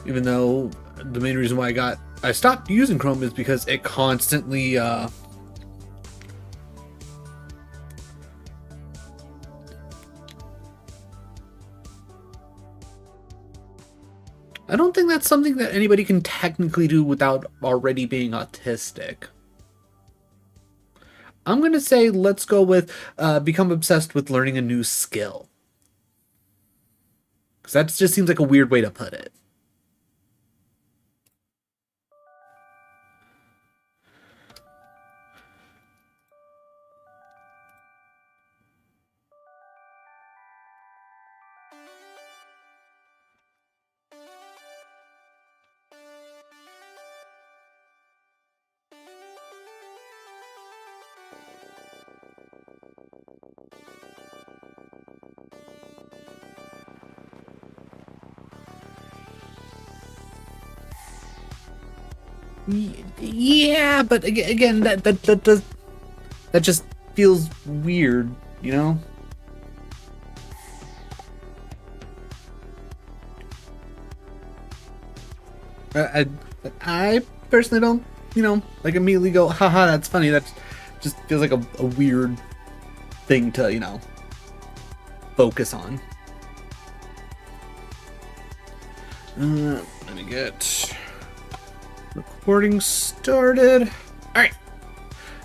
even though the main reason why I stopped using Chrome is because it constantly I don't think that's something that anybody can technically do without already being autistic. I'm going to say let's go with become obsessed with learning a new skill. Because that just seems like a weird way to put it. Yeah, but again, that just feels weird, you know? I personally don't, like immediately go, haha, that's funny. That just feels like a weird thing to, focus on. Let me get recording started. Alright,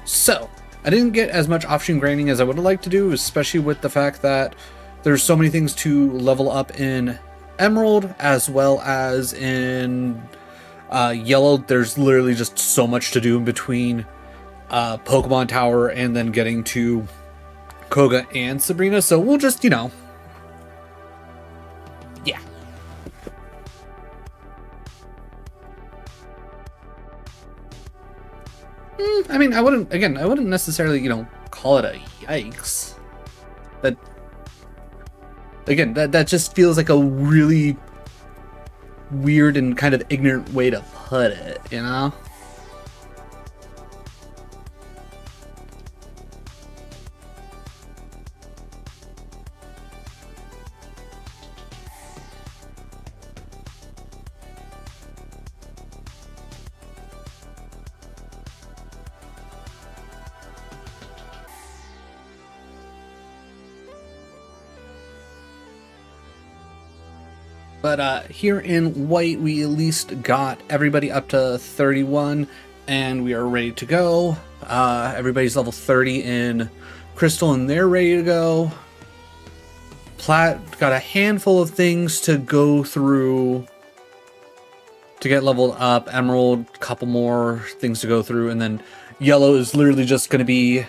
so I didn't get as much off-stream grinding as I would have liked to do, especially with the fact that there's so many things to level up in Emerald as well as in Yellow. There's literally just so much to do in between Pokemon Tower and then getting to Koga and Sabrina, so we'll just, yeah. I mean, I wouldn't necessarily, call it a yikes. That just feels like a really weird and kind of ignorant way to put it, you know? But here in White, we at least got everybody up to 31, and we are ready to go. Everybody's level 30 in Crystal, and they're ready to go. Plat got a handful of things to go through to get leveled up. Emerald, a couple more things to go through, and then Yellow is literally just going to be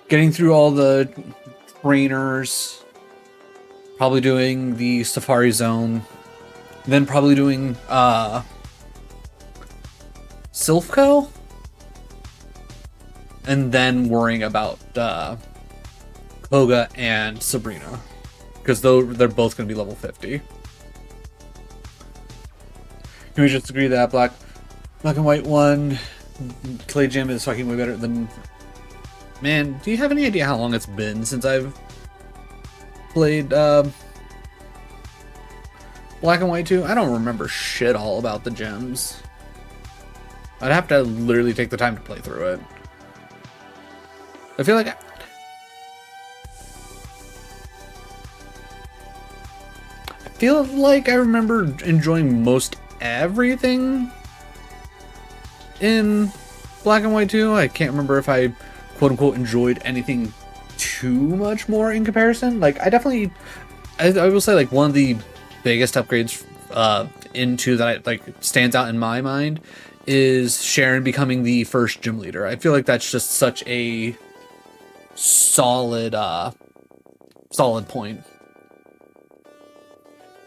getting through all the trainers. Probably doing the Safari Zone. Then probably doing Silphco. And then worrying about Koga and Sabrina. Because they're both going to be level 50. Can we just agree that Black and White 1 Clay Gym is fucking way better than... Man, do you have any idea how long it's been since I've played Black and White 2? I don't remember shit all about the gems. I'd have to literally take the time to play through it. I feel like I remember enjoying most everything in Black and White 2. I can't remember if I quote unquote enjoyed anything too much more in comparison. Like I will say like one of the biggest upgrades into that stands out in my mind is Sharon becoming the first gym leader. I feel like that's just such a solid point.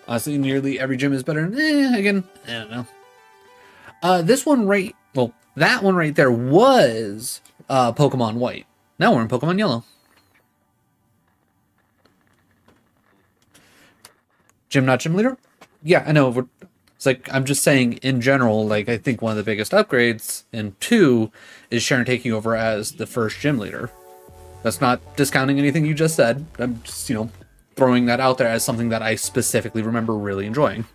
Honestly, nearly every gym is better. Again, I don't know. That one right there was Pokemon White. Now we're in Pokemon Yellow. Gym not gym leader? Yeah, I know. It's like, I'm just saying in general, like, I think one of the biggest upgrades in 2 is Sharon taking over as the first gym leader. That's not discounting anything you just said. I'm just, throwing that out there as something that I specifically remember really enjoying.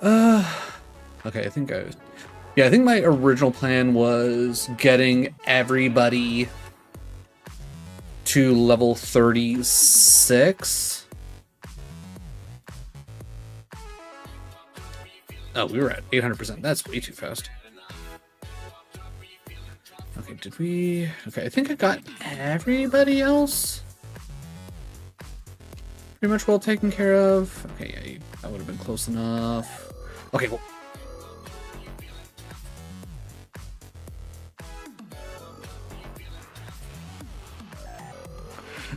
Okay, I think yeah, I think my original plan was getting everybody to level 36. Oh, we were at 800%. That's way too fast. Okay, did we... Okay, I think I got everybody else pretty much well taken care of. Okay, yeah, that would have been close enough. Okay, cool.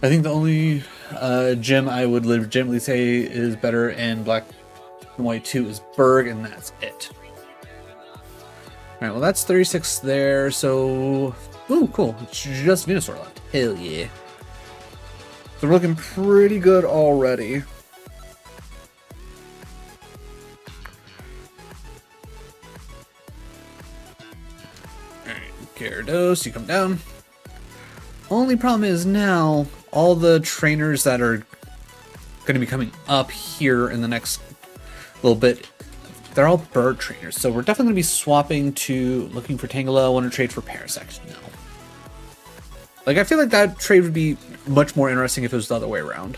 I think the only gym I would legitimately say is better in Black and White 2 is Berg, and that's it. Alright, well that's 36 there, so... Ooh, cool. It's just Venusaur left. Hell yeah. So we're looking pretty good already. Alright, Gyarados, you come down. Only problem is now, all the trainers that are going to be coming up here in the next little bit, they're all bird trainers. So we're definitely going to be swapping to looking for Tangela. Want to trade for Parasect? No. Like, I feel like that trade would be much more interesting if it was the other way around.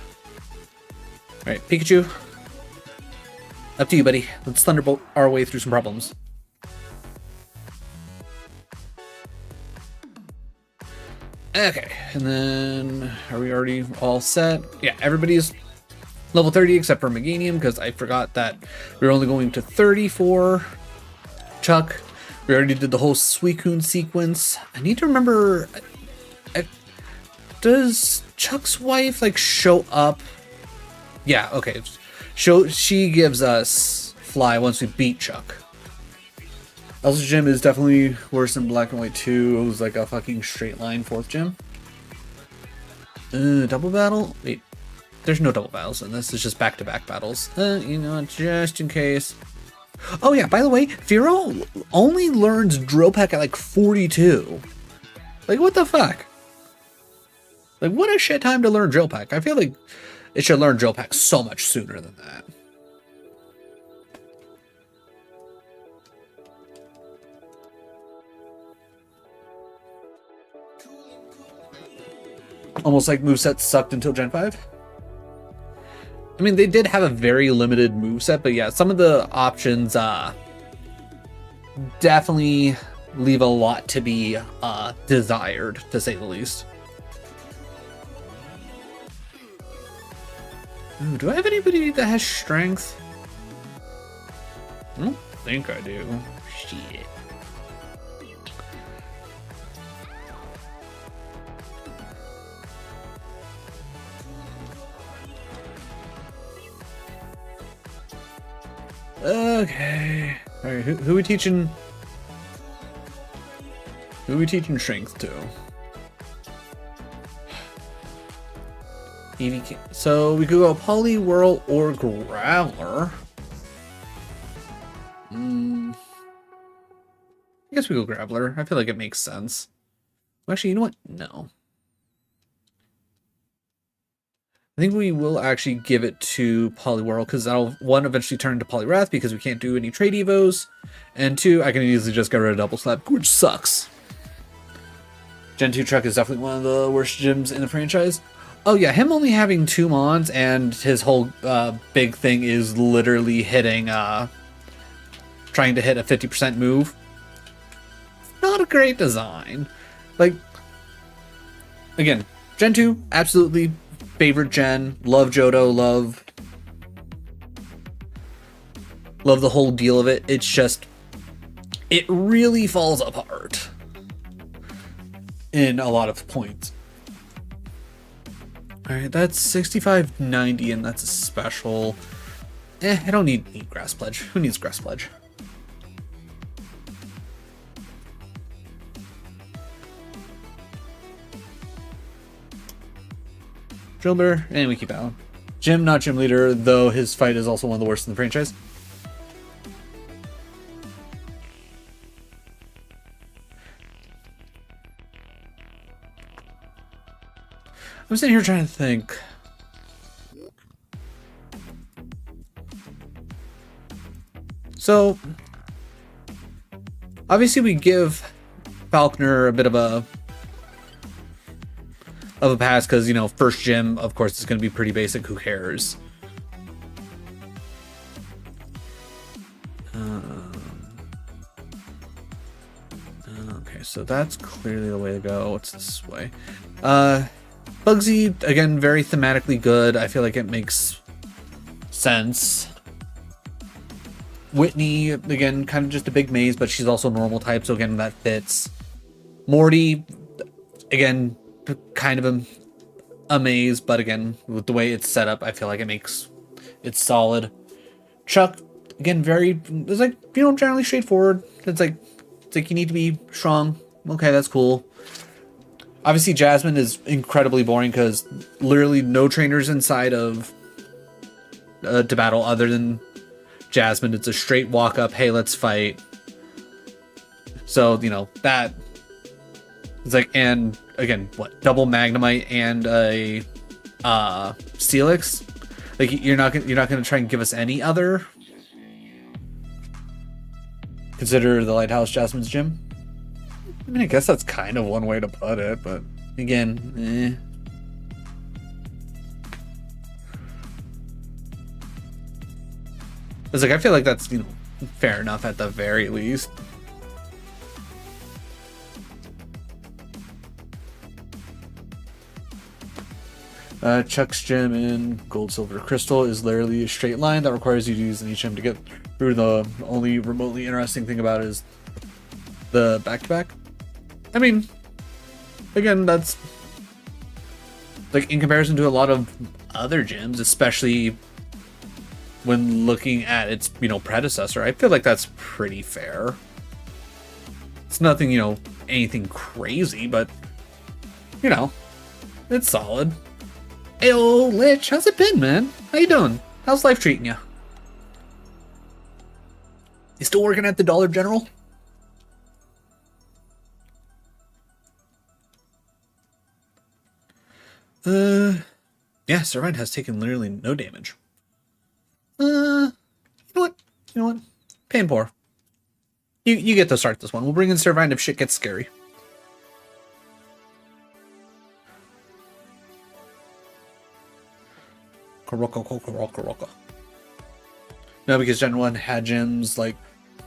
Alright, Pikachu. Up to you, buddy. Let's Thunderbolt our way through some problems. Okay, and then are we already all set? Yeah, everybody's level 30 except for Meganium, because I forgot that we were only going to 30 for Chuck. We already did the whole Suicune sequence. I need to remember, does Chuck's wife like show up? Yeah, okay. She gives us Fly once we beat Chuck. Elsa's gym is definitely worse than Black and White 2. It was like a fucking straight line 4th gym. Double battle? Wait, there's no double battles in this. It's just back-to-back battles. You know, just in case. Oh yeah, by the way, Firo only learns Drill Peck at like 42. Like, what the fuck? Like, what a shit time to learn Drill Peck. I feel like it should learn Drill Peck so much sooner than that. Almost like moveset sucked until Gen 5. I mean, they did have a very limited moveset, but yeah, some of the options definitely leave a lot to be desired, to say the least. Ooh, do I have anybody that has strength? I don't think I do. Shit. Okay. Alright, who are we teaching? Who are we teaching strength to? EVK. So we could go Poliwhirl or Growler. I guess we go Graveler. I feel like it makes sense. Actually, you know what? No. I think we will actually give it to Poliwhirl, because that'll, one, eventually turn into Poliwrath because we can't do any trade evos, and two, I can easily just get rid of Double Slap, which sucks. Gen 2 Truck is definitely one of the worst gyms in the franchise. Oh yeah, him only having 2 Mons, and his whole big thing is literally hitting, trying to hit a 50% move. Not a great design. Like, again, Gen 2, absolutely favorite gen, love Johto, love the whole deal of it. It's just, it really falls apart in a lot of points. Alright, that's 6590, and that's a special. I don't need Grass Pledge. Who needs Grass Pledge? Drillbur, and we keep Alan. Jim, not Gym Leader, though his fight is also one of the worst in the franchise. I'm sitting here trying to think. So obviously we give Falconer a bit of a pass because, you know, first gym, of course, is going to be pretty basic. Who cares? Okay, so that's clearly the way to go. What's this way? Bugsy, again, very thematically good. I feel like it makes sense. Whitney, again, kind of just a big maze, but she's also normal type, so again, that fits. Morty, again, kind of a maze, but again, with the way it's set up, I feel like it's solid. Chuck, again, it's like, you know, generally straightforward. It's like you need to be strong. Okay, that's cool. Obviously, Jasmine is incredibly boring because literally no trainers inside of to battle other than Jasmine. It's a straight walk up, hey, let's fight. So, you know, that it's like, and again, what, double Magnemite and a Steelix? Like, you're not gonna try and give us any other? Consider the Lighthouse Jasmine's gym? I mean, I guess that's kind of one way to put it, but again, It's like, I feel like that's, you know, fair enough at the very least. Chuck's gym in Gold, Silver, Crystal is literally a straight line that requires you to use an each gym to get through. The only remotely interesting thing about it is the back-to-back. I mean, again, that's like in comparison to a lot of other gyms, especially when looking at its, you know, predecessor, I feel like that's pretty fair. It's nothing, you know, anything crazy, but, you know, it's solid. Ayo, Lich, how's it been, man? How you doing? How's life treating you? You still working at the Dollar General? Yeah, Servine has taken literally no damage. You know what? Pain Pour. You get to start this one. We'll bring in Servine if shit gets scary. Karaka. No, because Gen 1 had gyms like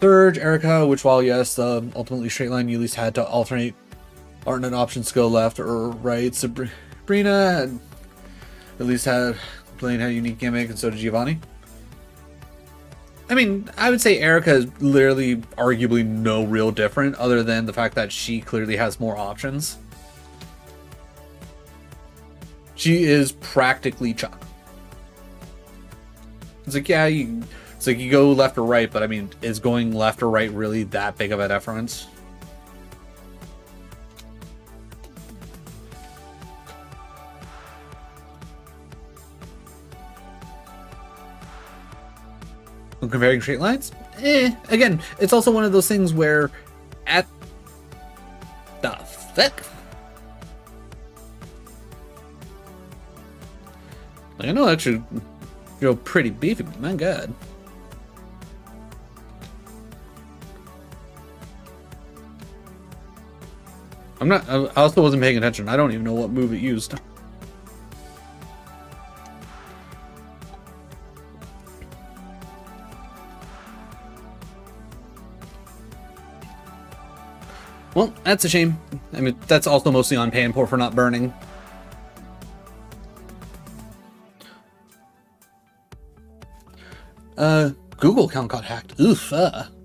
Surge, Erica, which while yes, ultimately straight line, you at least had to alternate options to go left or right. Sabrina had, at least had Blaine had a unique gimmick, and so did Giovanni. I mean, I would say Erica is literally arguably no real different other than the fact that she clearly has more options. She is practically Chuck. It's like, yeah, it's like you go left or right, but I mean, is going left or right really that big of a difference? When comparing straight lines, again, it's also one of those things where at the fuck? Like, I know actually you're pretty beefy, but my god. I also wasn't paying attention. I don't even know what move it used. Well, that's a shame. I mean, that's also mostly on Pain Pour for not burning. Google account got hacked. Oof.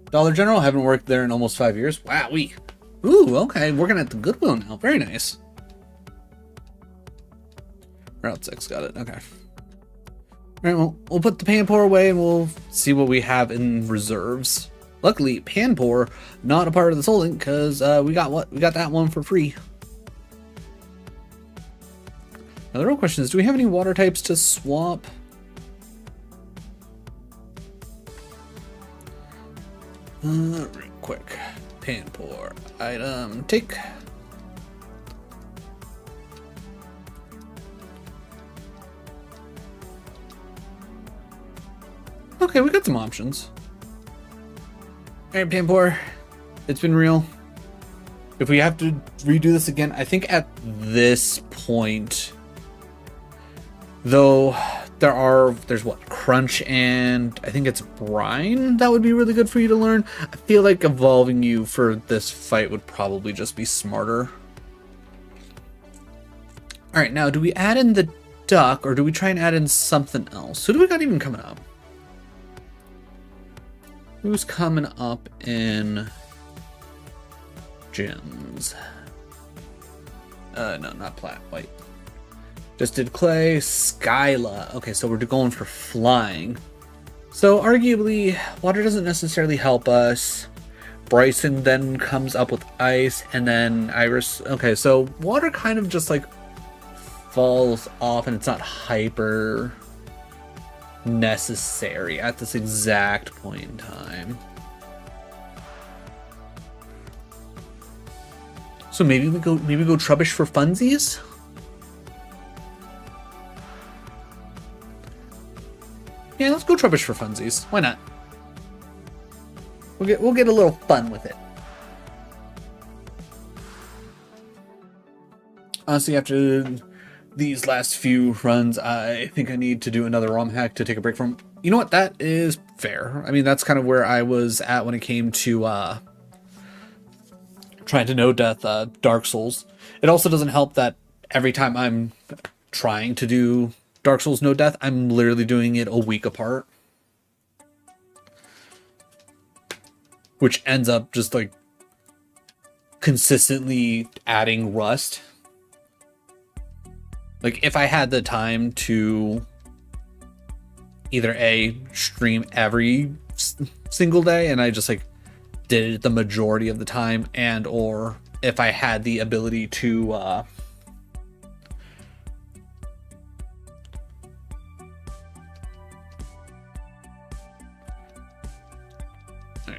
Dollar General, haven't worked there in almost 5 years. Wowee. Ooh, okay. Working at the Goodwill now. Very nice. Route 6, got it. Okay. Alright, well, we'll put the Pain Pour away and we'll see what we have in reserves. Luckily, Pain Pour, not a part of the Soul Link, because we got that one for free. Now the real question is, do we have any water types to swap? Real quick. Pain Pour. Item take. Okay, we got some options. Alright, Pampor. It's been real. If we have to redo this again, I think at this point, though, there's what, Crunch and I think it's Brine that would be really good for you to learn. I feel like evolving you for this fight would probably just be smarter. Alright, now do we add in the duck or do we try and add in something else? Who do we got even coming up? Who's coming up in gyms? No, not Plat, white. Just did Clay, Skyla. Okay, so we're going for flying. So arguably, water doesn't necessarily help us. Bryson then comes up with ice, and then Iris. Okay, so water kind of just like falls off, and it's not hyper necessary at this exact point in time. So maybe we go Trubbish for funsies. Yeah, let's go Trubbish for funsies. Why not? We'll get a little fun with it. Honestly, after these last few runs, I think I need to do another ROM hack to take a break from. You know what? That is fair. I mean, that's kind of where I was at when it came to trying to no death Dark Souls. It also doesn't help that every time I'm trying to do Dark Souls no death, I'm literally doing it a week apart, which ends up just like consistently adding rust. Like if I had the time to either A, stream every single day and I just like did it the majority of the time, and or if I had the ability to alright,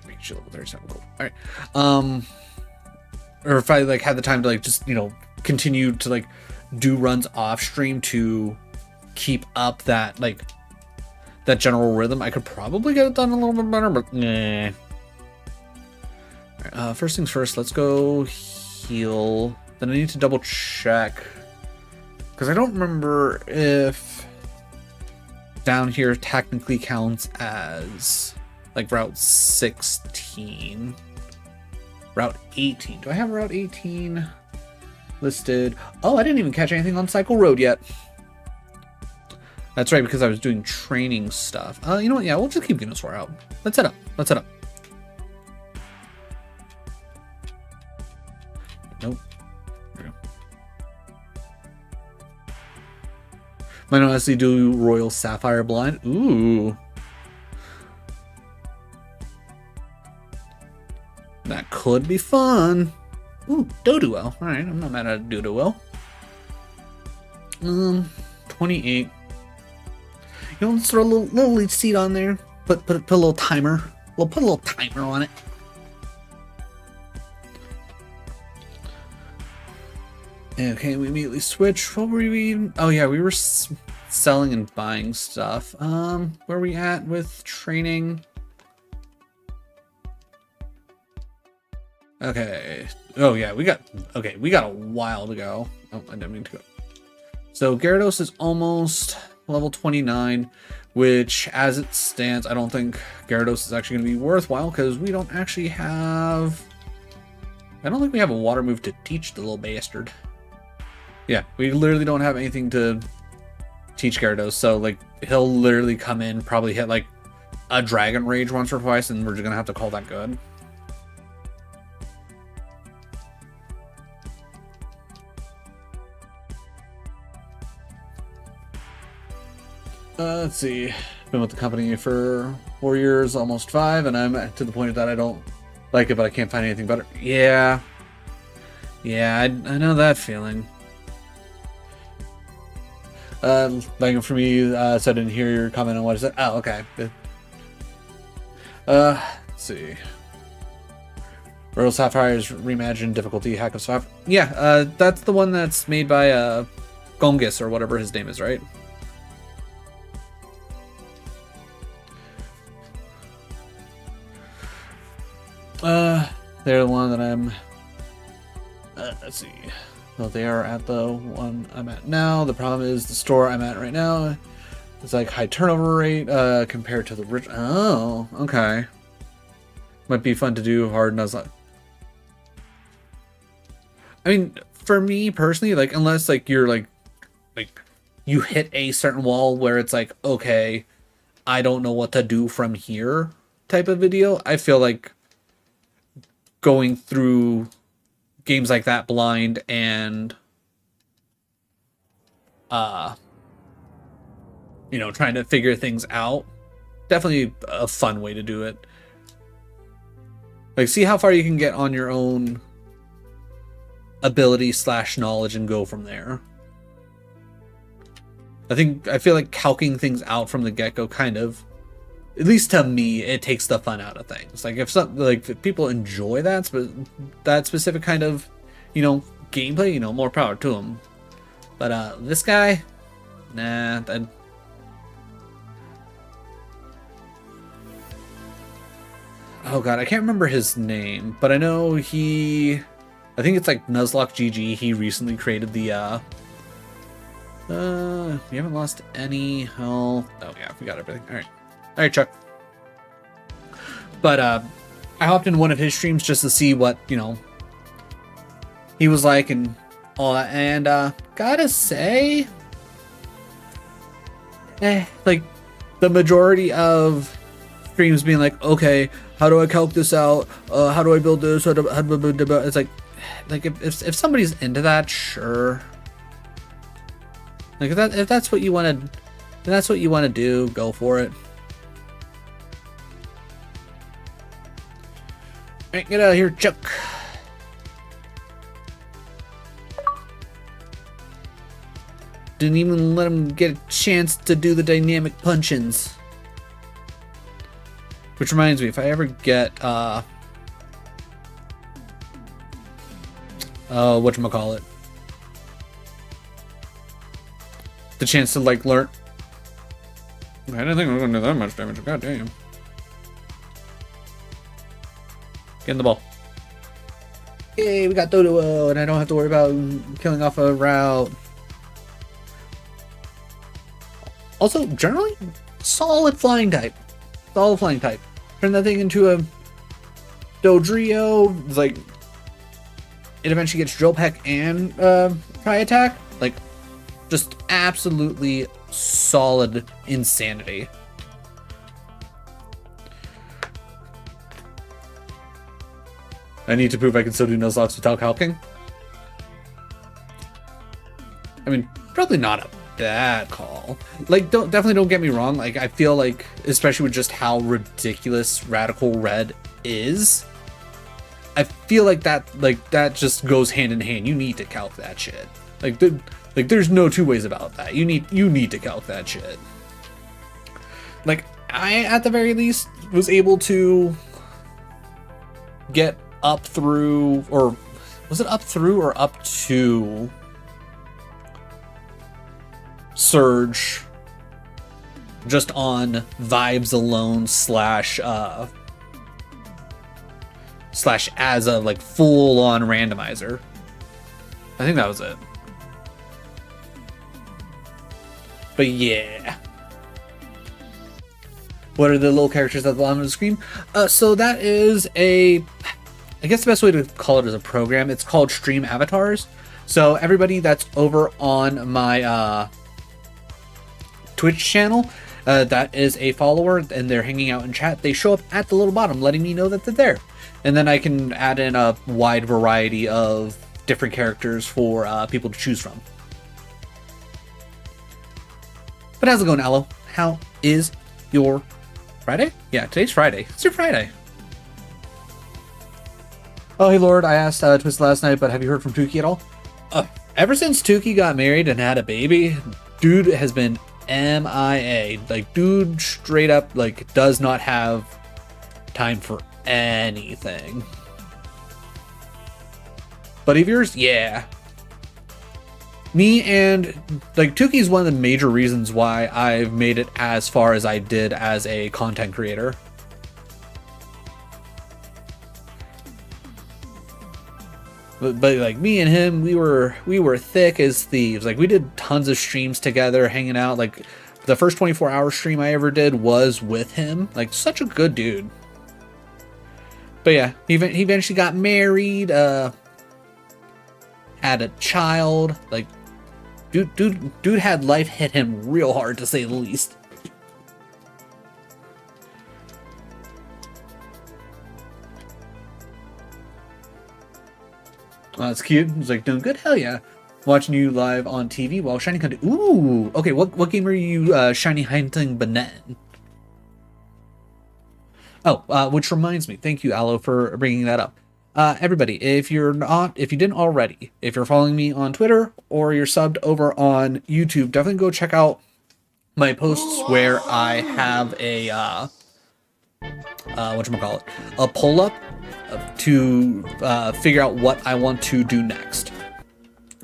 make sure level 37, cool. Alright. Or if I like had the time to like just, you know, continue to like do runs off stream to keep up that like that general rhythm, I could probably get it done a little bit better, but nah. Right, first things first, let's go heal. Then I need to double check because I don't remember if down here technically counts as like Route 16. Route 18. Do I have Route 18 listed? Oh, I didn't even catch anything on Cycle Road yet. That's right, because I was doing training stuff. You know what? Yeah, we'll just keep Venusaur out. Let's head up. Let's head up. Nope. There we go. Might honestly do Royal Sapphire Blind. Ooh. That could be fun. Ooh, Doduo. Alright, I'm not mad at a Doduo. 28. You know, let's throw a little leech seed on there. Put a little timer. We'll put a little timer on it. Okay, we immediately switch. What were we? Oh yeah, we were selling and buying stuff. Where are we at with training? Okay. Oh yeah, we got a while to go. Oh, I didn't mean to go. So Gyarados is almost level 29, which as it stands, I don't think Gyarados is actually going to be worthwhile because we don't actually have... I don't think we have a water move to teach the little bastard. Yeah, we literally don't have anything to teach Gyarados, so like he'll literally come in, probably hit like a Dragon Rage once or twice, and we're just going to have to call that good. Let's see. Been with the company for 4 years, almost 5, and I'm to the point that I don't like it, but I can't find anything better. Yeah. Yeah, I know that feeling. Thank for me, so I didn't hear your comment on what is it. Oh, okay. Let's see. Royal Sapphire's reimagined difficulty, Hack of Sapphire. Yeah, that's the one that's made by Gongus or whatever his name is, right? they're the one that I'm... let's see. Well, they are at the one I'm at now. The problem is the store I'm at right now. It's like high turnover rate compared to the rich. Oh, okay. Might be fun to do hard Nuzlocke. I mean, for me personally, like unless like you're like you hit a certain wall where it's like, okay, I don't know what to do from here type of video, I feel like going through games like that blind and you know, trying to figure things out, definitely a fun way to do it. Like, see how far you can get on your own ability / knowledge and go from there. I feel like calcing things out from the get-go kind of, at least to me, it takes the fun out of things. Like if people enjoy that specific kind of, you know, gameplay, you know, more power to them. But this guy, nah. Oh god, I can't remember his name, but I know I think it's like Nuzlocke GG. He recently created the we haven't lost any health. Oh yeah, we got everything. Alright, Chuck. But I hopped in one of his streams just to see what, you know, he was like and all that, and gotta say, like the majority of streams being like, okay, how do I calc this out? How do I build this? It's like if somebody's into that, sure. Like if that's what you want to, that's what you want to do, go for it. Alright, get out of here, Chuck. Didn't even let him get a chance to do the dynamic punch-ins. Which reminds me, if I ever get whatchamacallit, the chance to like learn. I didn't think I was gonna do that much damage. God damn. Get in the ball. Yay, we got Dodo, and I don't have to worry about killing off a route. Also, generally, solid flying type. Solid flying type. Turn that thing into a Dodrio. It's like, it eventually gets Drill Peck and Tri Attack. Like, just absolutely solid insanity. I need to prove I can still do Nuzlocke without calcing. I mean, probably not a bad call. Like, definitely don't get me wrong. Like, I feel like, especially with just how ridiculous Radical Red is, I feel like that just goes hand in hand. You need to calc that shit. Like, there's no two ways about that. You need to calc that shit. Like, I, at the very least, was able to get up through, or was it up through or up to Surge just on vibes alone / as a like full-on randomizer. I think that was it. But yeah. What are the little characters at the bottom of the screen? So that is I guess the best way to call it is a program. It's called Stream Avatars. So everybody that's over on my Twitch channel, that is a follower, and they're hanging out in chat, they show up at the little bottom letting me know that they're there. And then I can add in a wide variety of different characters for people to choose from. But how's it going, Aloe? How is your Friday? Yeah, today's Friday. It's your Friday. Oh, hey, Lord, I asked Twist last night, but have you heard from Tukey at all? Ever since Tukey got married and had a baby, dude has been MIA. Like, dude straight up, like, does not have time for anything. Buddy of yours? Yeah. Me and, like, Tukey's one of the major reasons why I've made it as far as I did as a content creator. But like me and him, we were thick as thieves. Like we did tons of streams together, hanging out. Like the first 24-hour stream I ever did was with him. Like such a good dude. But yeah, he eventually got married, had a child. Like dude had life hit him real hard, to say the least. Oh, that's cute. He's like, doing good? Hell yeah. Watching you live on TV while shiny hunting. Ooh, okay. What game are you shiny hunting Banet? Oh, which reminds me. Thank you, Aloe, for bringing that up. Everybody, if you didn't already, if you're following me on Twitter or you're subbed over on YouTube, definitely go check out my posts where I have a whatchamacallit, a pull up to figure out what I want to do next.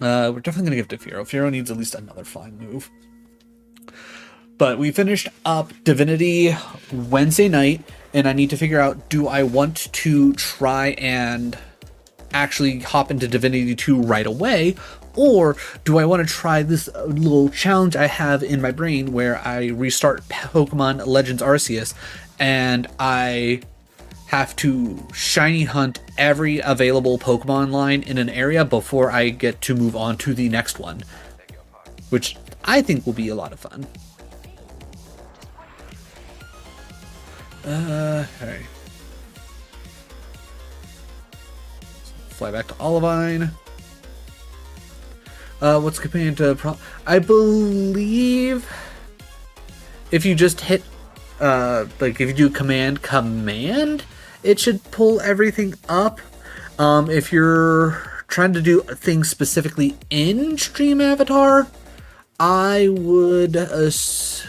We're definitely gonna give it to Firo. Firo needs at least another flying move. But we finished up Divinity Wednesday night, and I need to figure out, do I want to try and actually hop into Divinity 2 right away, or do I want to try this little challenge I have in my brain where I restart Pokemon Legends Arceus and I have to shiny hunt every available Pokemon line in an area before I get to move on to the next one, which I think will be a lot of fun. Alright. Fly back to Olivine. What's companion to I believe if you just hit like if you do command, it should pull everything up. If you're trying to do things specifically in Stream Avatar, I would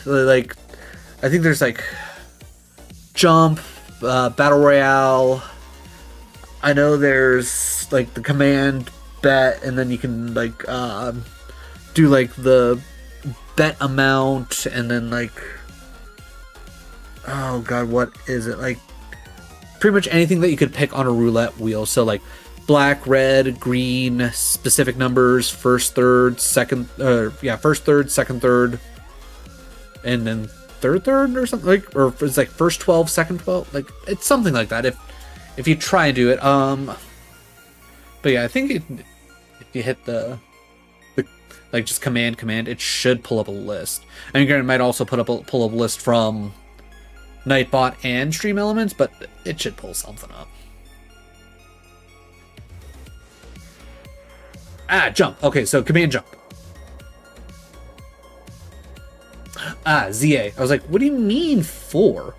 like, I think there's like jump, battle royale. I know there's like the command bet, and then you can like do like the bet amount, and then like, oh god, what is it, like pretty much anything that you could pick on a roulette wheel. So like black, red, green, specific numbers, first, third, second, first, third, second, third, and then third or something, like, or it's like first 12, second 12, like it's something like that if you try and do it. But yeah, I think if you hit the like just command, it should pull up a list. I mean, it might also pull up a list from Nightbot and Stream Elements, but it should pull something up. Jump. Okay, so command jump. ZA. I was like, what do you mean 4?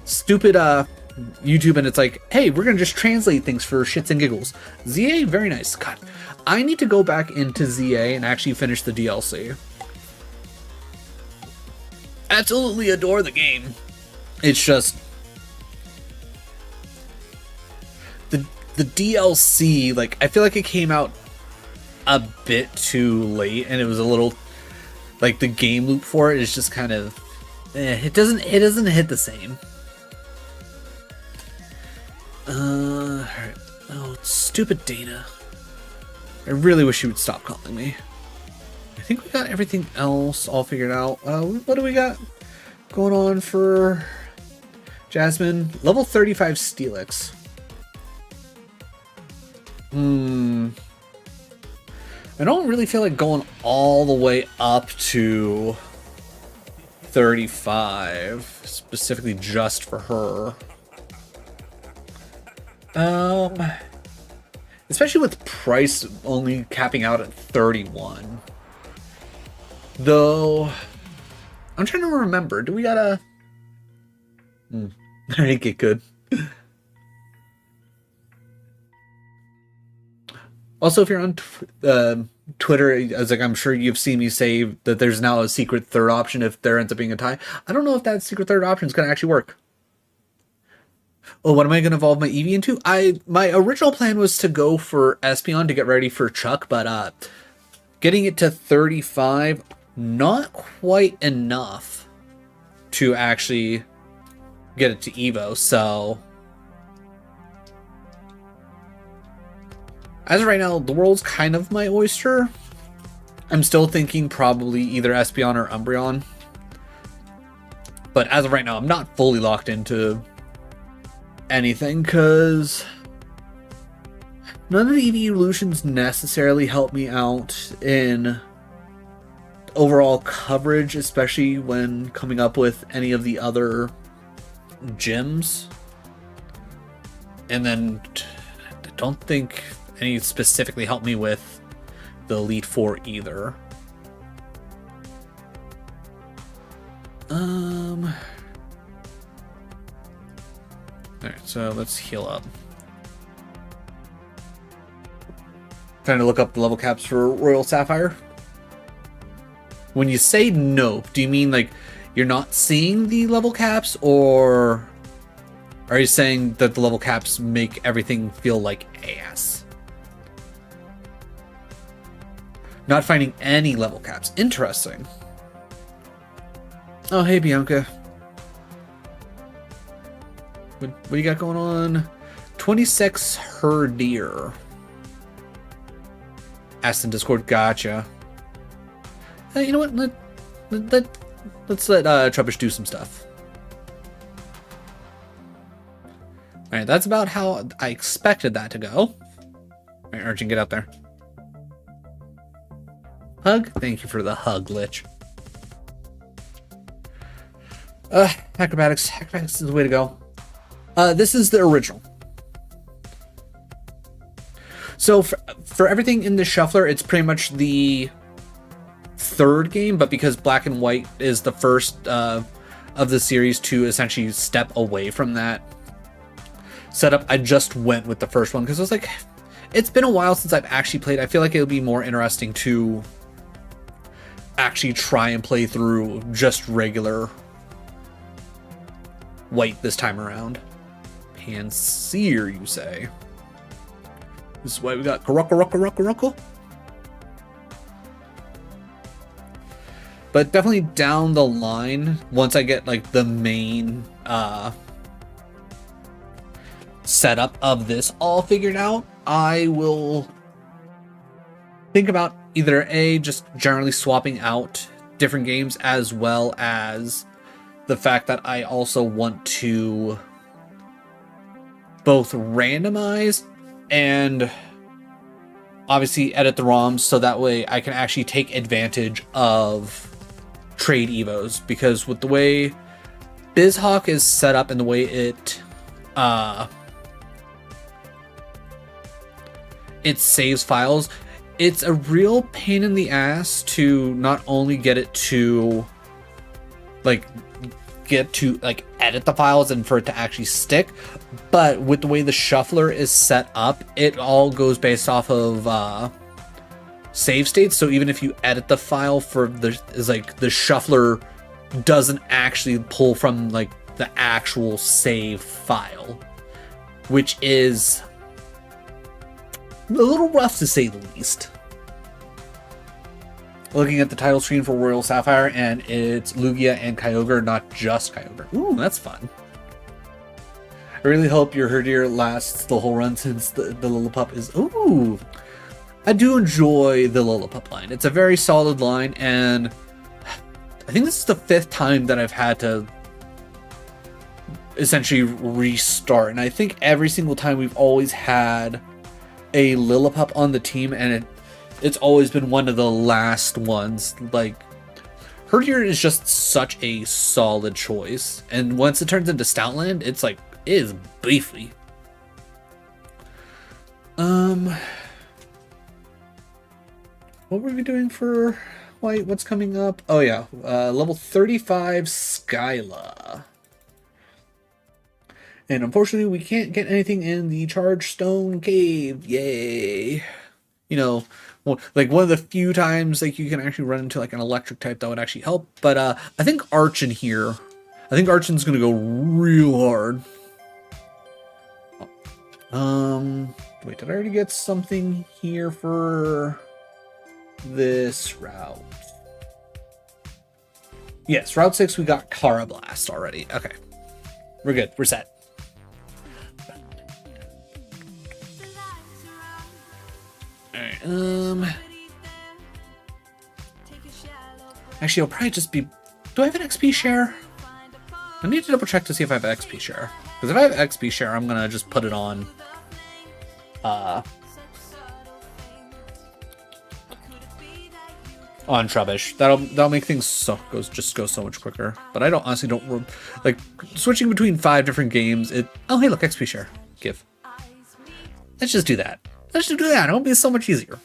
Stupid YouTube, and it's like, hey, we're gonna just translate things for shits and giggles. ZA, very nice. God, I need to go back into ZA and actually finish the DLC. Absolutely adore the game. It's just the DLC, like, I feel like it came out a bit too late, and it was a little like the game loop for it is just kind of it doesn't hit the same. Alright. Oh, stupid Dana. I really wish you would stop calling me. I think we got everything else all figured out. What do we got going on for Jasmine? Level 35 Steelix. I don't really feel like going all the way up to 35, specifically just for her. Especially with price only capping out at 31. Though, I'm trying to remember, do we gotta... I think it could. Also, if you're on Twitter, as like I'm sure you've seen me say that there's now a secret third option if there ends up being a tie. I don't know if that secret third option is going to actually work. Oh, what am I going to evolve my Eevee into? My original plan was to go for Espeon to get ready for Chuck, but getting it to 35, not quite enough to actually get it to Evo, so... As of right now, the world's kind of my oyster. I'm still thinking probably either Espeon or Umbreon. But as of right now, I'm not fully locked into anything because none of the evolutions necessarily help me out in overall coverage, especially when coming up with any of the other gyms. And then I don't think any specifically help me with the Elite Four either. Alright, so let's heal up. Trying to look up the level caps for Royal Sapphire. When you say nope, do you mean like you're not seeing the level caps, or are you saying that the level caps make everything feel like ass? Not finding any level caps. Interesting. Oh, hey, Bianca. What do you got going on? 26 Herdier. Asked in Discord. Gotcha. You know what? Let's let Trubbish do some stuff. Alright, that's about how I expected that to go. Alright, Urchin, get out there. Hug? Thank you for the hug, Lich. Acrobatics. Acrobatics is the way to go. This is the original. So for everything in the shuffler, it's pretty much the third game, but because Black and White is the first of the series to essentially step away from that setup, I just went with the first one because I was like, it's been a while since I've actually played. I feel like it would be more interesting to actually try and play through just regular White this time around. Panseer, you say? This is why we got Kuroko. But definitely down the line, once I get like the main setup of this all figured out, I will think about either just generally swapping out different games, as well as the fact that I also want to both randomize and obviously edit the ROMs so that way I can actually take advantage of trade evos, because with the way BizHawk is set up and the way it saves files, it's a real pain in the ass to not only get to edit the files and for it to actually stick, but with the way the shuffler is set up, it all goes based off of save states. So even if you edit the file for the shuffler doesn't actually pull from like the actual save file, which is a little rough to say the least. Looking at the title screen for Royal Sapphire, and it's Lugia and Kyogre, not just Kyogre. Ooh, that's fun. I really hope your Herdier lasts the whole run, since the Lillipup is... Ooh! I do enjoy the Lillipup line. It's a very solid line, and I think this is the 5th time that I've had to essentially restart. And I think every single time we've always had a Lillipup on the team, and it's always been one of the last ones. Like, Herdier is just such a solid choice, and once it turns into Stoutland, it's like, it is beefy. What were we doing for White? What's coming up? Oh yeah, level 35 Skyla. And unfortunately, we can't get anything in the Charged Stone Cave. Yay! You know, like one of the few times like you can actually run into like an electric type that would actually help. But I think Archon here. I think Archon's gonna go real hard. Wait, did I already get something here for this route? Yes, Route 6 we got Kara Blast already. Okay. We're good. We're set. Actually, it'll probably just be... Do I have an XP share? I need to double check to see if I have an XP share. Because if I have XP share, I'm gonna just put it on... on Trubbish. That'll make things just go so much quicker. But I honestly don't like switching between 5 different games. Oh hey, look, XP share. Give. Let's just do that. Let's just do that. It'll be so much easier.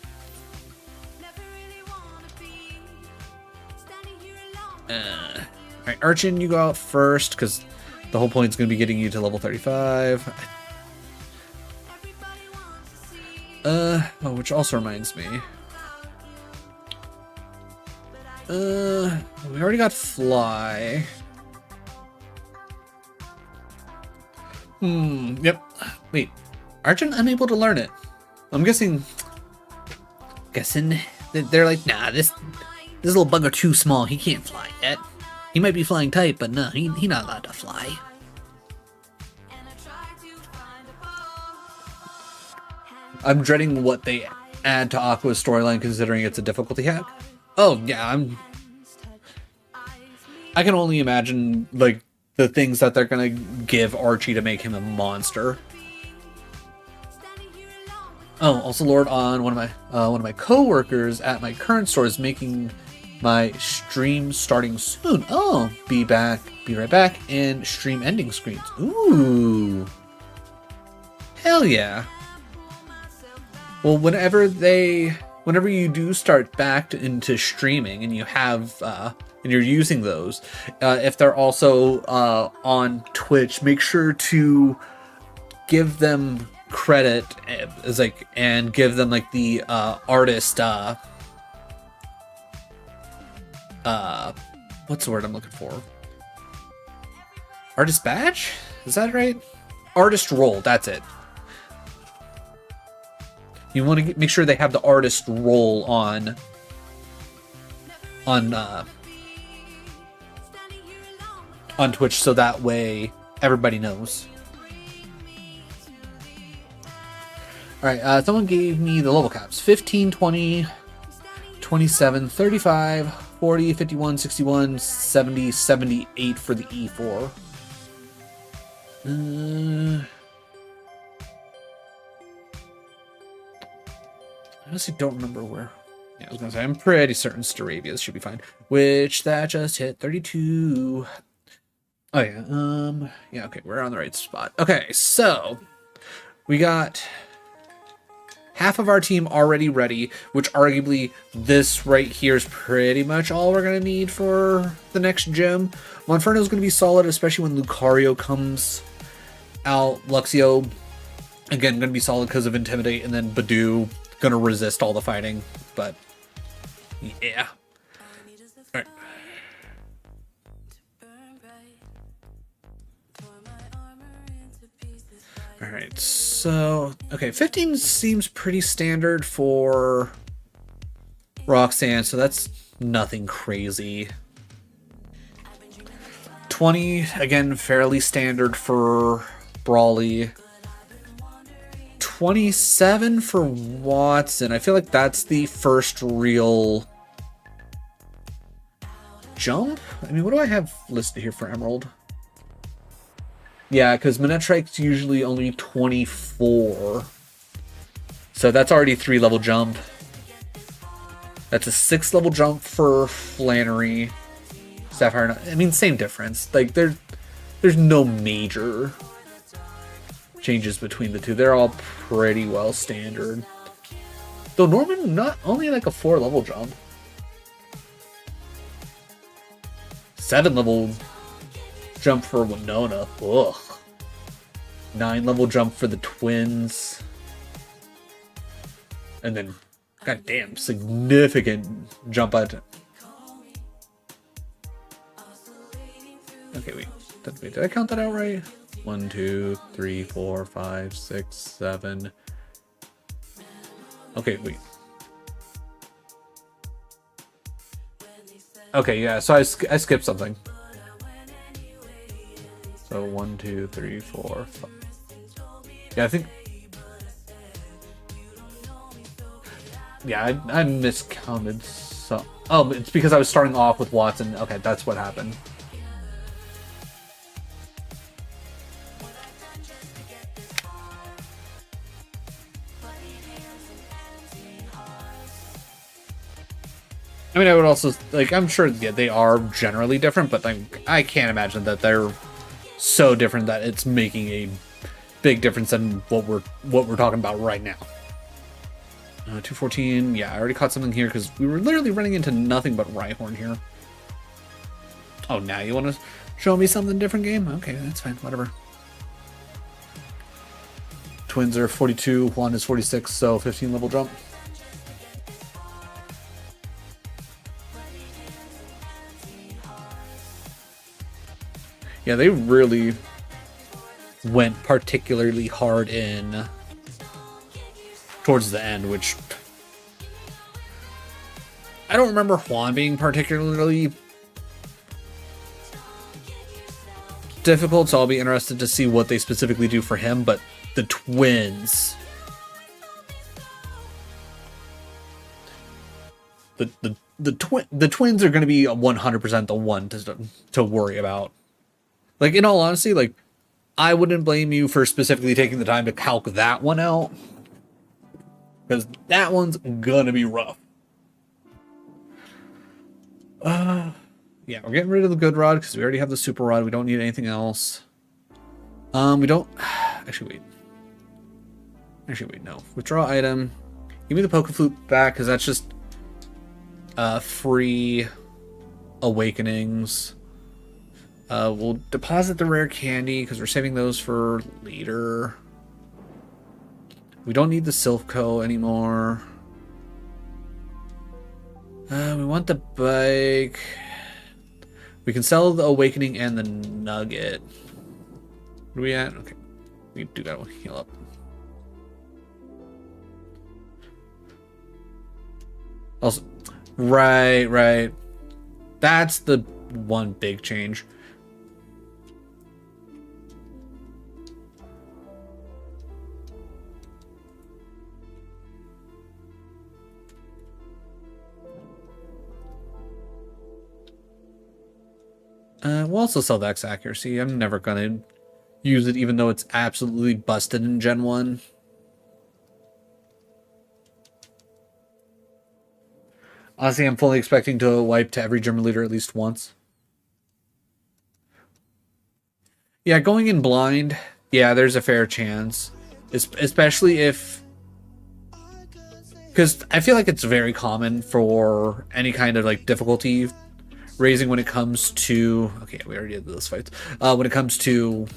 Alright, Urchin, you go out first because the whole point is going to be getting you to level 35. Oh, which also reminds me. We already got Fly. Yep. Wait, Arjun unable to learn it. I'm guessing they're like, nah, this little bugger too small. He can't fly yet. He might be flying type, but no, he not allowed to fly. I'm dreading what they add to Aqua's storyline, considering it's a difficulty hack. Oh yeah, I can only imagine like the things that they're gonna give Archie to make him a monster. Oh, also Lord on one of my co-workers at my current store is making my stream starting soon. Oh, be right back, and stream ending screens. Ooh, hell yeah. Well, whenever you do start back into streaming and you have and you're using those, if they're also on Twitch, make sure to give them credit as like, and give them like the artist what's the word I'm looking for? Artist badge? Is that right? Artist role, that's it. You want to make sure they have the artist role on Twitch, so that way everybody knows. Alright, someone gave me the level caps. 15, 20, 27, 35, 40, 51, 61, 70, 78 for the E4. I honestly don't remember where. Yeah, I was gonna say, I'm pretty certain Staravia's should be fine. Which, that just hit 32. Oh yeah, yeah, okay, we're on the right spot. Okay, so we got half of our team already ready, which arguably this right here is pretty much all we're gonna need for the next gym. Monferno's gonna be solid, especially when Lucario comes out. Luxio, again, gonna be solid because of Intimidate, and then Badoo gonna resist all the fighting, but yeah. Alright. Alright, so okay, 15 seems pretty standard for Roxanne, so that's nothing crazy. 20, again, fairly standard for Brawly. 27 for Watson. I feel like that's the first real jump. I mean, what do I have listed here for Emerald? Yeah, because Manectrike's usually only 24. So that's already 3-level jump. That's a 6-level jump for Flannery. Sapphire, I mean, same difference. Like, there's no major changes between the two. They're all pretty well standard. Though Norman, not only like a 4-level jump. 7-level jump for Winona. Ugh. 9-level jump for the twins. And then, goddamn, significant jump out. Okay, wait, did I count that out right? 1, 2, 3, 4, 5, 6, 7. Okay, wait. Okay, yeah, so I skipped something. So 1, 2, 3, 4, 5. Yeah, I think. Yeah, I miscounted. So, oh, it's because I was starting off with Watson. Okay, that's what happened. I mean, I would also, like, I'm sure, yeah, they are generally different, but like, I can't imagine that they're so different that it's making a big difference than what we're talking about right now. 214, yeah, I already caught something here because we were literally running into nothing but Rhyhorn here. Oh, now you want to show me something different, game? Okay, that's fine, whatever. Twins are 42, one is 46, so 15 level jump. Yeah, they really went particularly hard in towards the end, which I don't remember Juan being particularly difficult, so I'll be interested to see what they specifically do for him, but the twins, the twins are going to be 100% the one to worry about. Like, in all honesty, like, I wouldn't blame you for specifically taking the time to calc that one out, because that one's gonna be rough. Yeah, we're getting rid of the good rod because we already have the super rod. We don't need anything else. We don't actually wait, no. Withdraw item. Give me the Poke Flute back because that's just free awakenings. We'll deposit the rare candy because we're saving those for later. We don't need the Silph anymore. We want the bike. We can sell the awakening and the nugget. Where are we at? Okay, we do gotta heal up. Also, right. That's the one big change. We'll also sell the X accuracy. I'm never gonna use it, even though it's absolutely busted in Gen 1. Honestly, I'm fully expecting to wipe to every German leader at least once. Yeah, going in blind, yeah, there's a fair chance. Especially if... Because I feel like it's very common for any kind of, like, difficulty raising when it comes to... Okay, we already did those fights. When it comes to...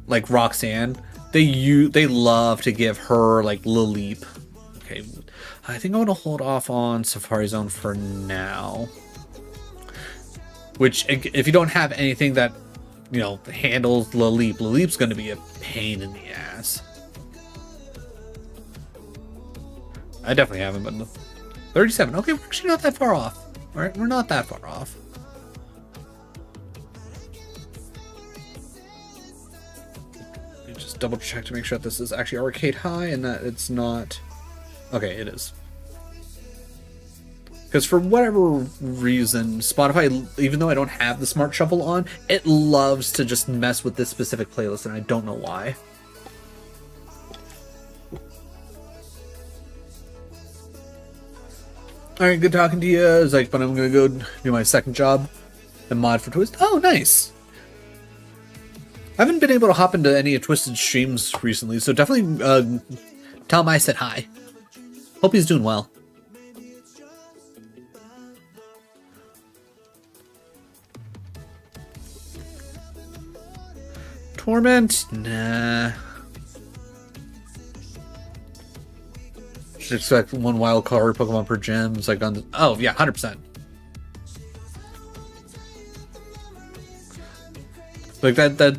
like, Roxanne, they love to give her, like, Laleep. Okay, I think I'm going to hold off on Safari Zone for now. Which, if you don't have anything that, you know, handles Laleep, Laleep's going to be a pain in the ass. I definitely haven't, but 37. Okay, we're actually not that far off. All right, we're not that far off. Let me just double check to make sure that this is actually arcade high and that it's not... Okay, it is. Because for whatever reason, Spotify, even though I don't have the Smart Shuffle on, it loves to just mess with this specific playlist, and I don't know why. Alright, good talking to you. It's like, but I'm gonna go do my second job, the mod for Twist. Oh, nice! I haven't been able to hop into any of Twisted's streams recently, so definitely tell him I said hi. Hope he's doing well. Torment? Nah. Should expect one wild card Pokemon per gym. It's like on the... Oh, yeah, 100%. Like that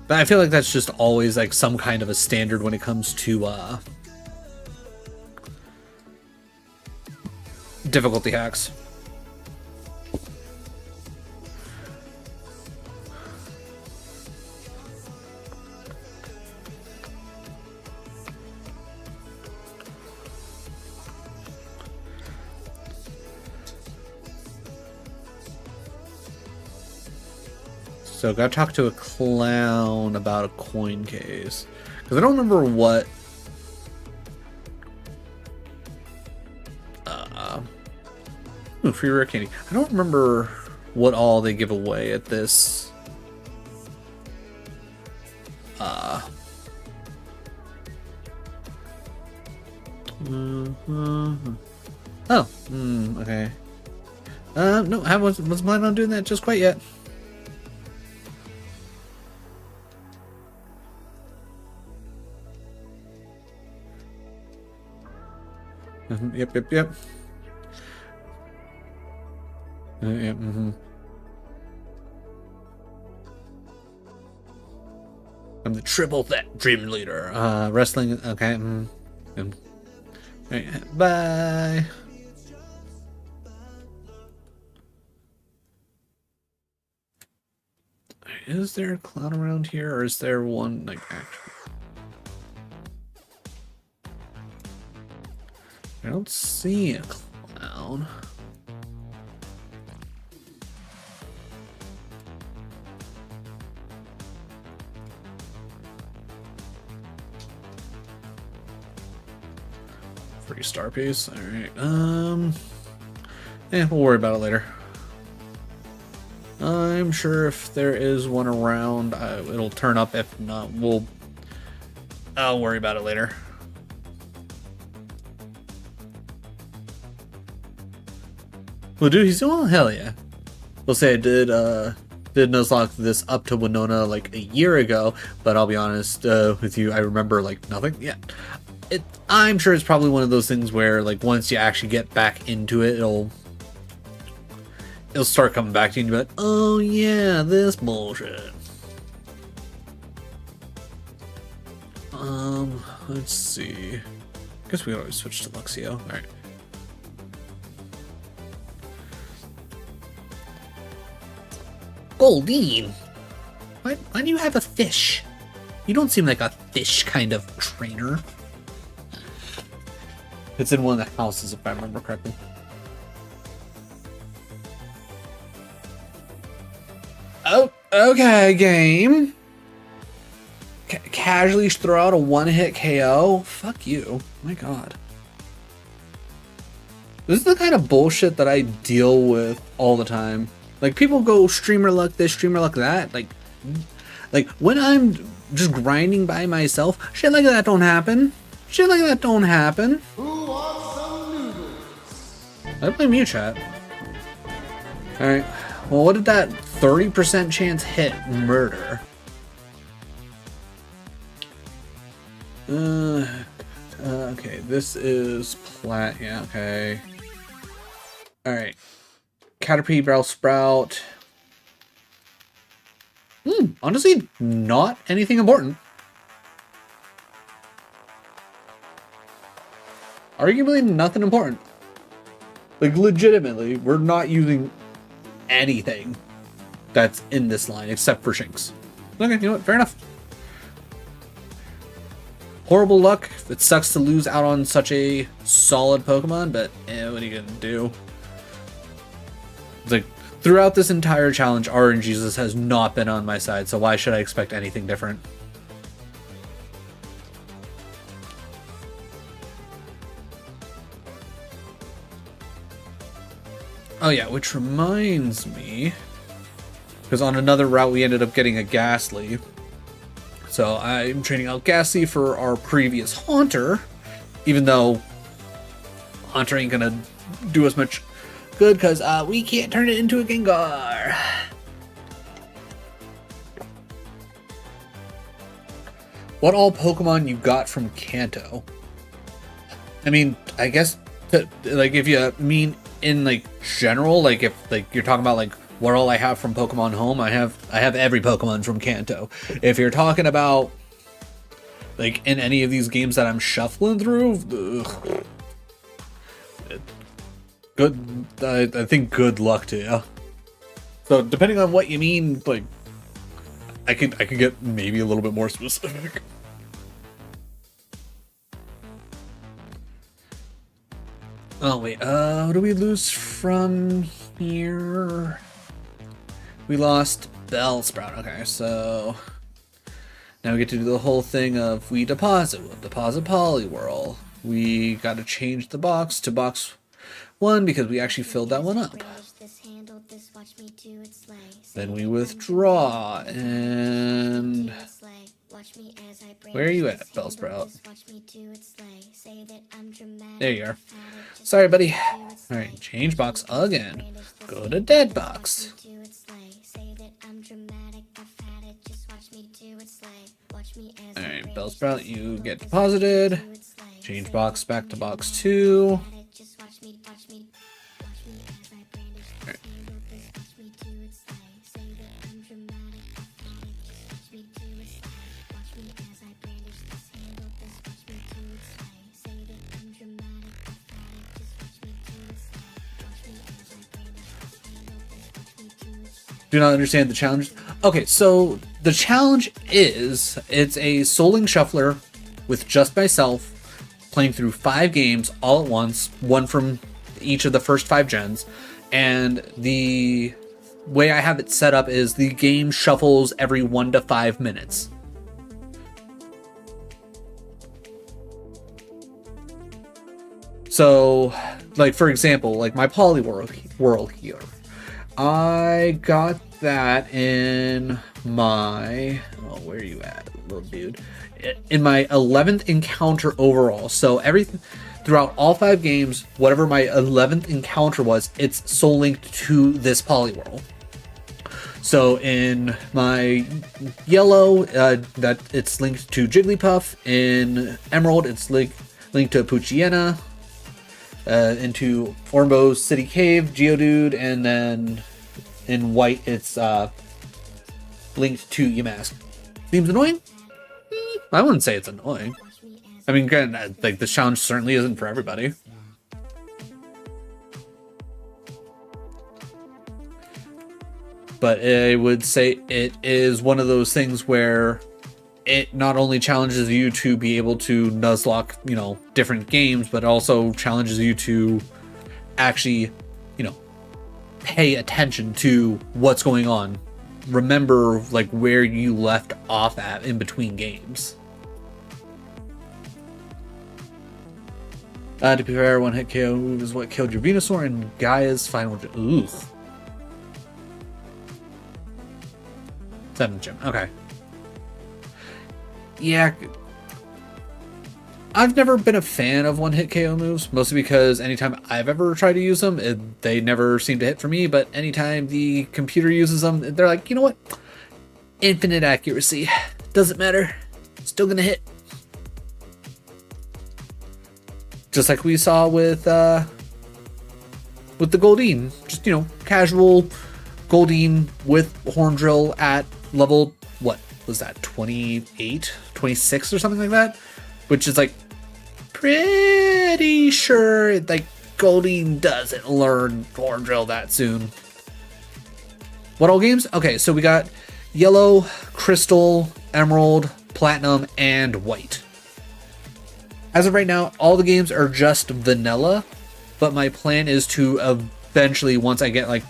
I feel like that's just always like some kind of a standard when it comes to difficulty hacks. So gotta talk to a clown about a coin case. Because I don't remember what... free rare candy. I don't remember what all they give away at this... Oh, okay. No, I wasn't planning on doing that just quite yet. Yep. Yep. I'm the triple threat dream leader. Wrestling. Okay. Right, bye. Is there a clown around here, or is there one like actually? I don't see a clown. Free star piece. All right. We'll worry about it later. I'm sure if there is one around, it'll turn up. If not, I'll worry about it later. Well, dude, he's doing hell yeah. We'll say I did Nuzlocke this up to Winona like a year ago, but I'll be honest with you, I remember like nothing. Yeah. I'm sure it's probably one of those things where like once you actually get back into it, it'll start coming back to you and you'll be like, oh yeah, this bullshit. Let's see. I guess we always switch to Luxio. Alright. Goldine! Why do you have a fish? You don't seem like a fish kind of trainer. It's in one of the houses, if I remember correctly. Oh, okay, game. Casually throw out a one-hit KO? Fuck you. My god. This is the kind of bullshit that I deal with all the time. Like, people go streamer luck this, streamer luck that. Like when I'm just grinding by myself, shit like that don't happen. Shit like that don't happen. Who wants some noodles? I blame you, chat. Alright. Well, what did that 30% chance hit? Murder. Okay, this is plat. Yeah, okay. Alright. Caterpie, Barrel Sprout. Honestly, not anything important. Arguably nothing important. Like, legitimately, we're not using anything that's in this line except for Shinx. Okay, you know what? Fair enough. Horrible luck. It sucks to lose out on such a solid Pokemon, but what are you gonna do? It's like, throughout this entire challenge, RNGesus has not been on my side, so why should I expect anything different? Oh yeah, which reminds me, because on another route we ended up getting a Ghastly. So I'm training out Ghastly for our previous Haunter, even though Haunter ain't gonna do us much good because we can't turn it into a Gengar. What all Pokemon you got from Kanto? I mean, I guess like if you mean in like general, like if like you're talking about like what all I have from Pokemon Home, I have every Pokemon from Kanto. If you're talking about like in any of these games that I'm shuffling through, good. I think good luck to you. So depending on what you mean, like I could get maybe a little bit more specific. Oh wait, what do we lose from here? We lost Bellsprout. Okay, so now we get to do the whole thing of we'll deposit Poliwhirl. We got to change the box to box 1 because we actually filled that one up. Then we withdraw, and where are you at, Bellsprout? There you are. Sorry, buddy. Alright, change box again. Go to dead box. Alright, Bellsprout, you get deposited. Change box back to box 2. Do not understand the challenge. Okay, so the challenge is it's a Soul Link Shuffler with just myself playing through 5 games all at once, one from each of the first 5 gens. And the way I have it set up is the game shuffles every 1 to 5 minutes. So, like, for example, like my Poliwhirl here. I got that in my... Oh, where are you at, little dude? In my 11th encounter overall. So everything throughout all 5 games, whatever my 11th encounter was, it's soul linked to this Poliwhirl. So in my yellow, that it's linked to Jigglypuff. In Emerald, it's linked to Poochyena. Into Ormbo's City Cave, Geodude, and then in white it's linked to Yamask. Seems annoying? I wouldn't say it's annoying. I mean, granted, like this challenge certainly isn't for everybody. But I would say it is one of those things where it not only challenges you to be able to Nuzlocke, you know, different games, but also challenges you to actually, you know, pay attention to what's going on. Remember, like, where you left off at in between games. To be fair, one hit KO is what killed your Venusaur and Gaia's final. Ooh. 7th gym. Okay. Yeah, I've never been a fan of one-hit KO moves, mostly because anytime I've ever tried to use them, they never seem to hit for me, but anytime the computer uses them, they're like, you know what? Infinite accuracy. Doesn't matter. Still gonna hit. Just like we saw with the Goldeen. Just, you know, casual Goldeen with Horn Drill at level, what was that, 28? 26 or something like that, which is like pretty sure like Goldeen doesn't learn Horn Drill that soon. What all games? Okay, so we got Yellow, Crystal, Emerald, Platinum, and White. As of right now, all the games are just vanilla, but my plan is to eventually, once I get like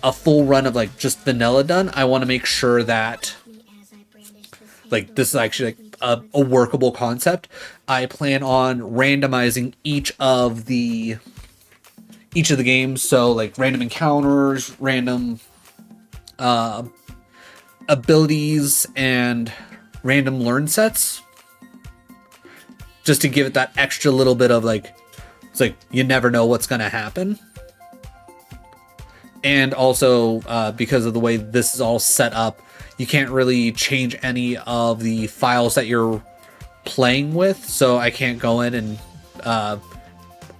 a full run of like just vanilla done, I want to make sure that like this is actually like a workable concept. I plan on randomizing each of the games, so like random encounters, random abilities, and random learn sets, just to give it that extra little bit of like, it's like you never know what's gonna happen. And also because of the way this is all set up, you can't really change any of the files that you're playing with, so I can't go in and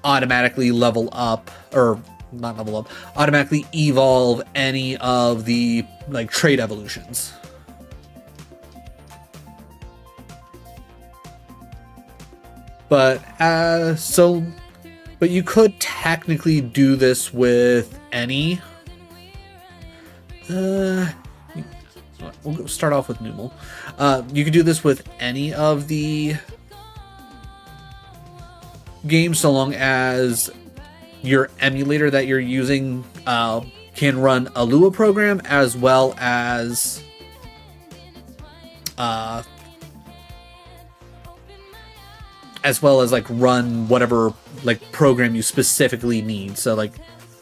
automatically level up, or not level up, automatically evolve any of the like trait evolutions. But but you could technically do this with any. We'll start off with Numel. You could do this with any of the games, so long as your emulator that you're using can run a Lua program as well as like run whatever like program you specifically need. So like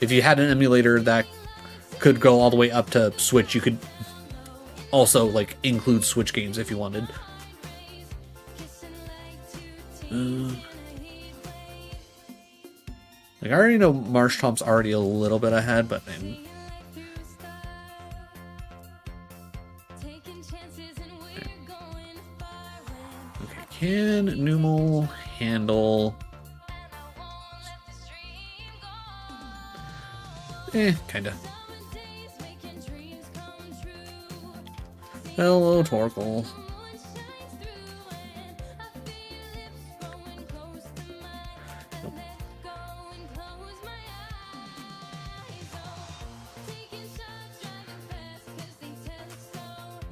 if you had an emulator that could go all the way up to Switch, you could also like include Switch games if you wanted. Like I already know Marshtomp's already a little bit ahead, but then okay, can Numal handle kinda. Hello, Torkoal.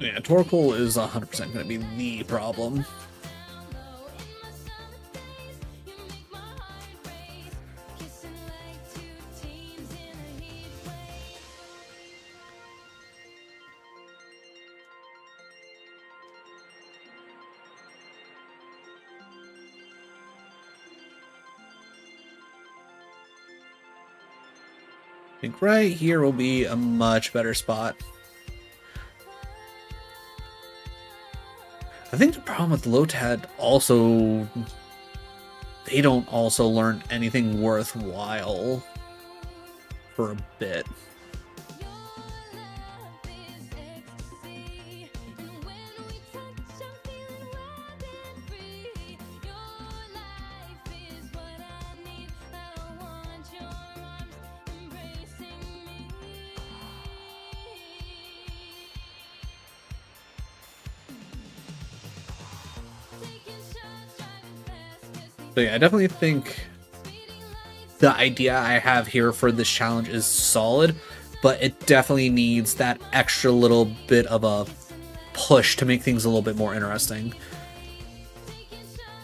Yeah, Torkoal is 100% going to be the problem. I think right here will be a much better spot. I think the problem with Lotad also, they don't also learn anything worthwhile for a bit. So yeah, I definitely think the idea I have here for this challenge is solid, but it definitely needs that extra little bit of a push to make things a little bit more interesting.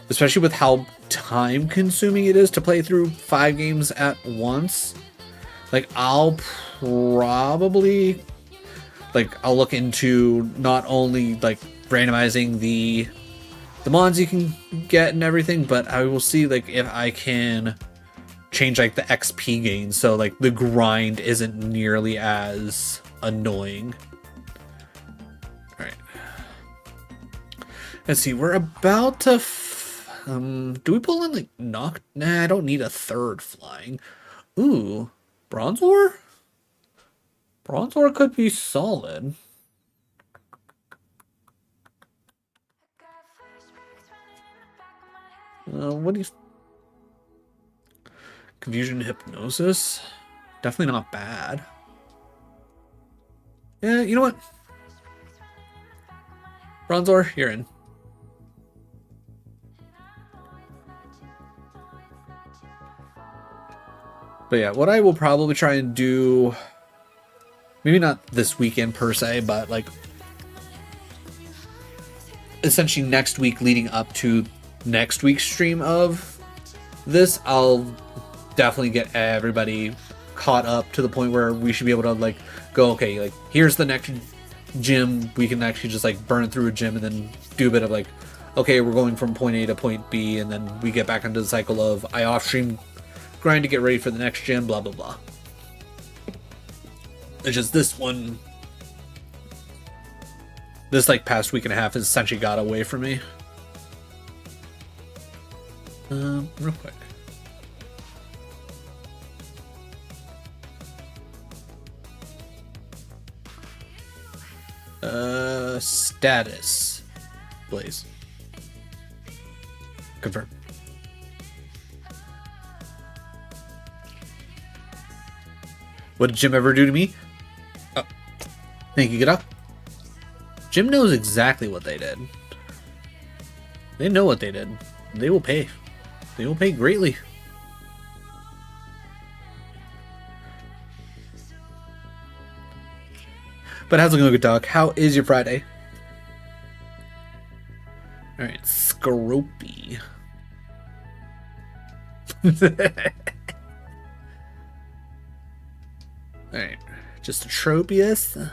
Especially with how time consuming it is to play through 5 games at once. Like I'll probably I'll look into not only like randomizing the mons you can get and everything, but I will see like if I can change like the XP gain so like the grind isn't nearly as annoying. All right, let's see, we're about to do we pull in like knock? Nah, I don't need a third flying. Ooh, Bronzor could be solid. What do you... Confusion Hypnosis? Definitely not bad. Yeah, you know what? Bronzor, you're in. But yeah, what I will probably try and do... Maybe not this weekend per se, but like... essentially next week leading up to next week's stream of this, I'll definitely get everybody caught up to the point where we should be able to like go, okay, like here's the next gym. We can actually just like burn through a gym and then do a bit of like, okay, we're going from point A to point B, and then we get back into the cycle of I off stream grind to get ready for the next gym, blah blah blah. It's just this like past week and a half has essentially got away from me. Real quick. Status. Blaze. Confirm. What did Jim ever do to me? Oh. Thank you, get up. Jim knows exactly what they did. They know what they did. They will pay. They will pay greatly. But how's it going, good dog? How is your Friday? Alright, Scropy. Alright. Just a Tropius.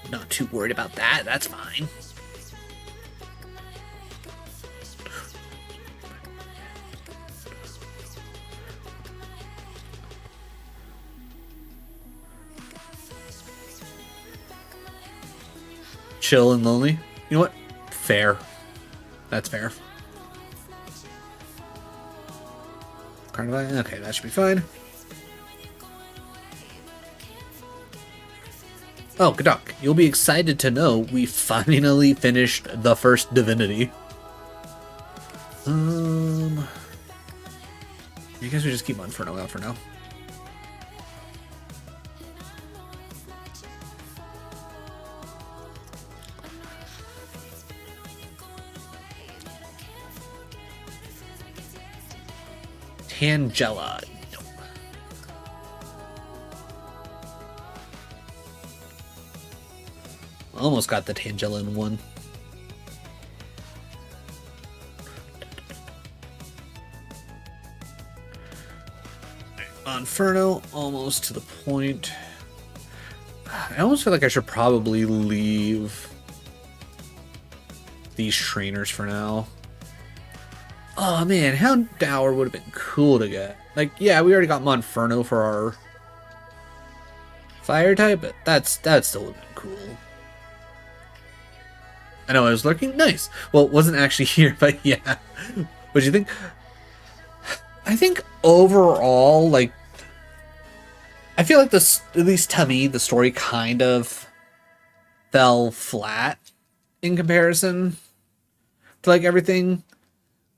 Not too worried about that. That's fine. Chill and lonely. You know what? Fair. That's fair. Carnivine. Okay, that should be fine. Oh, Gadok, you'll be excited to know we finally finished the first Divinity. I guess we just keep Inferno out for now. Tangela. Nope. Almost got the Tangela in one. Inferno, almost to the point. I almost feel like I should probably leave these trainers for now. Oh man, Hound Dower would have been cool to get. Like, yeah, we already got Monferno for our fire type, but that still would have been cool. I know I was lurking. Nice. Well, it wasn't actually here, but yeah. What do you think? I think overall, like, I feel like this, at least to me, the story kind of fell flat in comparison to like everything.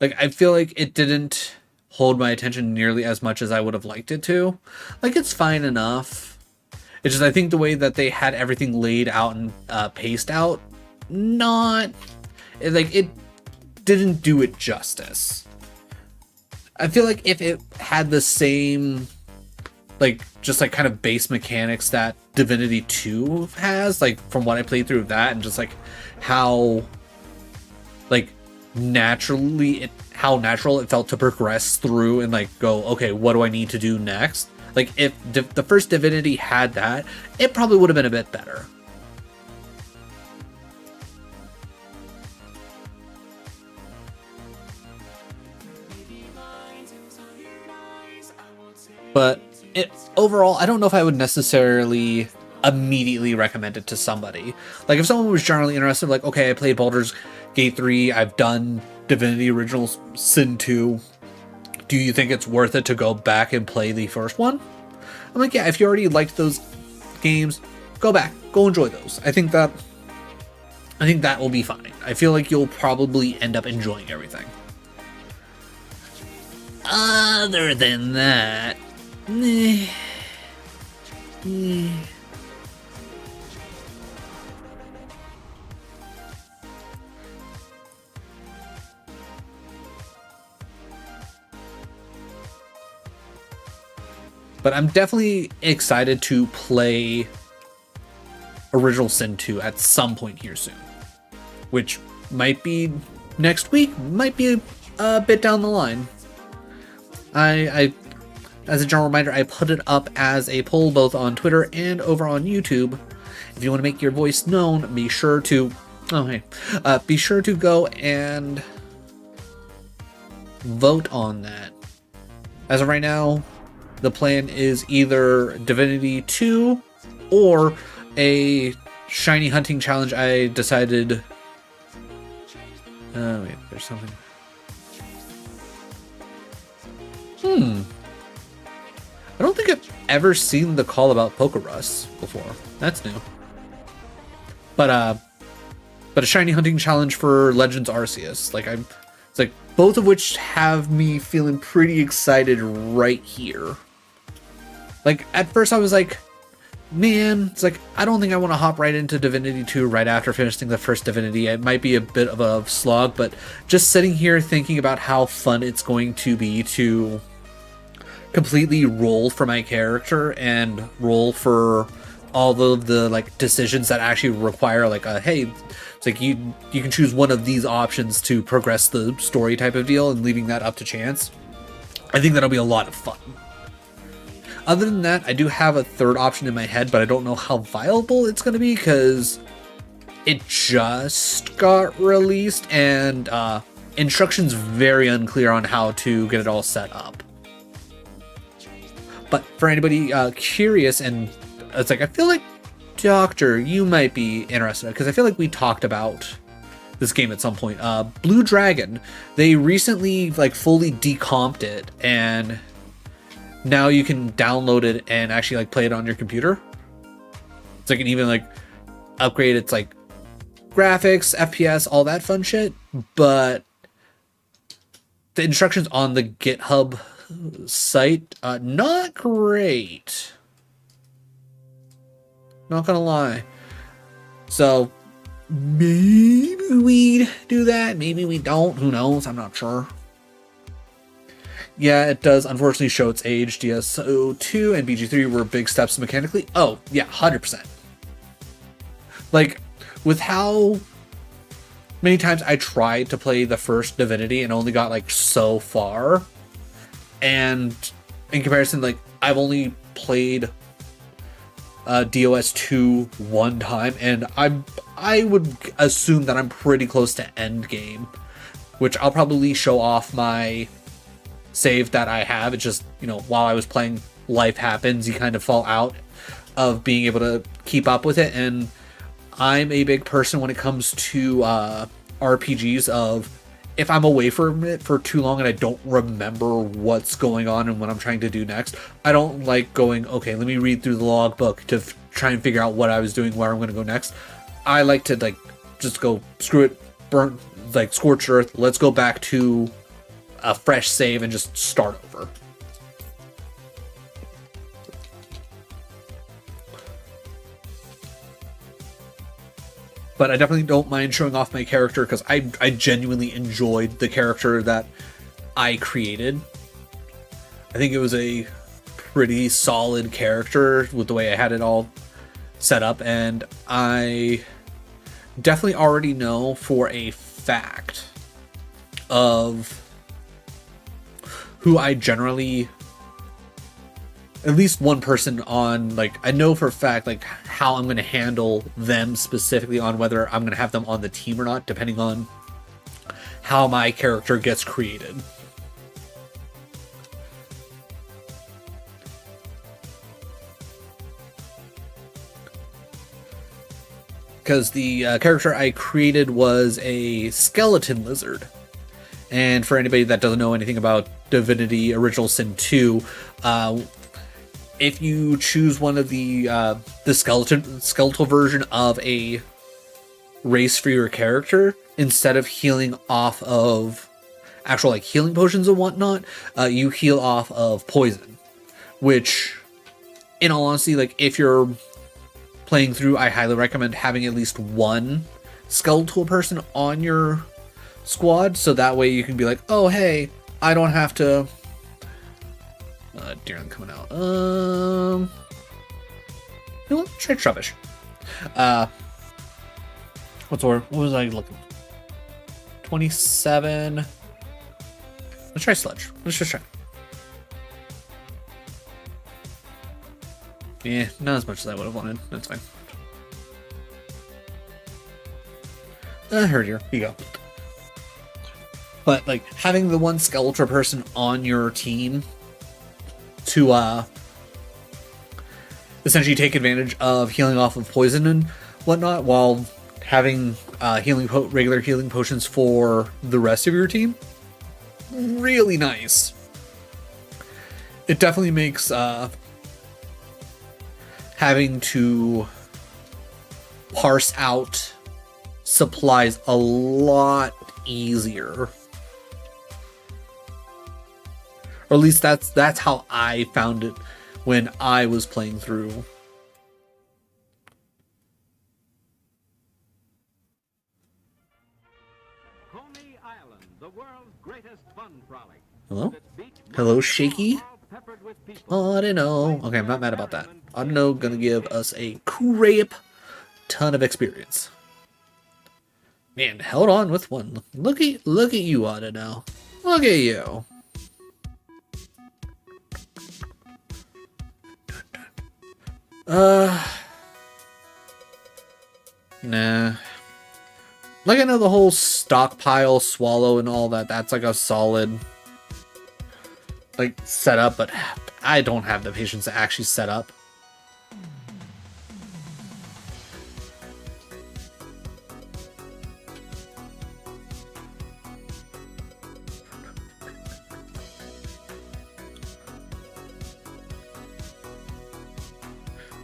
Like, I feel like it didn't hold my attention nearly as much as I would have liked it to. Like, it's fine enough. It's just, I think the way that they had everything laid out and paced out, it didn't do it justice. I feel like if it had the same, like, just like kind of base mechanics that Divinity 2 has, like, from what I played through that, and just like how, like, how natural it felt to progress through and like go, okay, what do I need to do next? Like, if the first Divinity had that, it probably would have been a bit better. But overall, I don't know if I would necessarily immediately recommend it to somebody. Like, if someone was generally interested, like, okay, I played Baldur's Gate 3, I've done Divinity Original Sin 2, do you think it's worth it to go back and play the first one? I'm like, yeah, if you already liked those games, go back, go enjoy those. I think that will be fine. I feel like you'll probably end up enjoying everything. Other than that, but I'm definitely excited to play Original Sin 2 at some point here soon, which might be next week, might be a bit down the line. I as a general reminder, I put it up as a poll both on Twitter and over on YouTube. If you want to make your voice known, be sure to be sure to go and vote on that. As of right now, the plan is either Divinity 2 or a shiny hunting challenge. I decided... wait, there's something... I don't think I've ever seen the call about Pokerus before. That's new. But a shiny hunting challenge for Legends Arceus. It's like both of which have me feeling pretty excited right here. Like, at first I was like, man, it's like, I don't think I want to hop right into Divinity 2 right after finishing the first Divinity. It might be a bit of a slog, but just sitting here thinking about how fun it's going to be to completely roll for my character and roll for all of the like decisions that actually require like a, hey, it's like you can choose one of these options to progress the story type of deal, and leaving that up to chance. I think that'll be a lot of fun. Other than that, I do have a third option in my head, but I don't know how viable it's going to be because it just got released and instructions very unclear on how to get it all set up. But for anybody curious, and it's like, I feel like Doctor, you might be interested because I feel like we talked about this game at some point. Blue Dragon, they recently like fully decomped it, and now you can download it and actually like play it on your computer. It's like, it can even like upgrade its like graphics, FPS, all that fun shit. But the instructions on the GitHub site, not great. Not gonna lie. So maybe we do that, maybe we don't. Who knows? I'm not sure. Yeah, it does unfortunately show its age. DSO2 and BG3 were big steps mechanically. Oh, yeah, 100%. Like, with how many times I tried to play the first Divinity and only got like so far, and in comparison, like, I've only played DOS2 one time, and I would assume that I'm pretty close to end game, which I'll probably show off my save that I have. It's just, you know, while I was playing, life happens, you kind of fall out of being able to keep up with it. And I'm a big person when it comes to RPGs of, if I'm away from it for too long and I don't remember what's going on and what I'm trying to do next, I don't like going, okay, let me read through the logbook to try and figure out what I was doing, where I'm going to go next. I like to like just go, screw it, burn, like scorched earth, let's go back to a fresh save and just start over. But I definitely don't mind showing off my character because I genuinely enjoyed the character that I created. I think it was a pretty solid character with the way I had it all set up, and I definitely already know for a fact of who I generally, at least one person on, like, I know for a fact like how I'm going to handle them specifically, on whether I'm going to have them on the team or not, depending on how my character gets created. Because the character I created was a skeleton lizard. And for anybody that doesn't know anything about Divinity Original Sin 2, if you choose one of the skeletal version of a race for your character, instead of healing off of actual like healing potions and whatnot, you heal off of poison. Which, in all honesty, like, if you're playing through, I highly recommend having at least one skeletal person on your squad, so that way you can be like, oh hey, I don't have to Darren coming out. You know what? Try Trubbish. What was I looking? 27. Let's try Sludge. Let's just try. Yeah, not as much as I would have wanted. That's fine. I heard you. Here you go. But like, having the one skeletal person on your team to essentially take advantage of healing off of poison and whatnot, while having regular healing potions for the rest of your team, really nice. It definitely makes having to parse out supplies a lot easier. Or at least that's how I found it when I was playing through. Coney Island, the world's greatest fun frolic. Hello? Hello, Shaky? Oh, I don't know. Okay, I'm not mad about that. I don't know, gonna give us a crap ton of experience. Man, held on with one. Look at you, I don't know. Look at you. Nah. Like, I know the whole stockpile swallow and all that, that's like a solid, like, setup, but I don't have the patience to actually set up.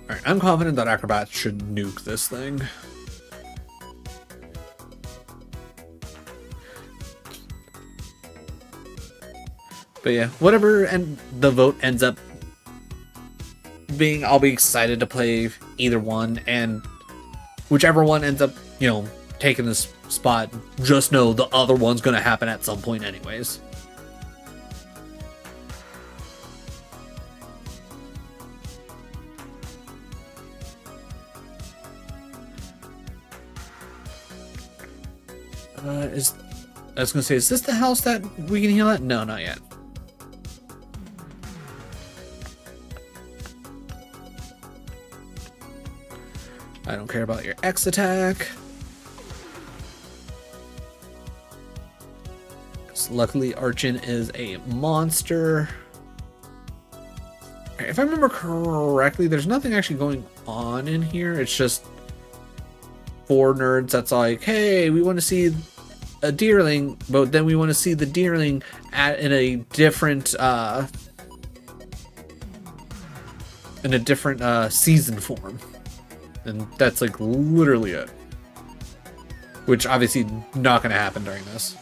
Alright, I'm confident that Acrobat should nuke this thing. But yeah, whatever and the vote ends up being, I'll be excited to play either one, and whichever one ends up, you know, taking this spot, just know the other one's gonna happen at some point anyways. I was gonna say, is this the house that we can heal at? No, not yet. I don't care about your X attack. Luckily, Archon is a monster. If I remember correctly, there's nothing actually going on in here. It's just for nerds that's like, hey, we want to see a deerling, but then we want to see the deerling in a different season form. And that's like literally it. Which obviously not going to happen during this.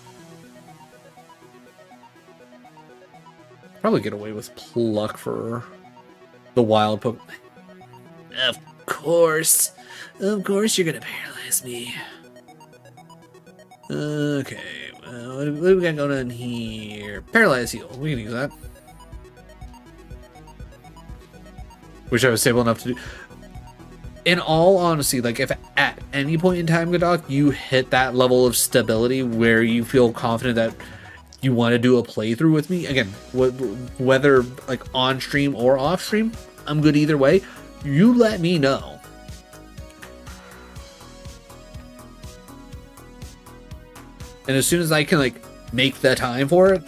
Probably get away with pluck for the wild Pokemon. Of course you're going to paralyze me. Okay, well, what do we got going on here? Paralyze heal. We can use that. Wish I was stable enough to do. In all honesty, like, if at any point in time, Godok, you hit that level of stability where you feel confident that you want to do a playthrough with me, again, whether like on stream or off stream, I'm good either way. You let me know. And as soon as I can like make the time for it,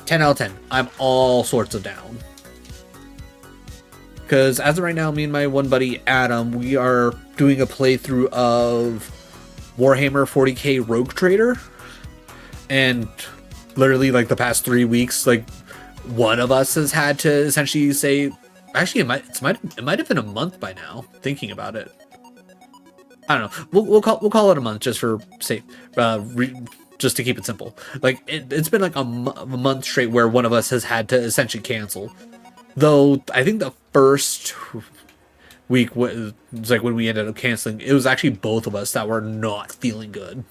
10 out of 10, I'm all sorts of down. Because as of right now, me and my one buddy Adam, we are doing a playthrough of Warhammer 40k Rogue Trader. And literally like the past 3 weeks, like one of us has had to essentially say, actually it might have been a month by now, thinking about it. I don't know. We'll call it a month just for safe, just to keep it simple. Like it's been like a month straight where one of us has had to essentially cancel. Though I think the first week was like when we ended up canceling, it was actually both of us that were not feeling good.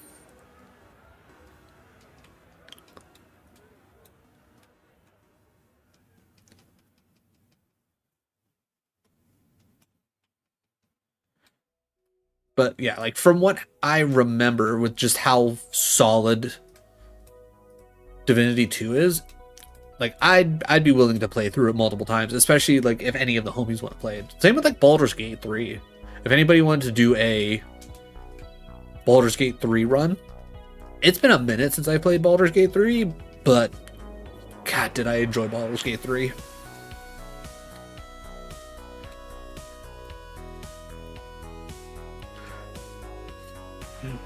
But yeah, like from what I remember with just how solid Divinity 2 is, like I'd be willing to play through it multiple times, especially like if any of the homies want to play it. Same with like Baldur's Gate 3. If anybody wanted to do a Baldur's Gate 3 run, it's been a minute since I played Baldur's Gate 3, but God, did I enjoy Baldur's Gate 3.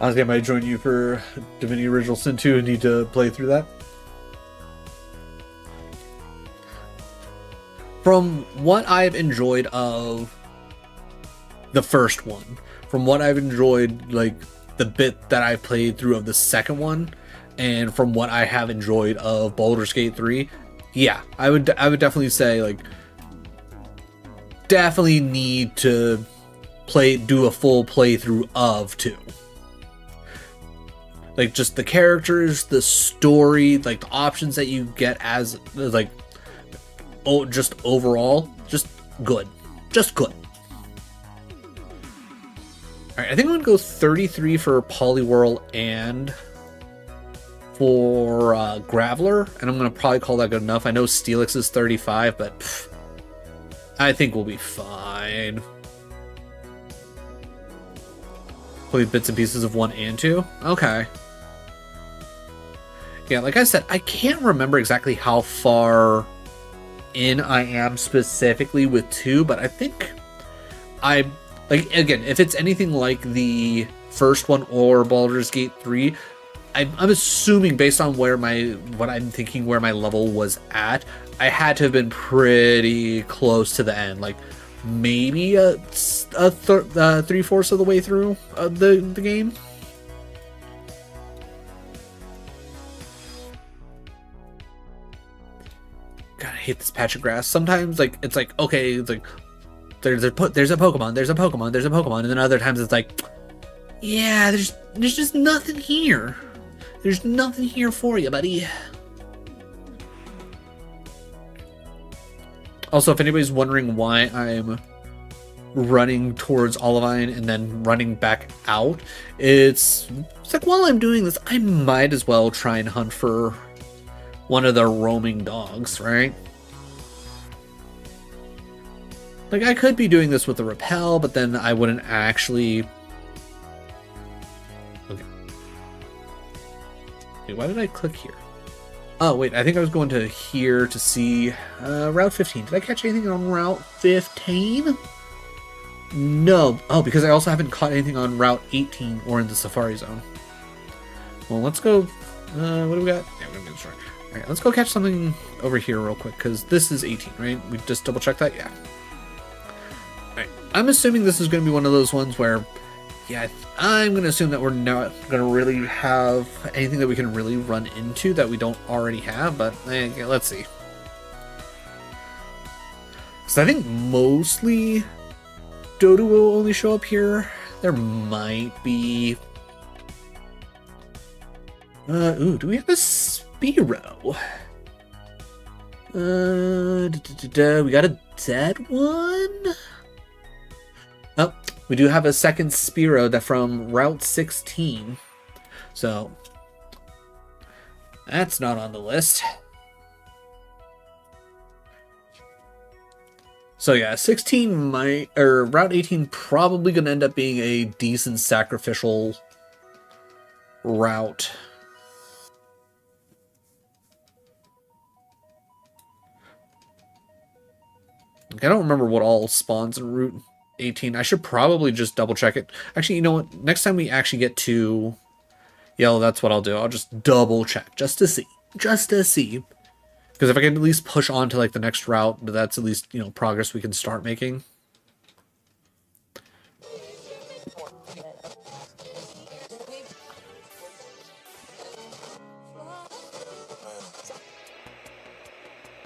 Honestly, I might join you for Divinity Original Sin 2 and need to play through that. From what I've enjoyed of the first one, from what I've enjoyed, like the bit that I played through of the second one, and from what I have enjoyed of Baldur's Gate 3, yeah, I would definitely say like definitely need to do a full playthrough of 2. Like just the characters, the story, like the options that you get as like just overall, just good. Just good. Alright, I think I'm gonna go 33 for Poliwhirl and for Graveler, and I'm gonna probably call that good enough. I know Steelix is 35, but I think we'll be fine. Play bits and pieces of 1 and 2? Okay. Yeah, like I said, I can't remember exactly how far in I am specifically with 2, but I think I, like, again, if it's anything like the first one or Baldur's Gate 3, I'm assuming based on where what I'm thinking where my level was at, I had to have been pretty close to the end, like maybe a 3/4 of the way through the game. God, I hate this patch of grass. Sometimes, like, it's like, okay, it's like there's a Pokemon, and then other times it's like, yeah, there's just nothing here. There's nothing here for you, buddy. Also, if anybody's wondering why I'm running towards Olivine and then running back out, it's like while I'm doing this, I might as well try and hunt for one of the roaming dogs, right? Like, I could be doing this with the repel, but then I wouldn't actually... Okay. Wait, why did I click here? Oh, wait, I think I was going to here to see Route 15. Did I catch anything on Route 15? No. Oh, because I also haven't caught anything on Route 18 or in the Safari Zone. Well, let's go... what do we got? Yeah, we're going to start. Alright, let's go catch something over here real quick, because this is 18, right? We just double-checked that? Yeah. Alright, I'm assuming this is going to be one of those ones where... Yeah, I'm going to assume that we're not going to really have anything that we can really run into that we don't already have, but let's see. Because I think mostly Dodo will only show up here. There might be... ooh, do we have a Spearow? We got a dead one? Oh, we do have a second Spearow that from Route 16. So, that's not on the list. So yeah, 16 might, or Route 18 probably going to end up being a decent sacrificial route. I don't remember what all spawns in Route 18. I should probably just double check it. Actually, you know what? Next time we actually get to Yellow, that's what I'll do. I'll just double check just to see. Just to see. Because if I can at least push on to like the next route, that's at least, you know, progress we can start making.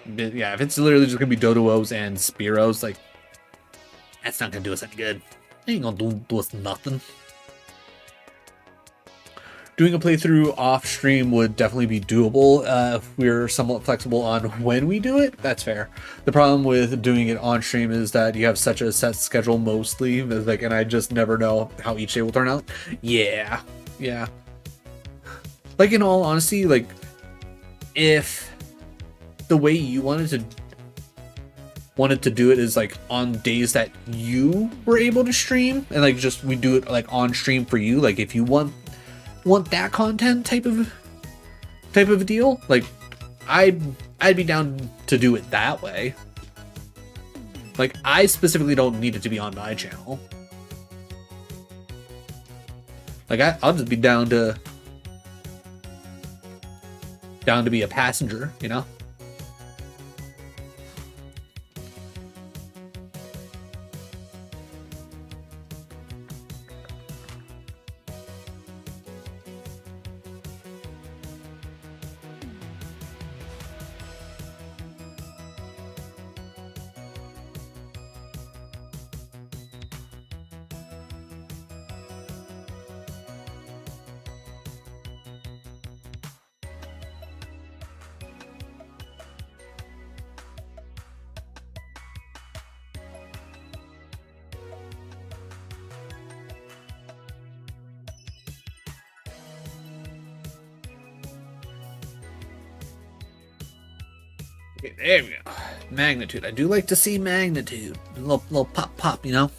But yeah, if it's literally just gonna be Dodoos and Spearows, like, that's not gonna do us any good. It ain't gonna do us nothing. Doing a playthrough off stream would definitely be doable if we're somewhat flexible on when we do it. That's fair. The problem with doing it on stream is that you have such a set schedule mostly, like, and I just never know how each day will turn out. Yeah. Like, in all honesty, like, if the way you wanted to do it is like on days that you were able to stream, and like just we do it like on stream for you, like if you want that content type of deal, like I'd be down to do it that way. Like, I specifically don't need it to be on my channel. Like, I'll just be down to be a passenger, you know? Okay, there we go. Magnitude. I do like to see magnitude. A little pop, you know?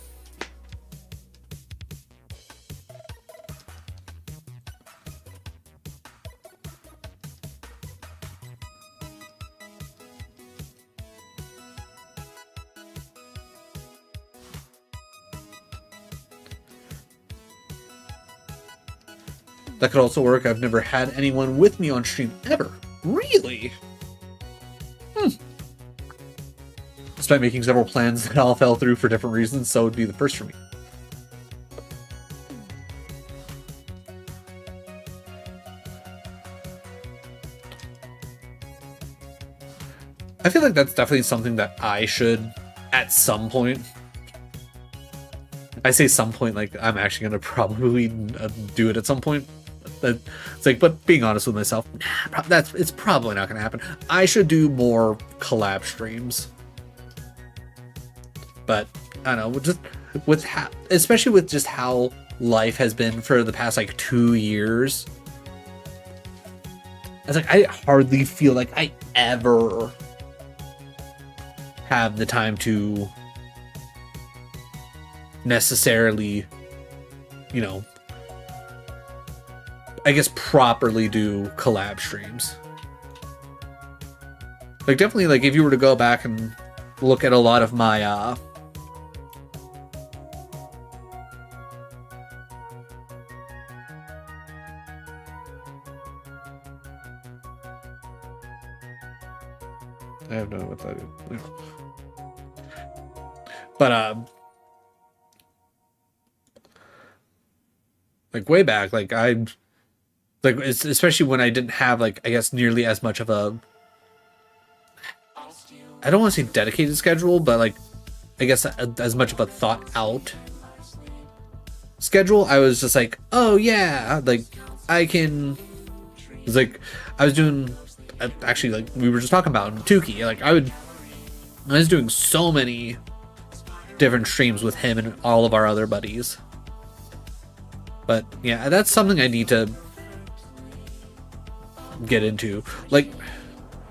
That could also work. I've never had anyone with me on stream ever. Really? Despite making several plans that all fell through for different reasons, so it would be the first for me. I feel like that's definitely something that I should, at some point. I say some point, like I'm actually gonna probably do it at some point. It's like, but being honest with myself, it's probably not gonna happen. I should do more collab streams. But I don't know, just with especially with just how life has been for the past like 2 years. It's like I hardly feel like I ever have the time to necessarily, you know, I guess properly do collab streams. Like definitely, like if you were to go back and look at a lot of my I have no idea what that is. But like way back, like especially when I didn't have like I guess nearly as much of a, I don't want to say dedicated schedule, but like I guess as much of a thought out schedule. I was just like, oh yeah, like I can. It's like I was doing. Actually, like we were just talking about Tukey, like I was doing so many different streams with him and all of our other buddies. But yeah, that's something I need to get into. Like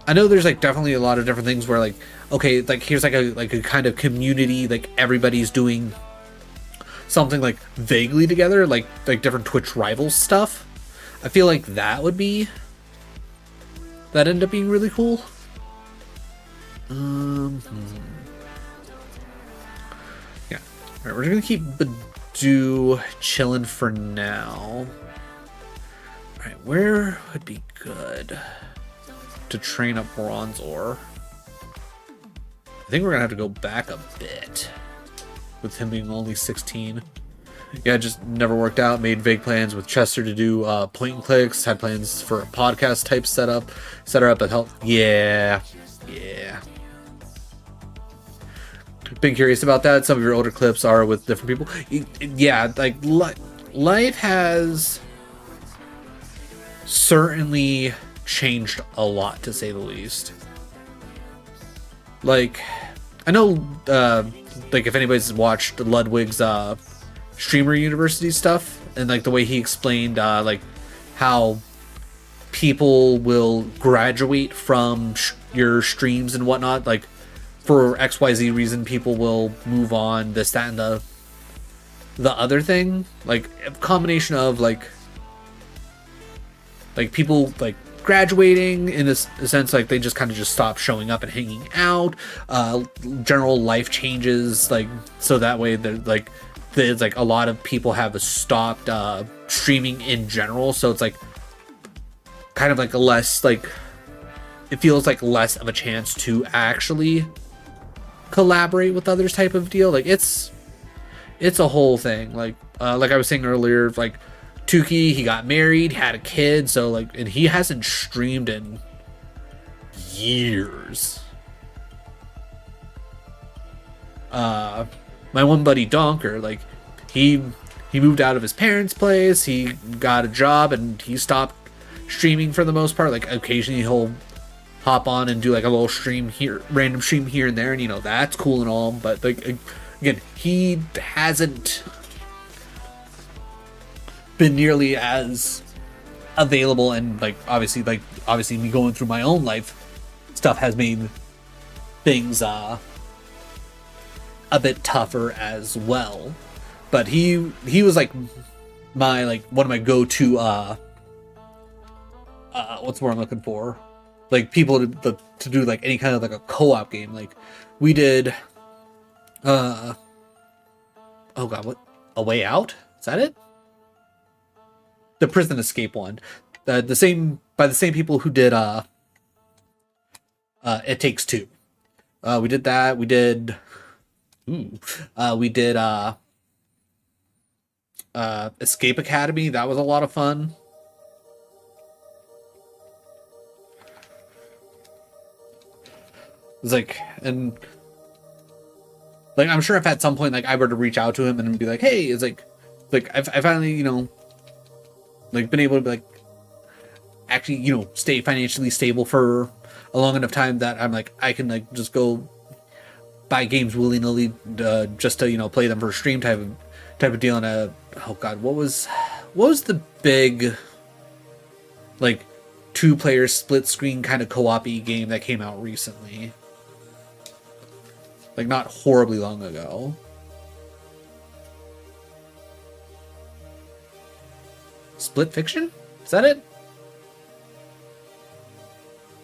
I know there's like definitely a lot of different things where like, okay, like here's like a kind of community, like everybody's doing something like vaguely together, like different Twitch rivals stuff. I feel like that would be that end up being really cool. Yeah. All right, we're gonna keep Badoo chilling for now. All right, where would be good to train up Bronze Ore? I think we're gonna have to go back a bit with him being only 16. Yeah, it just never worked out. Made vague plans with Chester to do point and clicks. Had plans for a podcast type setup. Set her up at help. Yeah. Been curious about that. Some of your older clips are with different people. Yeah, like life has certainly changed a lot, to say the least. Like, I know, like if anybody's watched Ludwig's Streamer University stuff, and like the way he explained like how people will graduate from your streams and whatnot, like for XYZ reason people will move on, this, that, and the other thing, like a combination of like people like graduating in a sense, like they just kind of just stop showing up and hanging out, general life changes, like so that way they're like it's like a lot of people have stopped streaming in general, so it's like kind of like a less, like it feels like less of a chance to actually collaborate with others type of deal. Like it's a whole thing. Like I was saying earlier, like Tukey, he got married, had a kid, so like, and he hasn't streamed in years. My one buddy Donker, like he moved out of his parents' place, he got a job, and he stopped streaming for the most part. Like occasionally he'll hop on and do like a little stream here, random stream here and there, and you know that's cool and all, but like again, he hasn't been nearly as available, and like obviously me going through my own life stuff has made things a bit tougher as well. But he was like my, like one of my go-to what's the word I'm looking for, like people to do like any kind of like a co-op game. Like we did oh god, what, A Way Out, is that it? the prison escape one. The same by the same people who did It Takes Two. We did that. We did Escape Academy. That was a lot of fun. It's like, and like, I'm sure if at some point, like, I were to reach out to him and be like, hey, it's like I finally, like, been able to be like, actually, stay financially stable for a long enough time that I'm like, I can like just go buy games willy-nilly, just to, play them for a stream type of deal. And oh god, what was the big, like, 2-player split screen kind of co-op-y game that came out recently? Like, not horribly long ago. Split Fiction? Is that it?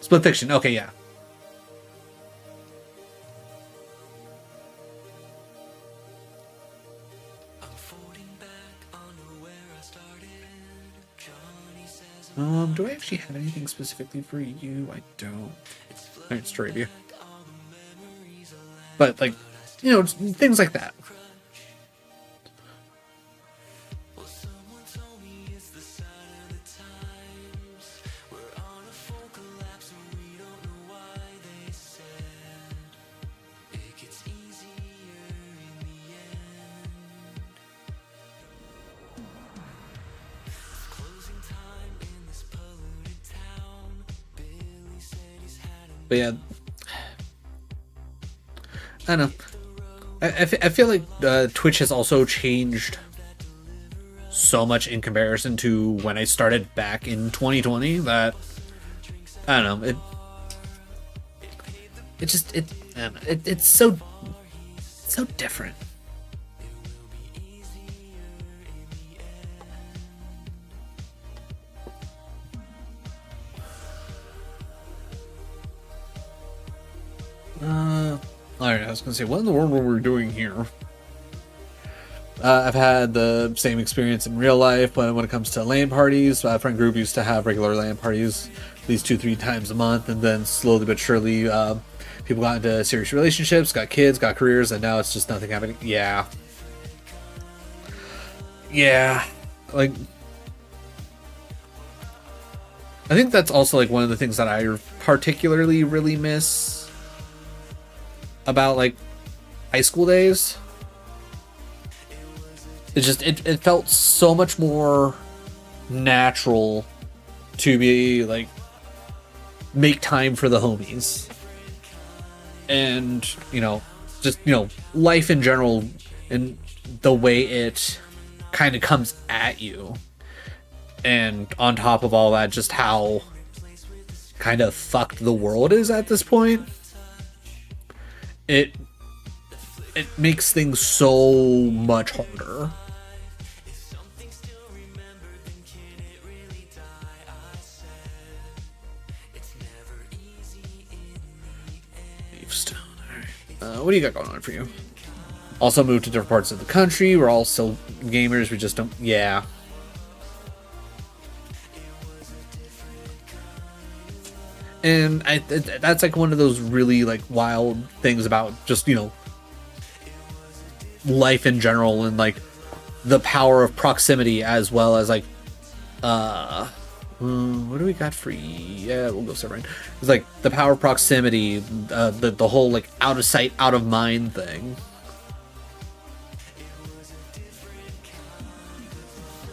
Split Fiction. Okay, yeah. Do I actually have anything specifically for you? I don't. Alright, story view. But, like, things like that. But yeah, I don't know. I feel like Twitch has also changed so much in comparison to when I started back in 2020 that I don't know. It's so different. Alright, I was gonna say, what in the world were we doing here? I've had the same experience in real life, but when it comes to LAN parties, my friend group used to have regular LAN parties at least 2-3 times a month, and then slowly but surely, people got into serious relationships, got kids, got careers, and now it's just nothing happening. Yeah. Yeah. Like, I think that's also like one of the things that I particularly really miss about like high school days. It's just it felt so much more natural to be like make time for the homies, and just life in general, and the way it kind of comes at you, and on top of all that, just how kind of fucked the world is at this point. It makes things so much harder. Leafstone. Alright. What do you got going on for you? Also moved to different parts of the country. We're all still gamers. We just don't. Yeah. And that's like one of those really like wild things about just life in general, and like the power of proximity, as well as like what do we got for yeah, we'll go Serverine. It's like the power of proximity, the whole like out of sight out of mind thing.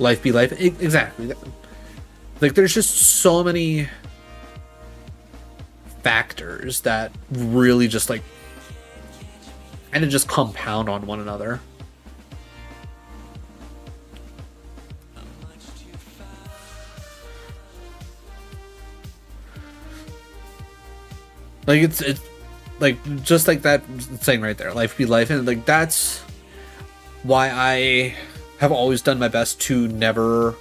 Life be life. Exactly. Like there's just so many factors that really just like kind of just compound on one another. Like it's like just like that saying right there, life be life, and like that's why I have always done my best to never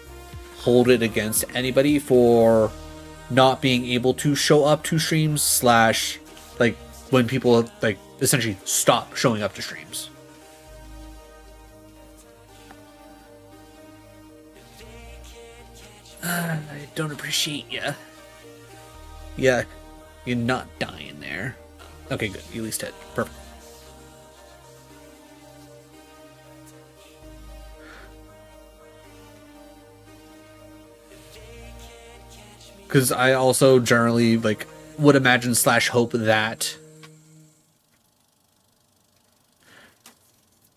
hold it against anybody for not being able to show up to streams, / like when people like essentially stop showing up to streams. I don't appreciate ya. Yeah, you're not dying there. Okay, good. You at least hit. Perfect. Because I also generally like would imagine / hope that.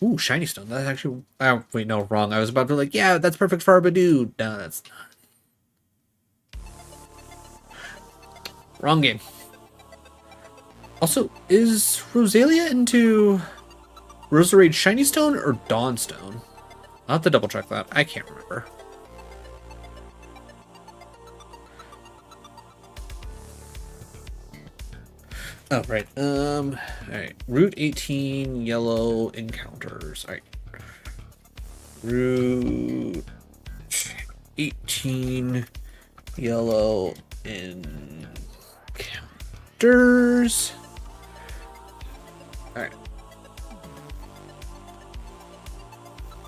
Ooh, shiny stone. That's actually. Oh wait, no, wrong. I was about to be like, yeah, that's perfect for Arbadoo. No, that's not. Wrong game. Also, is Rosalia into Roserade Shiny Stone or Dawnstone? I'll have to double check that. I can't remember. Oh, right. Alright. Route 18 yellow encounters. Alright. Route 18 yellow encounters. Alright.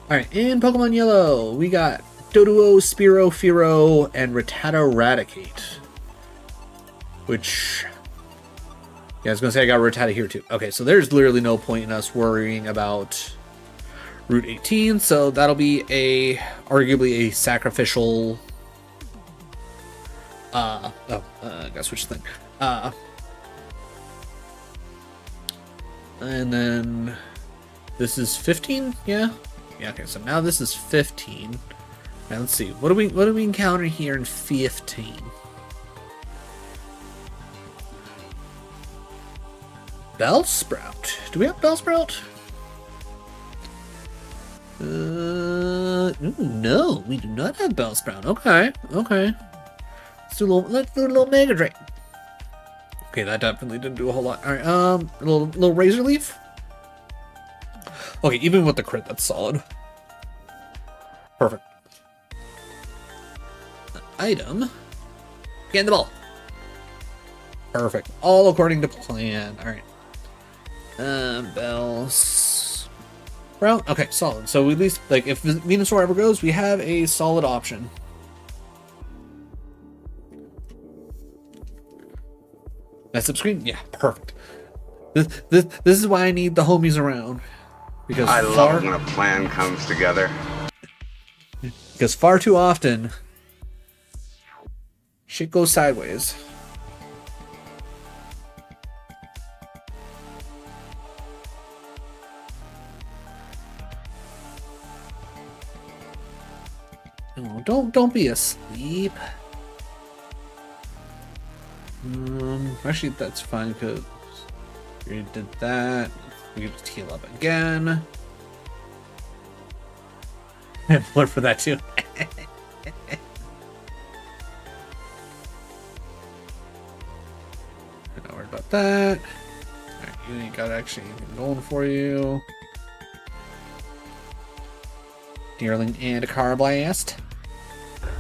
Alright, in Pokemon Yellow, we got Doduo, Spearow, Fearow, and Rattata Raticate. Which... yeah, I was going to say I got Rattata here too. Okay, so there's literally no point in us worrying about Route 18, so that'll be arguably a sacrificial... I gotta switch the thing. And then this is 15, yeah? Yeah, okay, so now this is 15. Now let's see, what do we encounter here in 15? Bellsprout. Do we have Bellsprout? No, we do not have Bellsprout. Okay. Let's do a little Mega Drain. Okay, that definitely didn't do a whole lot. All right, a little Razor Leaf. Okay, even with the crit, that's solid. Perfect. Item. Get the ball. Perfect. All according to plan. All right. Bells. Brown. Okay, solid. So at least, like, if Venusaur ever goes, we have a solid option. Mess up screen? Yeah, perfect. This is why I need the homies around. Because I love when a plan comes together. Because far too often, shit goes sideways. No, don't be asleep. Actually, that's fine because we did that. We can just heal up again. And look for that too. Not worried about that. Alright, you ain't got actually anything going for you. Deerling and a Carablast.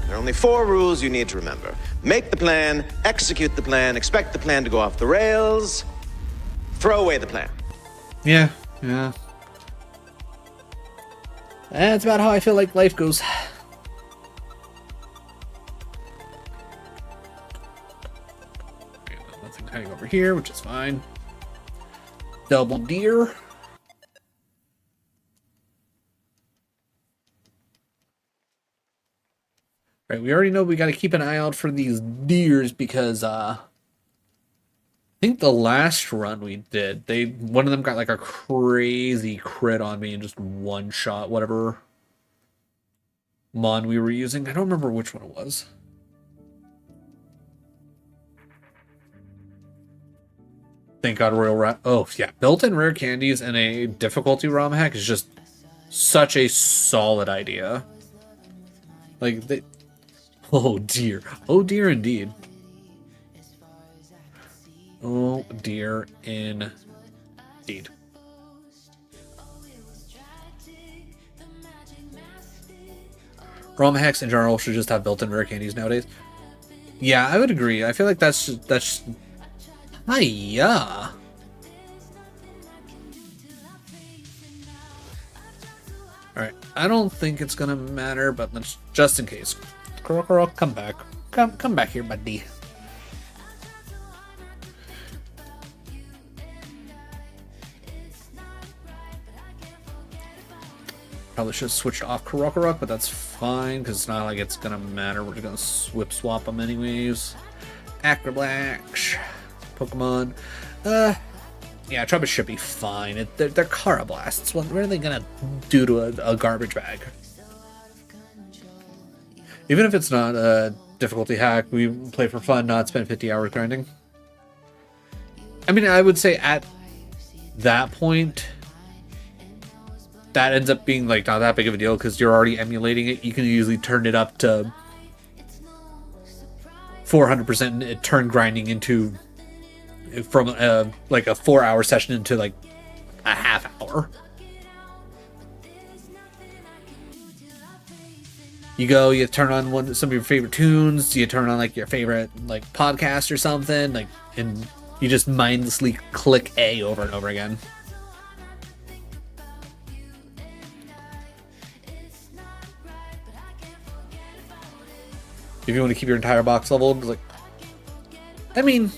There are only 4 rules you need to remember. Make the plan, execute the plan, expect the plan to go off the rails, throw away the plan. Yeah. That's about how I feel like life goes. Nothing hiding over here, which is fine. Double deer. Right, we already know we got to keep an eye out for these deers because I think the last run we did, one of them got like a crazy crit on me and just one shot whatever mon we were using. I don't remember which one it was. Thank God Royal Rat. Oh yeah, built-in rare candies and a difficulty ROM hack is just such a solid idea. Like they. Oh dear indeed. Oh dear indeed. ROM hacks in general should just have built-in rare candies nowadays. Yeah, I would agree. I feel like that's hiya. Alright, I don't think it's gonna matter, but let's just in case. Korokoro, come back. Come back here, buddy. Probably should have switched off Korokoro, but that's fine, because it's not like it's gonna matter. We're just gonna whip swap them anyways. Acroblash. Pokemon. Yeah, Trubbish should be fine. They're Carablasts. What are they gonna do to a garbage bag? Even if it's not a difficulty hack, we play for fun, not spend 50 hours grinding. I mean, I would say at that point, that ends up being like not that big of a deal because you're already emulating it. You can usually turn it up to 400% and it turn grinding into from like a 4-hour session into like a half hour. You turn on some of your favorite tunes, you turn on like your favorite like podcast or something, like, and you just mindlessly click A over and over again. If you want to keep your entire box leveled, like, I mean,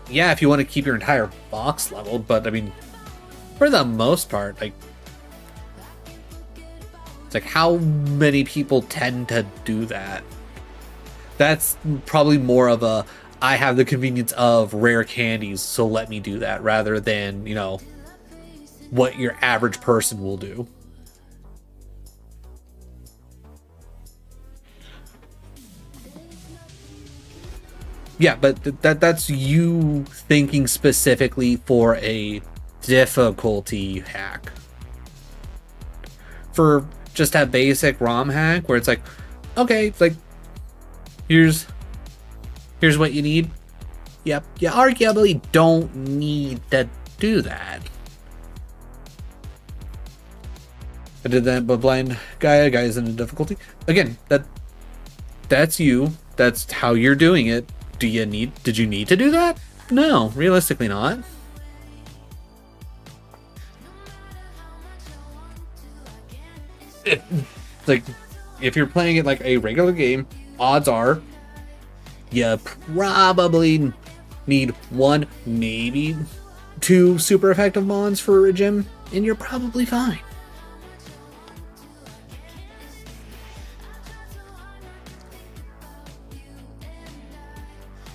yeah, if you want to keep your entire box leveled, but I mean, for the most part, like, it's like how many people tend to do that? That's probably more of a, I have the convenience of rare candies, so let me do that, rather than, you know, what your average person will do. Yeah, but that's you thinking specifically for a difficulty hack. For just a basic ROM hack where it's like, okay, like, here's what you need. Yep, you arguably don't need to do that. I did that, but blind guy's in a difficulty. Again, that's you. That's how you're doing it. Did you need to do that? No, realistically not. Like, if you're playing it like a regular game, odds are you probably need 1, maybe 2 super effective mons for a gym, and you're probably fine.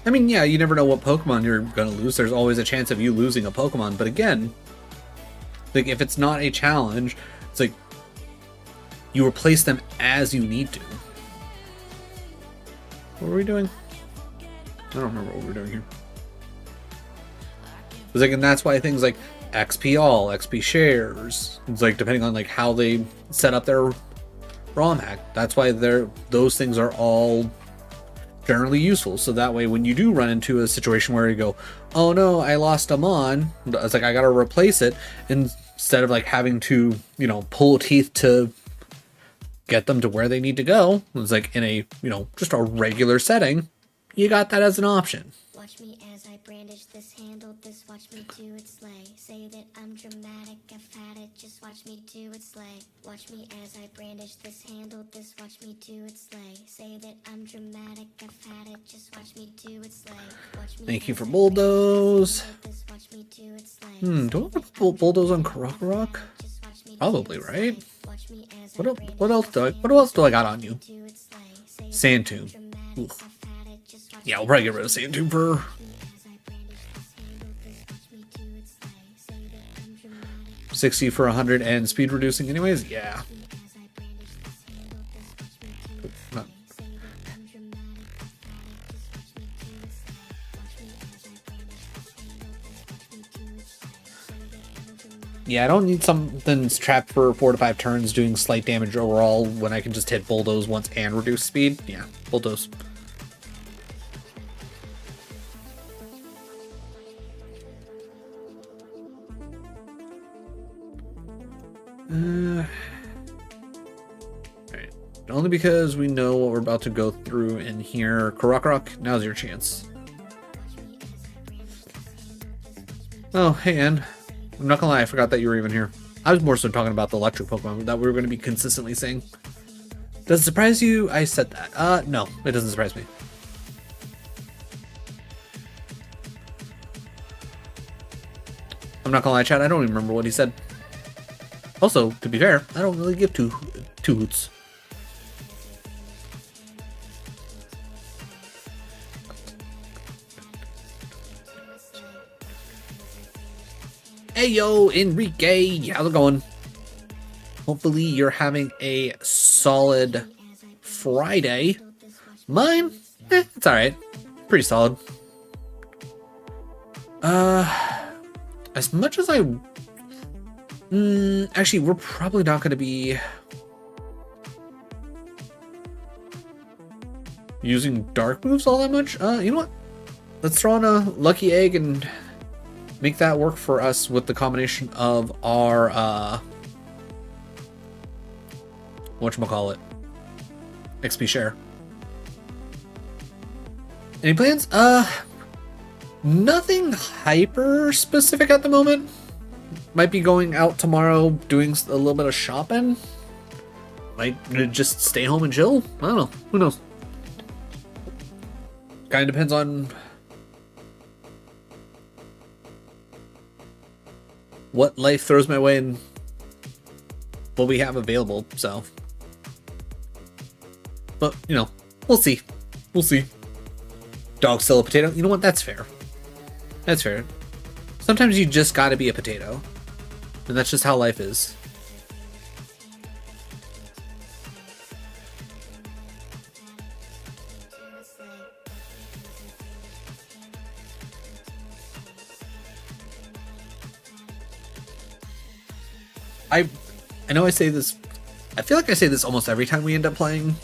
I mean, yeah, you never know what Pokemon you're going to lose. There's always a chance of you losing a Pokemon. But again, like, if it's not a challenge, it's like you replace them as you need to. What were we doing? I don't remember what we were doing here. It's like, and that's why things like XP all, XP shares, it's like depending on like how they set up their ROM hack. That's why those things are all generally useful, so that way when you do run into a situation where you go, oh no, I lost a mon, it's like I gotta replace it, instead of like having to, you know, pull teeth to get them to where they need to go, it's like in a, you know, just a regular setting, you got that as an option. Watch me as I brandish this handle, this watch me do it slay. Say that I'm dramatic, I've had it, just watch me do it slay. Watch me as I brandish this handle, this watch me do it slay. Say that I'm dramatic, I've had it, just watch me do it slay. Watch me. Thank you for bulldoze. Do I want to put bulldoze on Korokoro? Probably, right? What else do I got on you? Sand Tomb. Oof. Yeah, we'll probably get rid of Sand Tomb for 60 for 100 and speed reducing anyways. Yeah. Yeah, I don't need something trapped for 4 to 5 turns doing slight damage overall when I can just hit bulldoze once and reduce speed. Yeah, bulldoze. Alright. Only because we know what we're about to go through in here. Korokoro, now's your chance. Oh, hey, Ann. I'm not gonna lie, I forgot that you were even here. I was more so talking about the electric Pokemon that we were going to be consistently seeing. Does it surprise you I said that? No, it doesn't surprise me. I'm not gonna lie, Chad, I don't even remember what he said. Also, to be fair, I don't really give two hoots. Hey yo, Enrique, how's it going? Hopefully you're having a solid Friday. Mine? It's alright. Pretty solid. As much as I... actually, we're probably not going to be using dark moves all that much. You know what? Let's throw on a lucky egg and make that work for us with the combination of our, whatchamacallit, XP share. Any plans? Nothing hyper specific at the moment. Might be going out tomorrow, doing a little bit of shopping. Might just stay home and chill. I don't know. Who knows? Kind of depends on what life throws my way and what we have available. So, but you know, we'll see. We'll see. Dog still a potato. You know what? That's fair. That's fair. Sometimes you just gotta be a potato. And that's just how life is. I know I say this, I feel like I say this almost every time we end up playing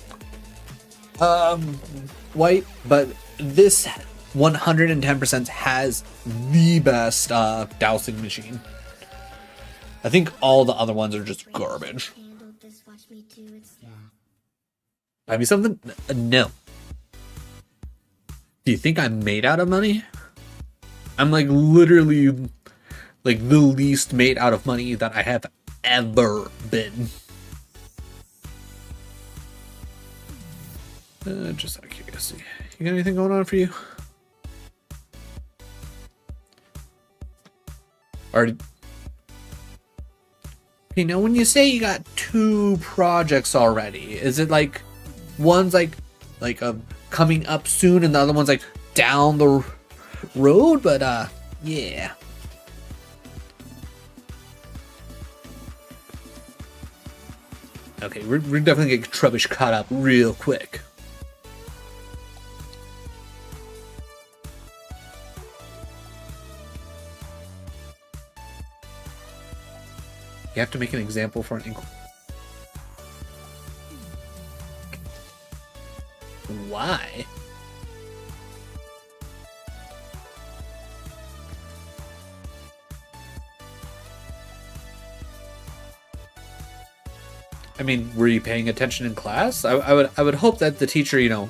White, but this 110% has the best dowsing machine. I think all the other ones are just garbage. Buy me something? No. Do you think I'm made out of money? I'm like literally like the least made out of money that I have ever been. Just out of curiosity. You got anything going on for you? Already. Okay, now when you say you got 2 projects already, is it like one's like coming up soon and the other one's like down the road? But yeah. Okay, we're definitely getting Trubbish caught up real quick. You have to make an example for an ink. Why? I mean, were you paying attention in class? I would hope that the teacher, you know,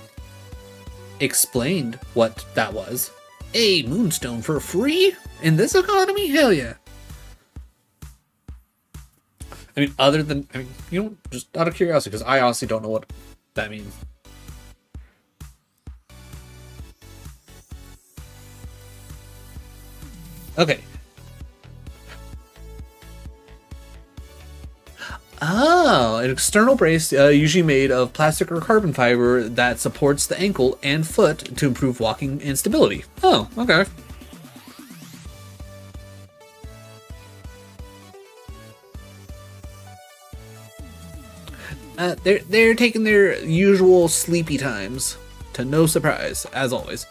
explained what that was. A moonstone for free in this economy? Hell yeah. I mean, other than, I mean, you know, just out of curiosity, because I honestly don't know what that means. Okay. Oh, an external brace, usually made of plastic or carbon fiber that supports the ankle and foot to improve walking and stability. Oh, okay. They're taking their usual sleepy times, to no surprise, as always.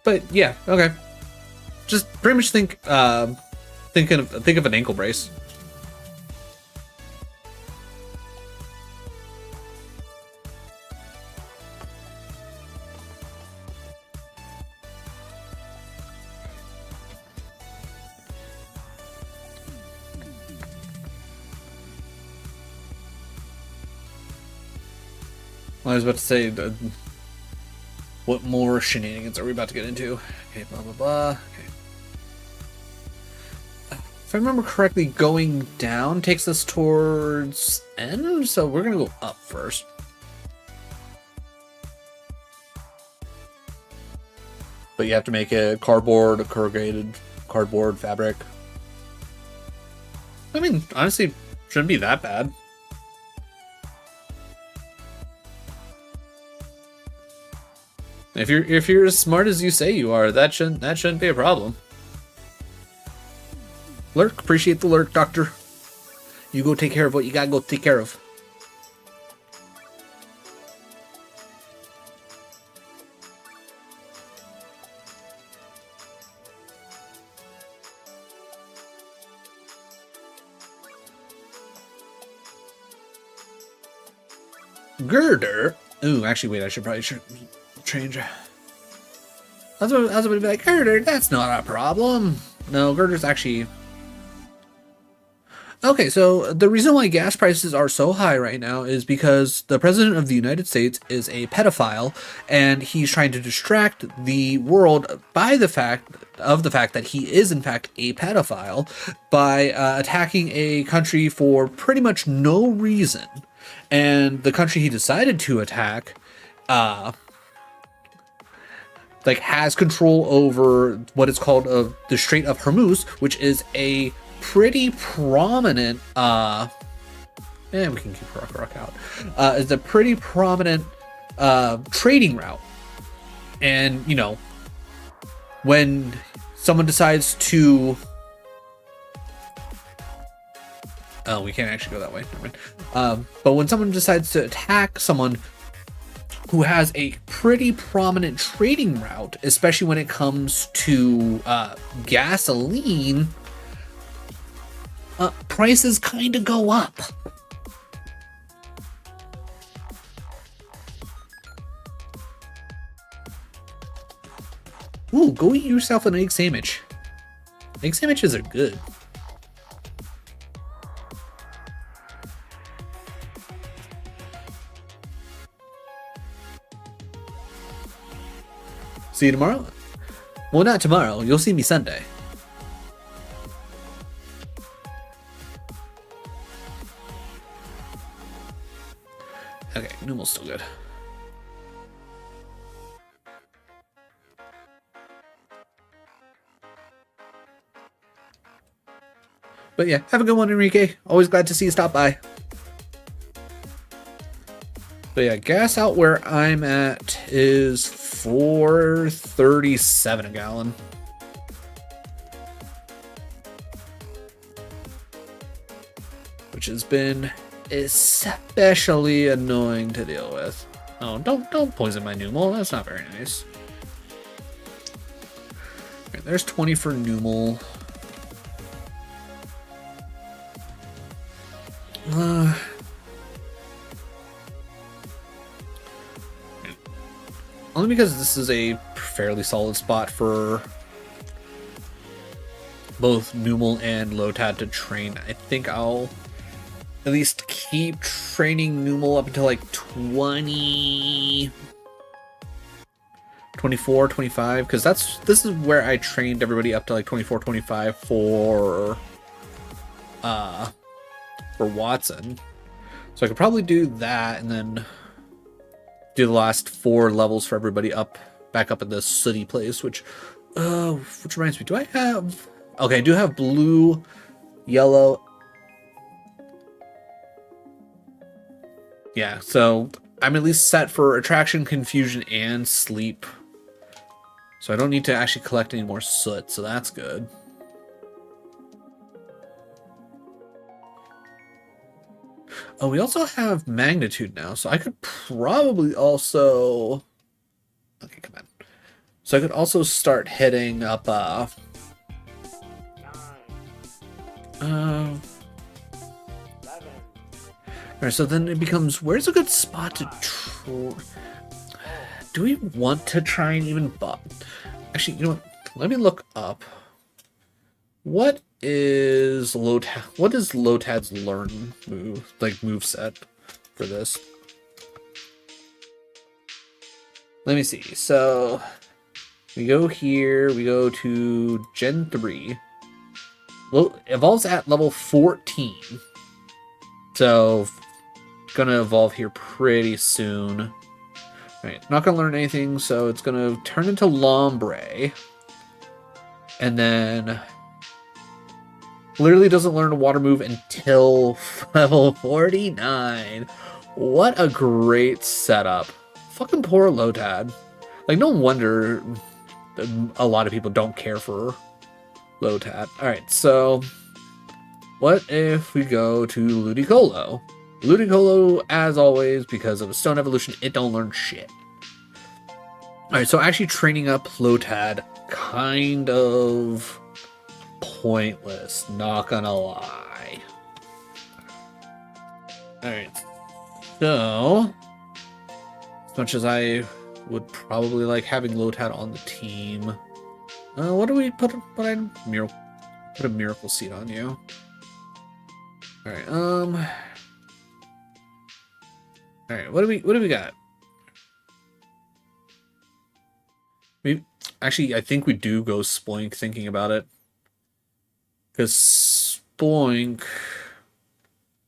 But yeah, okay. Just pretty much think of an ankle brace. I was about to say, what more shenanigans are we about to get into? Okay, blah, blah, blah. Okay. if I remember correctly, going down takes us towards end, so we're gonna go up first. But you have to make a corrugated cardboard fabric. I mean, honestly, shouldn't be that bad. If you're as smart as you say you are, that shouldn't be a problem. Lurk, appreciate the lurk, Doctor. You go take care of what you gotta go take care of. Girder. Ooh, actually, wait. I should probably change. I was about to be like, Girder, that's not a problem. No, Girder's actually... Okay, so the reason why gas prices are so high right now is because the President of the United States is a pedophile, and he's trying to distract the world by the fact that he is in fact a pedophile by attacking a country for pretty much no reason. And the country he decided to attack, has control over what is called the Strait of Hormuz, which is a pretty prominent, we can keep rock out, is a pretty prominent trading route. And, you know, when someone decides to... Oh, we can't actually go that way. Never mind. But when someone decides to attack someone who has a pretty prominent trading route, especially when it comes to gasoline, prices kind of go up. Ooh, go eat yourself an egg sandwich. Egg sandwiches are good. See you tomorrow? Well, not tomorrow. You'll see me Sunday. Okay, Numel's still good. But yeah, have a good one, Enrique. Always glad to see you stop by. But yeah, gas out where I'm at is $4.37 a gallon. Which has been especially annoying to deal with. Oh, don't poison my Numel. That's not very nice. Okay, there's 20 for Numel. Only because this is a fairly solid spot for both Numel and Lotad to train. I think I'll at least keep training Numel up until like 24, 25, because this is where I trained everybody up to like 24, 25 for Watson. So I could probably do that and then do the last 4 levels for everybody back up in the city place, which reminds me, do I have... Okay, I do have blue, yellow. Yeah, so I'm at least set for attraction, confusion, and sleep. So I don't need to actually collect any more soot, so that's good. Oh, we also have magnitude now, so I could probably also... Okay, come on. So I could also start hitting up, Alright, so then it becomes, where's a good spot to do we want to try and even... Actually, you know what? Let me look up. What is Lotad's learn move set for this? Let me see. So we go here, we go to Gen 3. Well, evolves at level 14. So, gonna evolve here pretty soon. Alright, not gonna learn anything, so it's gonna turn into Lombre. And then literally doesn't learn a water move until level 49. What a great setup. Fucking poor Lotad. Like, no wonder a lot of people don't care for Lotad. Alright, so what if we go to Ludicolo? Ludicolo, as always, because of a stone evolution, it don't learn shit. Alright, so actually training up Lotad, kind of pointless, not gonna lie. Alright, so as much as I would probably like having Lotad on the team, what do we put? Put a miracle seed on you. Alright, alright, what do we got? Actually, I think we do go Spoink, thinking about it. Because Spoink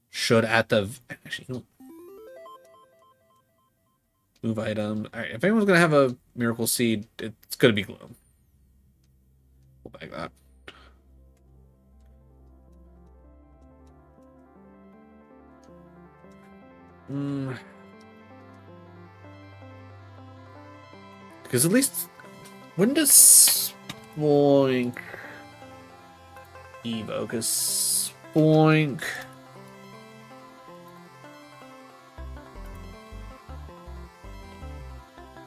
should at the... Actually, move item. Alright, if anyone's going to have a Miracle Seed, it's going to be Gloom. We'll bag that. Because at least... When does Spoink Evo? Because Spoink...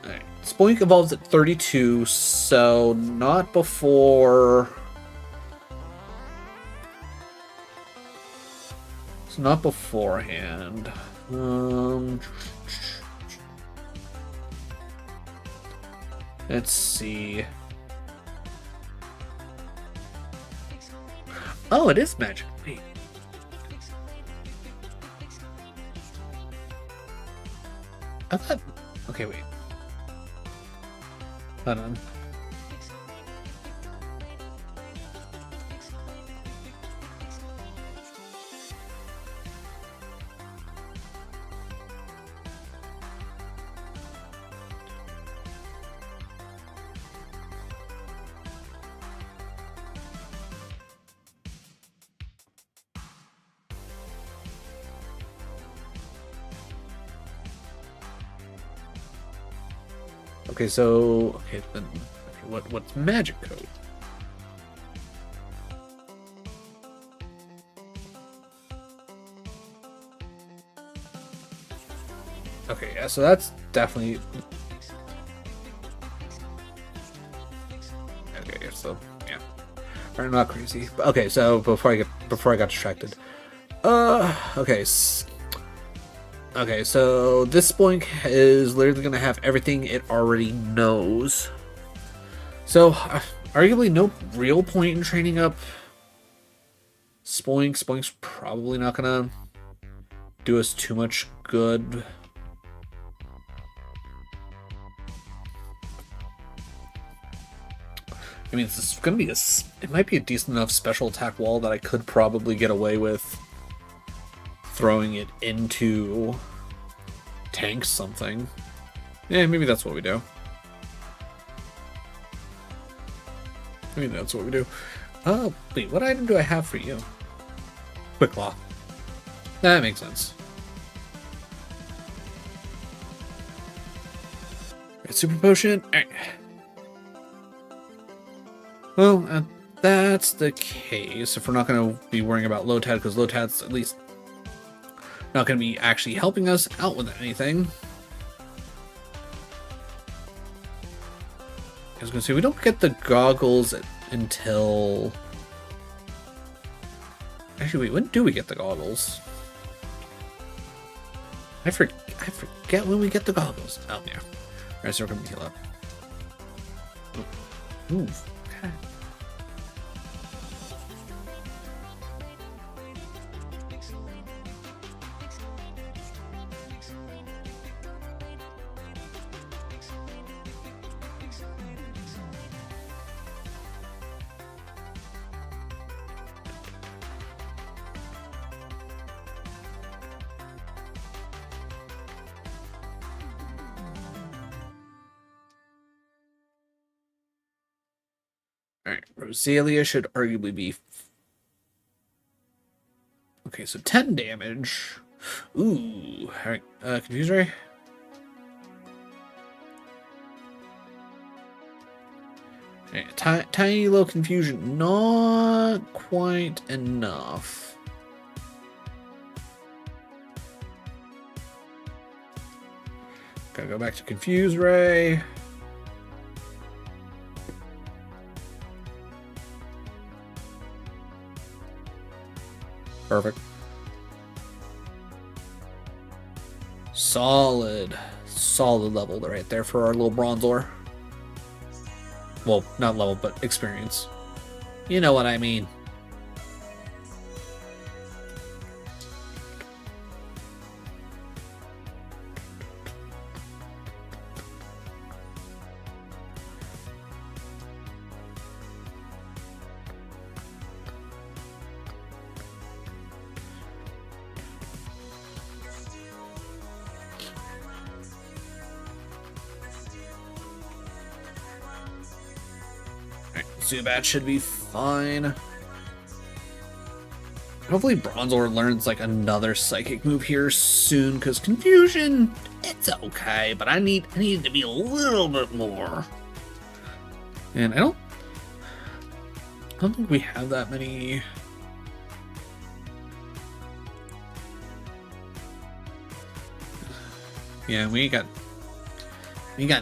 Alright, Spoink evolves at 32, so not before... It's not beforehand. Let's see. Oh, it is magic. Wait. I thought... Okay, wait. Hold on. Okay, so then what's magic code? Okay, yeah, so that's definitely okay. So yeah, I'm not crazy. Okay, so before I got distracted. Okay. Okay, so this Spoink is literally going to have everything it already knows. So, arguably no real point in training up Spoink. Spoink's probably not going to do us too much good. I mean, it's going to be it might be a decent enough special attack wall that I could probably get away with throwing it into tank something. Yeah, maybe that's what we do. Maybe that's what we do. Oh, wait, what item do I have for you? Quick Claw. That makes sense. Right, Super Potion. Right. Well, that's the case. If we're not going to be worrying about Lotad, because Lotad's at least not going to be actually helping us out with anything. I was going to say, we don't get the goggles until... Actually, wait, when do we get the goggles? I forget when we get the goggles. Oh, yeah. Alright, so we're going to heal up. Ooh. Okay. Alright, Rosalia should arguably be... Okay, so 10 damage. Ooh. Alright, Confuse Ray. Alright, tiny little confusion. Not quite enough. Gotta go back to Confuse Ray. Perfect. Solid level right there for our little Bronzor. Well, not level, but experience. You know what I mean. Zubat should be fine. Hopefully Bronzor learns like another psychic move here soon, because Confusion, it's okay, but I need it to be a little bit more. And I don't think we have that many. Yeah, we got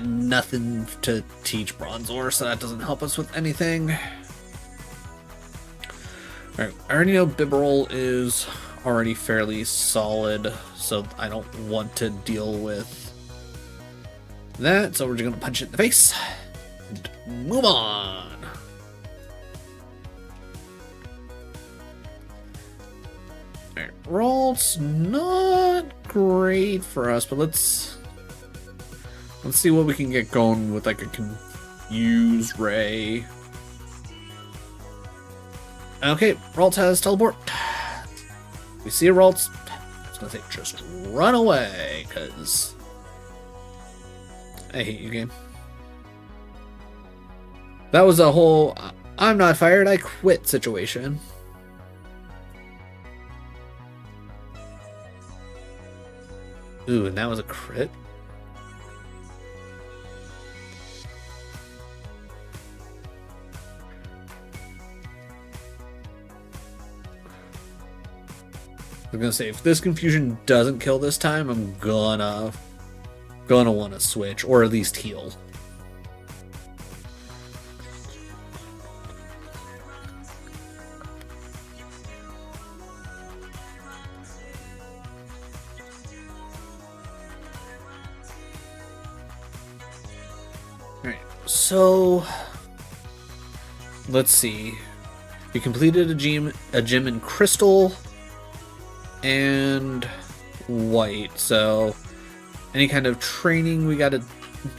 nothing to teach Bronzor, so that doesn't help us with anything. Alright, I already know Bibarel is already fairly solid, so I don't want to deal with that, so we're just going to punch it in the face and move on. Alright, Ralt's not great for us, but let's see what we can get going with like a Confuse Ray. Okay, Ralt has Teleport. We see a Ralt. I was gonna say just run away, because I hate you, game. That was a whole I'm not fired, I quit situation. Ooh, and that was a crit? I was gonna say, if this confusion doesn't kill this time, I'm gonna want to switch, or at least heal. Alright, so let's see. We completed a gym in Crystal and White, so any kind of training we gotta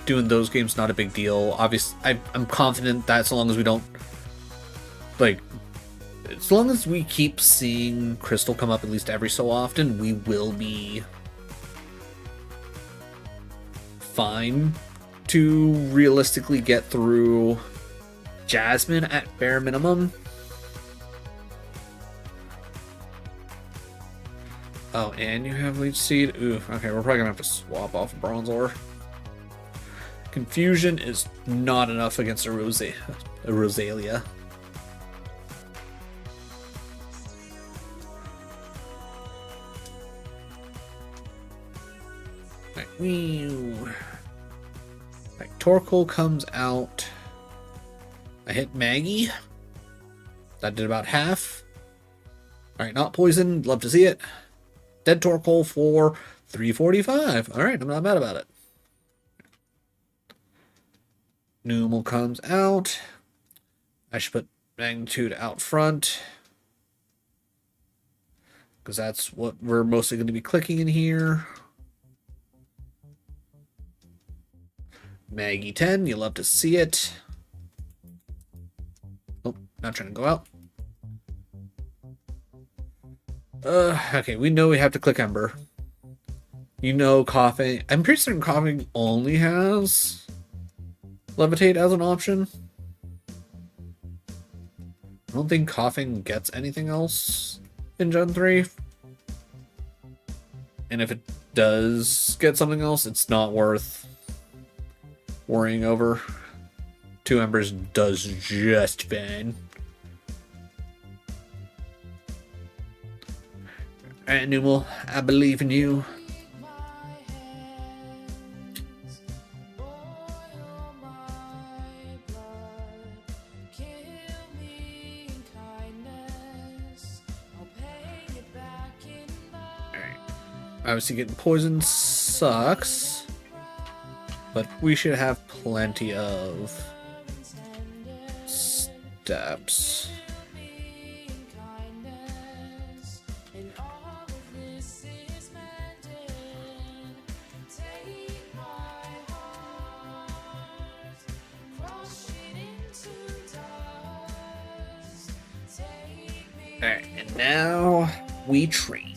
do in those games, not a big deal. Obviously, I'm confident that so long as we don't, like, as long as we keep seeing Crystal come up at least every so often, we will be fine to realistically get through Jasmine at bare minimum. Oh, and you have Leech Seed? Ooh, okay, we're probably gonna have to swap off Bronzor. Confusion is not enough against a Rosalia. Like, Torkoal comes out. I hit Maggie. That did about half. Alright, not poison. Love to see it. Dead Torkoal for 345. Alright, I'm not mad about it. Numel comes out. I should put Magnitude out front, because that's what we're mostly going to be clicking in here. Maggie 10, you love to see it. Oh, not trying to go out. Okay, we know we have to click Ember. You know, Coughing. I'm pretty certain Coughing only has Levitate as an option. I don't think coughing gets anything else in Gen 3. And if it does get something else, it's not worth worrying over. 2 Embers does just fine. Alright, Numal, I believe in you. Obviously getting poisoned sucks, but we should have plenty of steps. Alright, and now we train.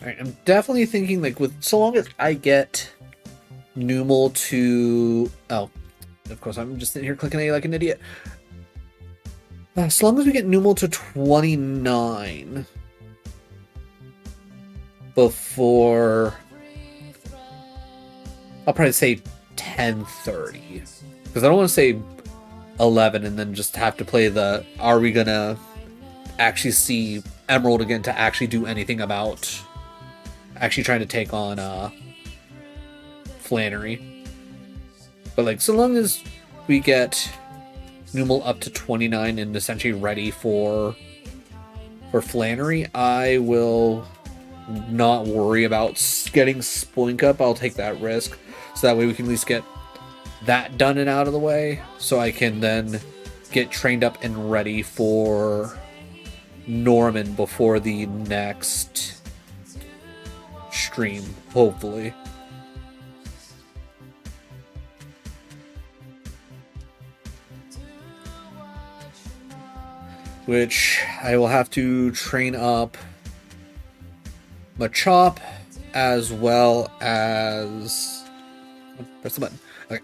Alright, I'm definitely thinking, like, with so long as I get Numal to... Oh, of course, I'm just sitting here clicking A like an idiot. So long as we get Numal to 29 before... I'll probably say 10:30. Because I don't want to say 11 and then just have to play the... Are we gonna actually see Emerald again to actually do anything about... actually trying to take on Flannery. But like, so long as we get Numal up to 29 and essentially ready for Flannery, I will not worry about getting Spoink up. I'll take that risk, so that way we can at least get that done and out of the way, so I can then get trained up and ready for Norman before the next stream, hopefully. Which I will have to train up Machop as well as... Press the button. Okay.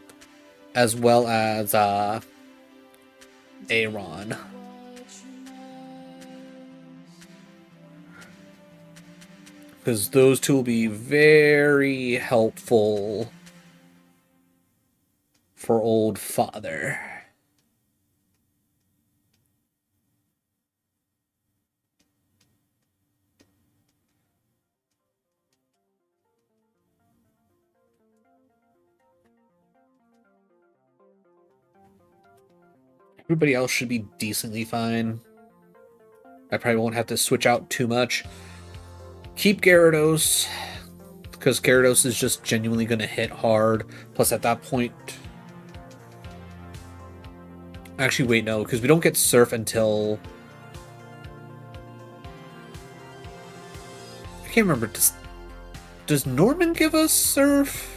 As well as Aaron. Because those two will be very helpful for old father. Everybody else should be decently fine. I probably won't have to switch out too much. Keep Gyarados, because Gyarados is just genuinely going to hit hard. Plus, at that point... Actually, wait, no, because we don't get Surf until... I can't remember. Does Norman give us Surf?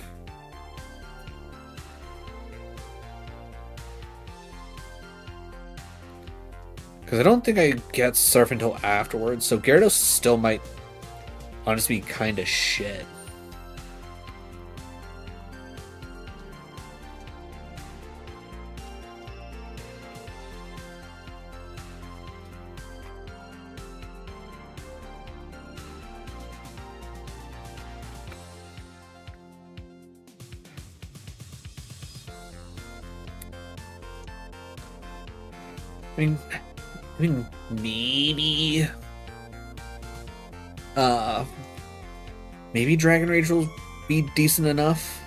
Because I don't think I get Surf until afterwards, so Gyarados still might honestly be kind of shit. I mean, maybe Dragon Rage will be decent enough.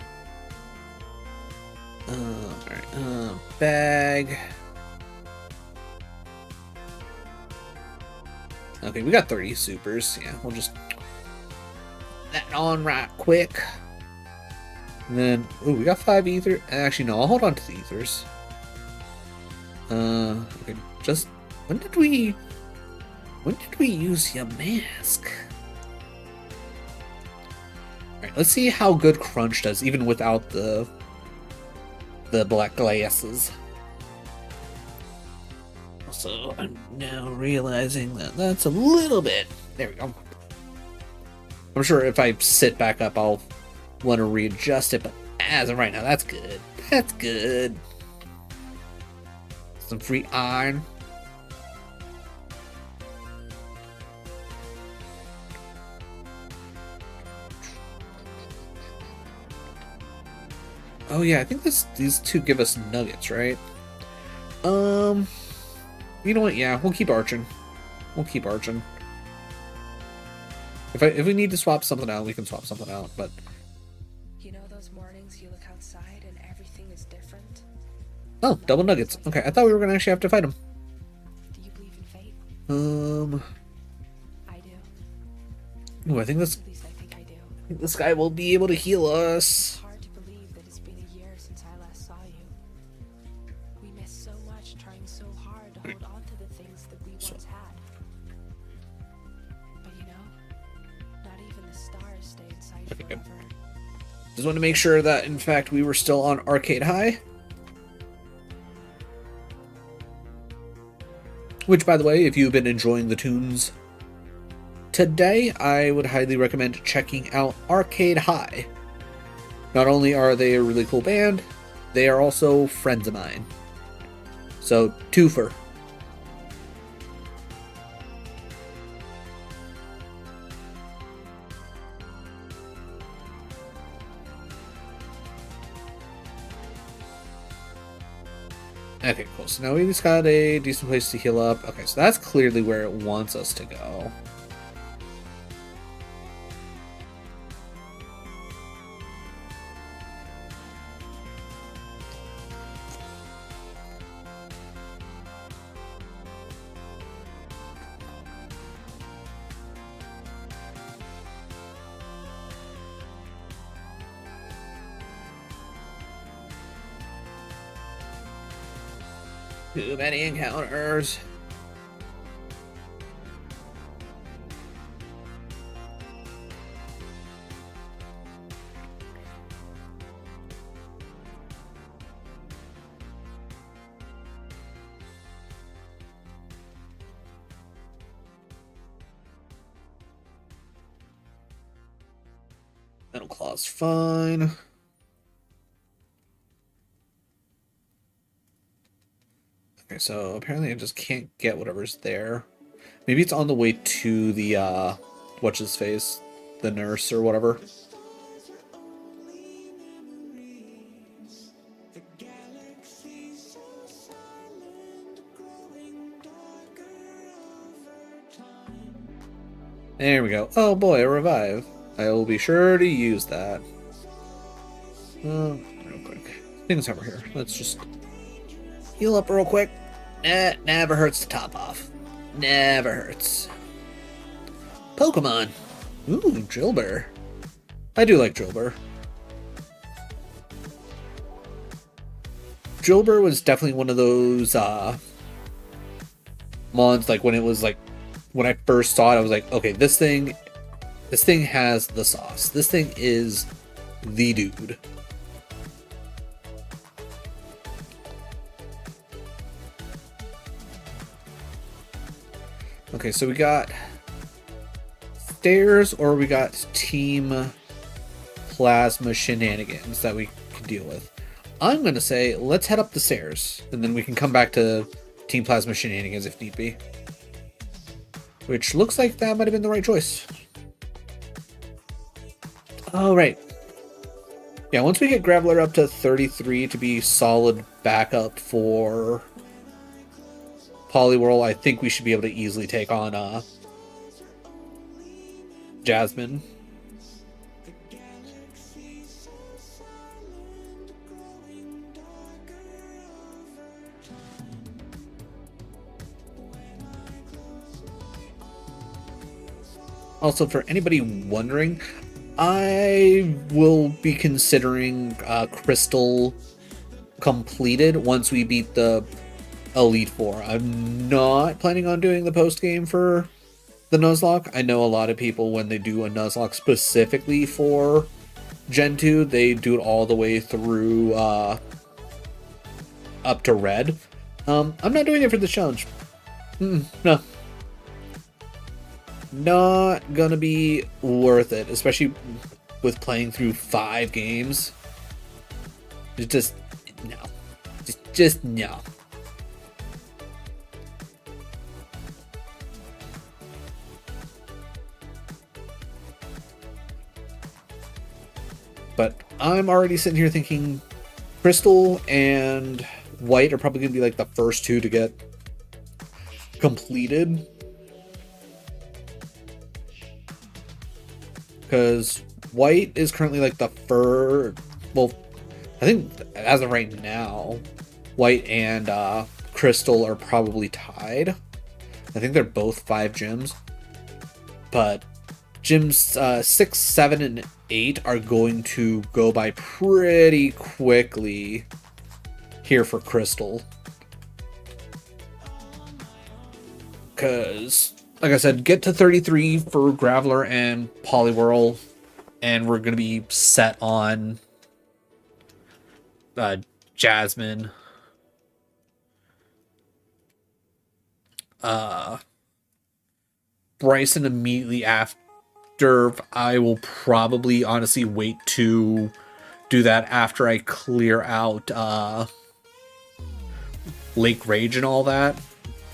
Alright, bag. Okay, we got 30 supers. Yeah, we'll just put that on right quick. And then, ooh, we got 5 ether. Actually, no, I'll hold on to the ethers. Okay, just when did we use your mask? Alright, let's see how good Crunch does, even without the black glasses. Also, I'm now realizing that that's a little bit... There we go. I'm sure if I sit back up, I'll want to readjust it, but as of right now, that's good. That's good. Some free iron. Oh yeah, I think these two give us nuggets, right? You know what? Yeah, we'll keep arching. We'll keep arching. If we need to swap something out, we can swap something out. But you know those mornings you look outside and everything is different? oh, double nuggets. Okay, I thought we were gonna actually have to fight them. Do you believe in fate? I do. Ooh, I think At least I think I do. this guy will be able to heal us. It's hard to believe that it's been a year since I last saw you. We missed so much trying so hard to hold on to the things that we once had. But you know, not even the stars stay in sight Okay. forever. Just want to make sure that, in fact, we were still on Arcade High. Which, by the way, if you've been enjoying the tunes today, I would highly recommend checking out Arcade High. Not only are they a really cool band, they are also friends of mine. So, twofer. Okay, cool. So now we just got a decent place to heal up. Okay, so that's clearly where it wants us to go. Too many encounters. Metal Claw's fine. Okay, so apparently I just can't get whatever's there. Maybe it's on the way to the, what's his face? The nurse or whatever. There we go. Oh boy, a revive. I will be sure to use that. Real quick. Things over here. Let's just heal up real quick. Never hurts to top off. Never hurts. Pokemon. Ooh, Drillbur. I do like Drillbur. Drillbur was definitely one of those mons, like when it was like when I first saw it, I was like, okay, this thing has the sauce. This thing is the dude. Okay, so we got stairs or we got team plasma shenanigans that we can deal with. I'm going to say let's head up the stairs and then we can come back to team plasma shenanigans if need be. Which looks like that might have been the right choice. All right. Yeah, once we get Graveler up to 33 to be solid backup for Poliwhirl, I think we should be able to easily take on Jasmine. Also, for anybody wondering, I will be considering Crystal completed once we beat the Elite Four. I'm not planning on doing the post game for the Nuzlocke. I know a lot of people, when they do a Nuzlocke specifically for Gen 2, they do it all the way through up to Red. I'm not doing it for this challenge. No. Not gonna be worth it, especially with playing through 5 games. It's just no. Just no. I'm already sitting here thinking Crystal and White are probably going to be like the first two to get completed. Because White is currently like the first, well, I think as of right now, White and Crystal are probably tied. I think they're both 5 gyms. But gyms 6, 7, and 8 are going to go by pretty quickly here for Crystal. Because, like I said, get to 33 for Graveler and Poliwhirl, and we're going to be set on Jasmine. Bryson immediately after. I will probably honestly wait to do that after I clear out Lake Rage and all that.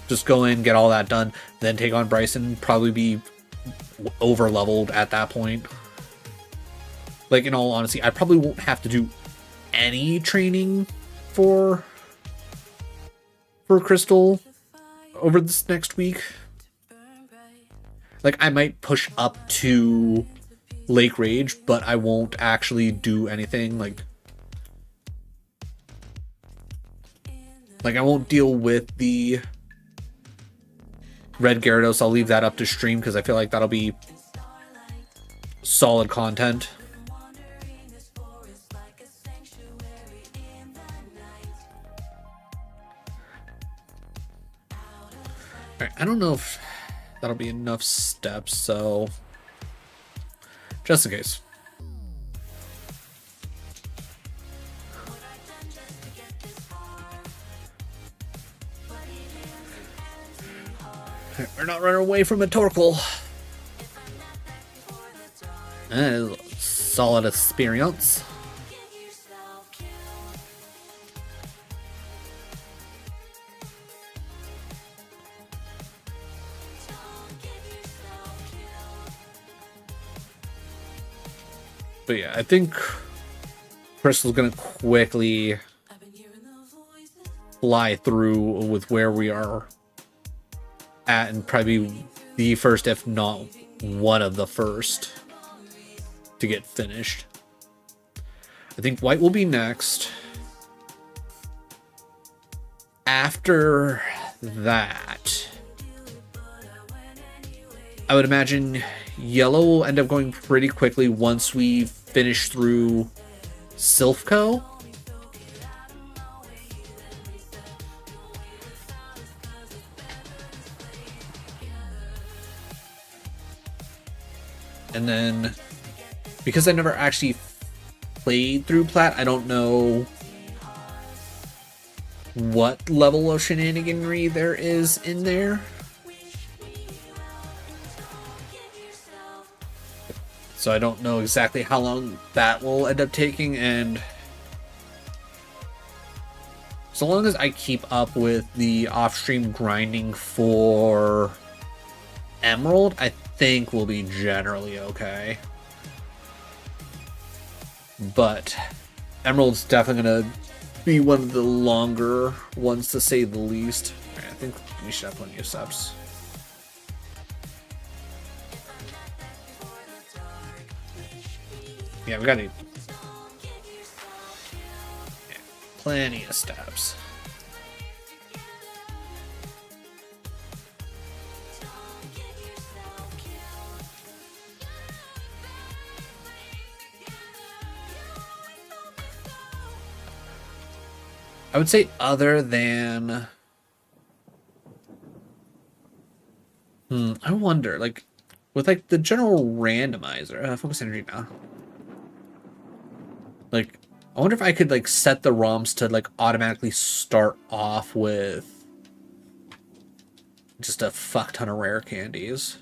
Just go in, get all that done, then take on Bryson. Probably be over leveled at that point. Like, in all honesty, I probably won't have to do any training for Crystal over this next week. Like, I might push up to Lake Rage, but I won't actually do anything. Like I won't deal with the Red Gyarados. I'll leave that up to stream because I feel like that'll be solid content. Alright, I don't know if that'll be enough steps, so just in case. We're not running away from a Torkoal. That is a solid experience. But yeah, I think Crystal's gonna quickly fly through with where we are at, and probably the first, if not one of the first, to get finished. I think White will be next. After that, I would imagine Yellow will end up going pretty quickly once we finish through Silphco. And then, because I never actually played through Plat, I don't know what level of shenaniganry there is in there. So I don't know exactly how long that will end up taking, and so long as I keep up with the off-stream grinding for Emerald, I think we'll be generally okay. But Emerald's definitely gonna be one of the longer ones, to say the least. Right, I think we should have plenty of subs. Yeah, we got plenty of steps. I would say other than I wonder, like, with like the general randomizer, focus energy now. Like, I wonder if I could like set the ROMs to like automatically start off with just a fuck ton of rare candies.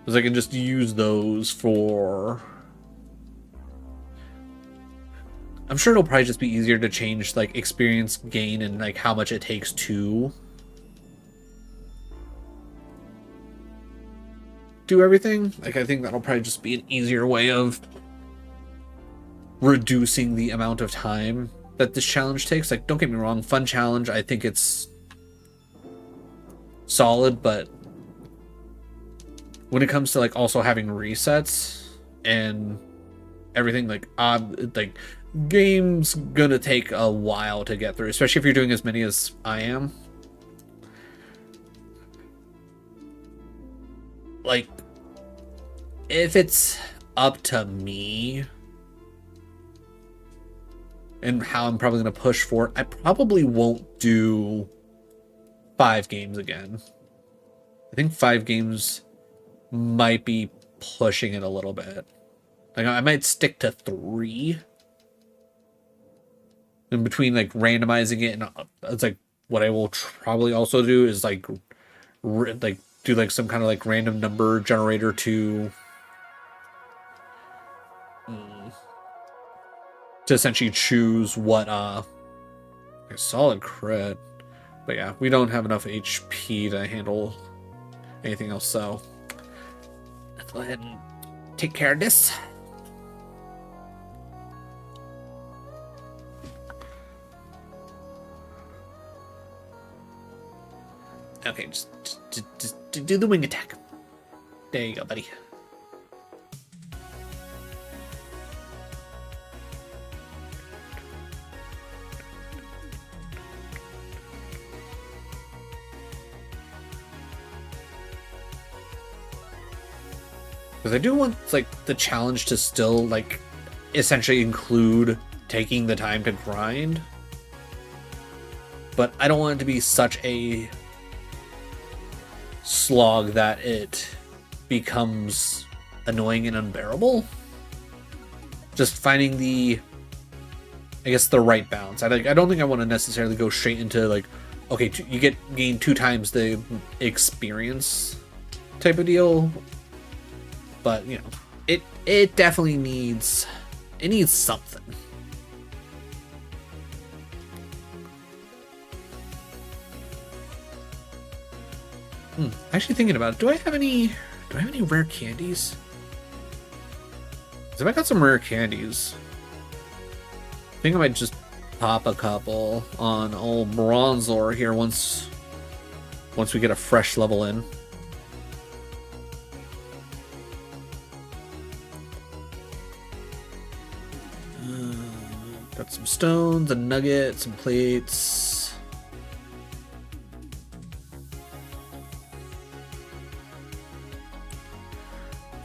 Because I can just use those for... I'm sure it'll probably just be easier to change like experience gain and like how much it takes to do everything. Like, I think that'll probably just be an easier way of reducing the amount of time that this challenge takes. Like, don't get me wrong, fun challenge, I think it's solid, but when it comes to like also having resets and everything, like game's gonna take a while to get through, especially if you're doing as many as I am. Like, if it's up to me and how I'm probably going to push for it, I probably won't do 5 games again. I think 5 games might be pushing it a little bit. Like, I might stick to 3. In between, like, randomizing it, and it's like, what I will probably also do is, like, do, like, some kind of, like, random number generator to essentially choose what, a solid crit. But yeah, we don't have enough HP to handle anything else, so let's go ahead and take care of this. Okay, just do the wing attack. There you go, buddy. Because I do want, like, the challenge to still, like, essentially include taking the time to grind. But I don't want it to be such a slog that it becomes annoying and unbearable. Just finding the, I guess, the right balance. I don't think I want to necessarily go straight into, like, okay, you gain 2 times the experience type of deal. But, you know, it definitely needs something. Actually thinking about it, do I have any rare candies? Because if I got some rare candies, I think I might just pop a couple on old Bronzor here once we get a fresh level in. Got some stones, a nugget, some plates.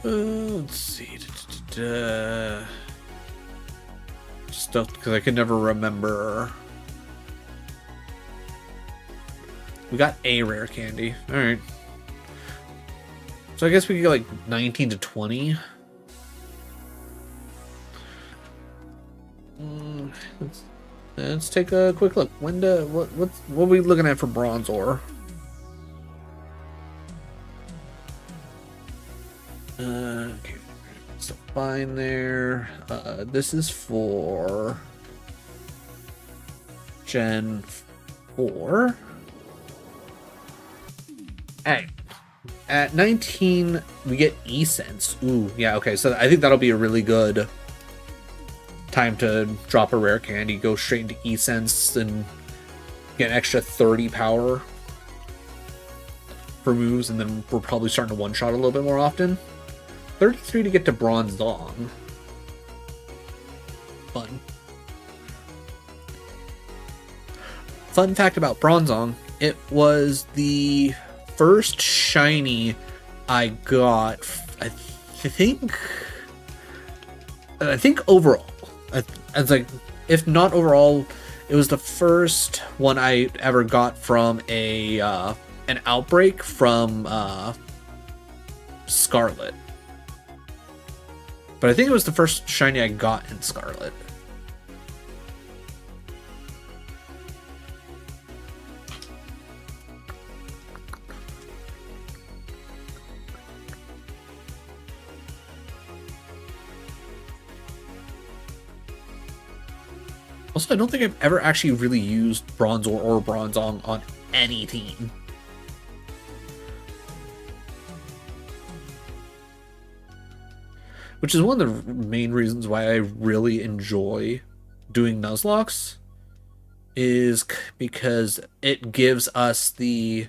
Let's see. Stuff, because I can never remember. We got a rare candy. Alright. So I guess we could get like 19 to 20. Let's take a quick look. What are we looking at for Bronzor? Okay, so fine there. This is for Gen 4. Hey, at 19 we get E-Sense. Ooh, yeah, okay, so I think that'll be a really good time to drop a rare candy, go straight into E-Sense, and get an extra 30 power for moves, and then we're probably starting to one-shot a little bit more often. 33 to get to Bronzong. Fun. Fun fact about Bronzong, it was the first shiny I got, I think overall. It's like, if not overall, it was the first one I ever got from an outbreak from Scarlet. But I think it was the first shiny I got in Scarlet. Also, I don't think I've ever actually really used Bronzor or Bronzong on any team. which is one of the main reasons why I really enjoy doing Nuzlocke, is because it gives us the...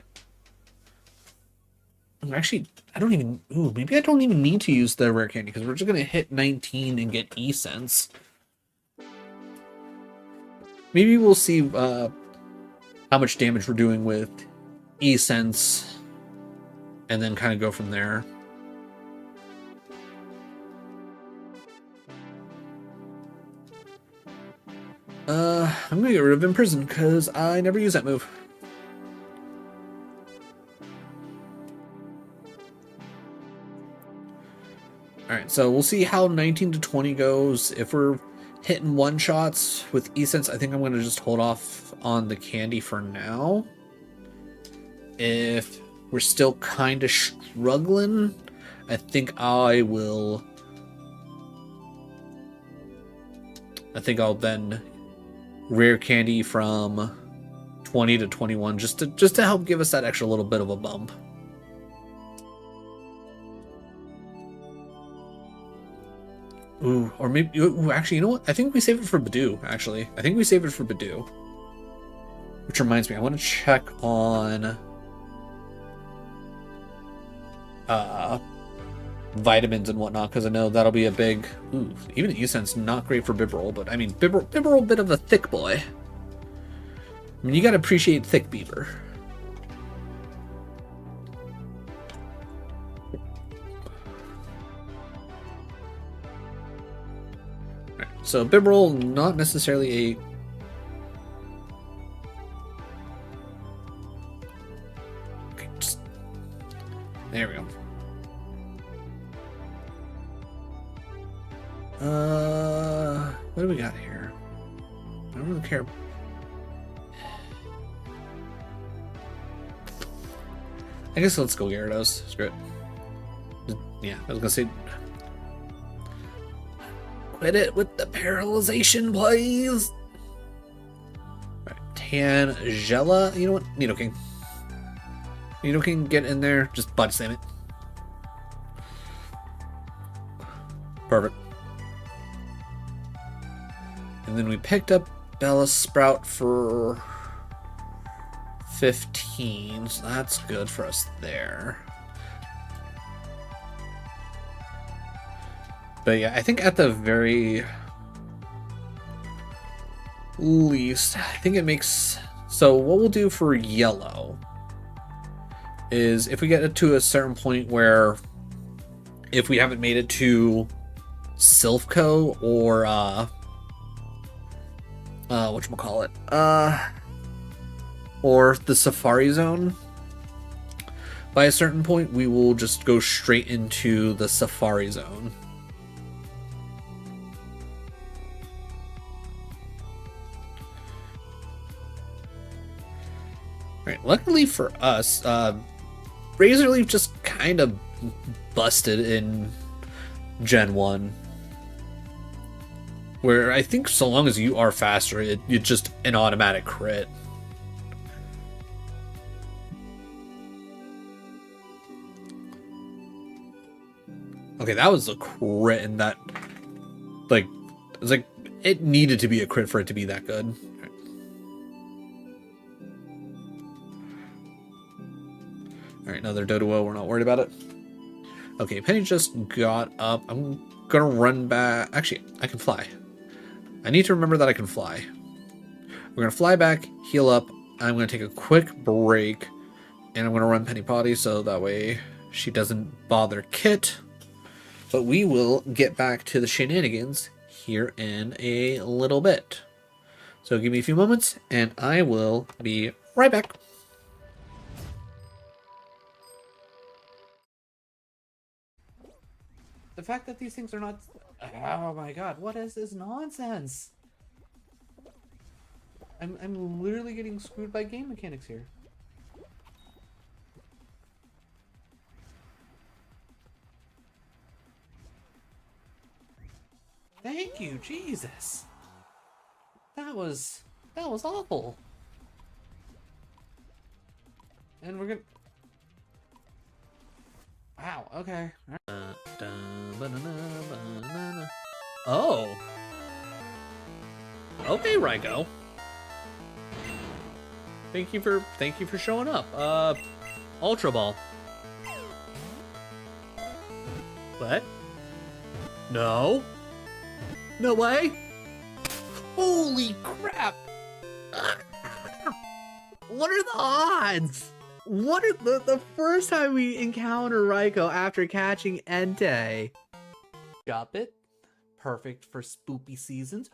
Actually, I don't even... Ooh, maybe I don't even need to use the rare candy, because we're just going to hit 19 and get E-Sense. Maybe we'll see how much damage we're doing with E-Sense, and then kind of go from there. I'm gonna get rid of Imprison, because I never use that move. Alright, so we'll see how 19 to 20 goes. If we're hitting one-shots with E-Sense, I think I'm gonna just hold off on the candy for now. If we're still kind of struggling, I think I'll then rare candy from 20 to 21 just to help give us that extra little bit of a bump. Ooh, or maybe... Ooh, actually, you know what? I think we save it for Badoo, actually. I think we save it for Badoo. Which reminds me, I want to check on... vitamins and whatnot, because I know that'll be a big... Ooh, even E-Sense, not great for Bibberol, but I mean, Bibberol, bit of a thick boy. I mean, you gotta appreciate thick beaver. Right, so Bibberol, not necessarily a... Okay, just... There we go. What do we got here? I don't really care. I guess let's go Gyarados. Screw it. Yeah, I was gonna say... Quit it with the paralyzation, please! Alright, Tangela. You know what? Nidoking. Nidoking, get in there. Just body slam it. Perfect. And then we picked up Bellisprout for 15, so that's good for us there. But yeah, I think at the very least, I think it makes... So what we'll do for yellow is if we get it to a certain point where if we haven't made it to Silphco or whatchamacallit, or the Safari Zone, by a certain point we will just go straight into the Safari Zone. Right, luckily for us, Razor Leaf just kind of busted in Gen 1. Where I think so long as you are faster, it's just an automatic crit. Okay, that was a crit, and that... Like, it's like, it needed to be a crit for it to be that good. Alright, another Doduo, we're not worried about it. Okay, Penny just got up. I'm gonna run back. Actually, I can fly. I need to remember that I can fly. We're gonna fly back, heal up. I'm gonna take a quick break, and I'm gonna run Penny Potty so that way she doesn't bother Kit. But we will get back to the shenanigans here in a little bit. So give me a few moments, and I will be right back. The fact that these things are not... Oh my god, what is this nonsense? I'm literally getting screwed by game mechanics here. Thank you, Jesus. That was awful. And we're gonna... Wow, okay. Oh. Okay, Raiko. Thank you for showing up. Ultra Ball. What? No. No way. Holy crap. What are the odds? What are the first time we encounter Raiko after catching Entei? Drop it. Perfect for spoopy seasons.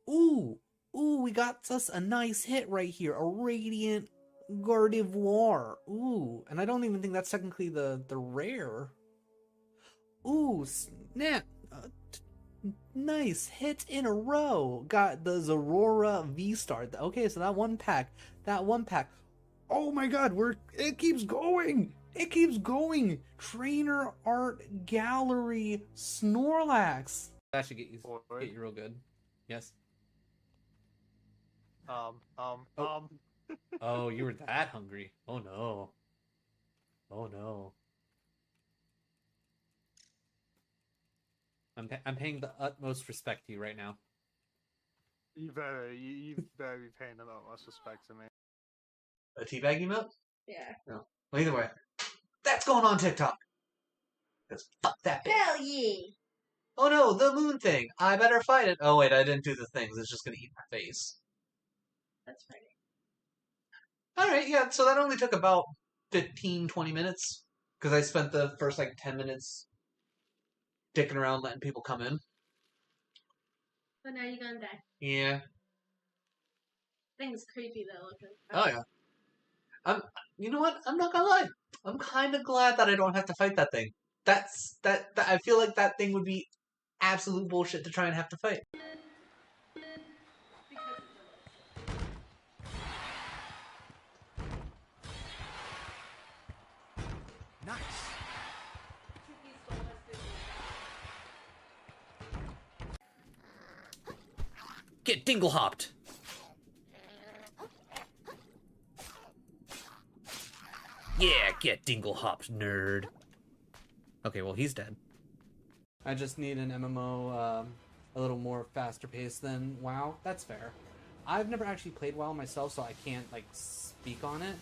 Ooh, we got us a nice hit right here. A Radiant Gardevoir. Ooh, and I don't even think that's technically the rare. Ooh, snap. Nice hits in a row. Got the Zorora V-Star. Okay, so that one pack. Oh my god, it keeps going. It keeps going. Trainer Art Gallery Snorlax. That should get you real good. Yes. Oh, you were that hungry. Oh no. Oh no. I'm paying the utmost respect to you right now. You better be paying the utmost respect to me. A teabag emote? Yeah. No. Well, either way. That's going on TikTok. Because fuck that bitch. Hell yeah. Oh no, the moon thing. I better fight it. Oh wait, I didn't do the things. It's just gonna eat my face. That's funny. Alright, yeah, so that only took about 15-20 minutes. Because I spent the first, 10 minutes dicking around letting people come in. But now you're gonna die. Yeah. Thing's creepy though looking. Oh yeah. You know what? I'm not gonna lie. I'm kind of glad that I don't have to fight that thing. That I feel like that thing would be absolute bullshit to try and have to fight. Nice. Get dingle hopped. Yeah, get dingle hopped, nerd. Okay, well he's dead. I just need an MMO a little more faster paced than WoW. That's fair. I've never actually played WoW myself, so I can't speak on it.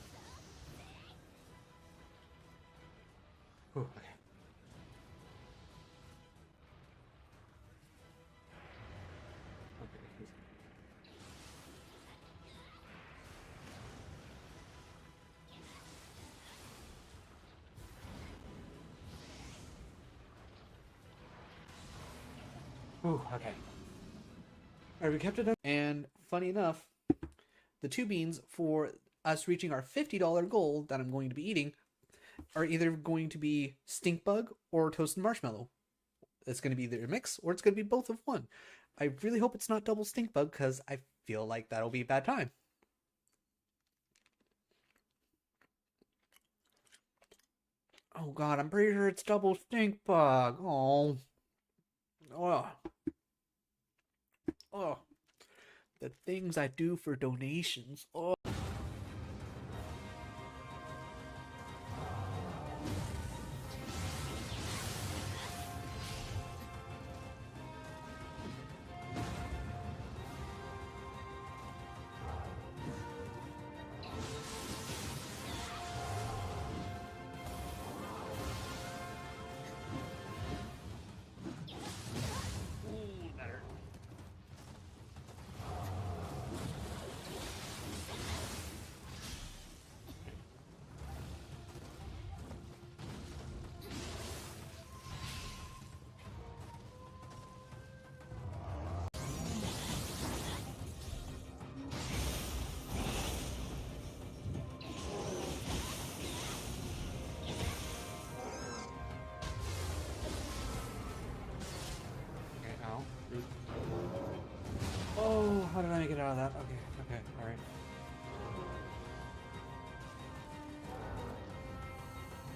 Whew, okay. Ooh, okay. Alright, we kept it up. And funny enough, the 2 beans for us reaching our $50 goal that I'm going to be eating are either going to be stink bug or toasted marshmallow. It's going to be either a mix or it's going to be both of one. I really hope it's not double stink bug because I feel like that'll be a bad time. Oh god, I'm pretty sure it's double stink bug. Oh. Oh, the things I do for donations. Oh. Oh, how did I make it out of that? Okay, alright.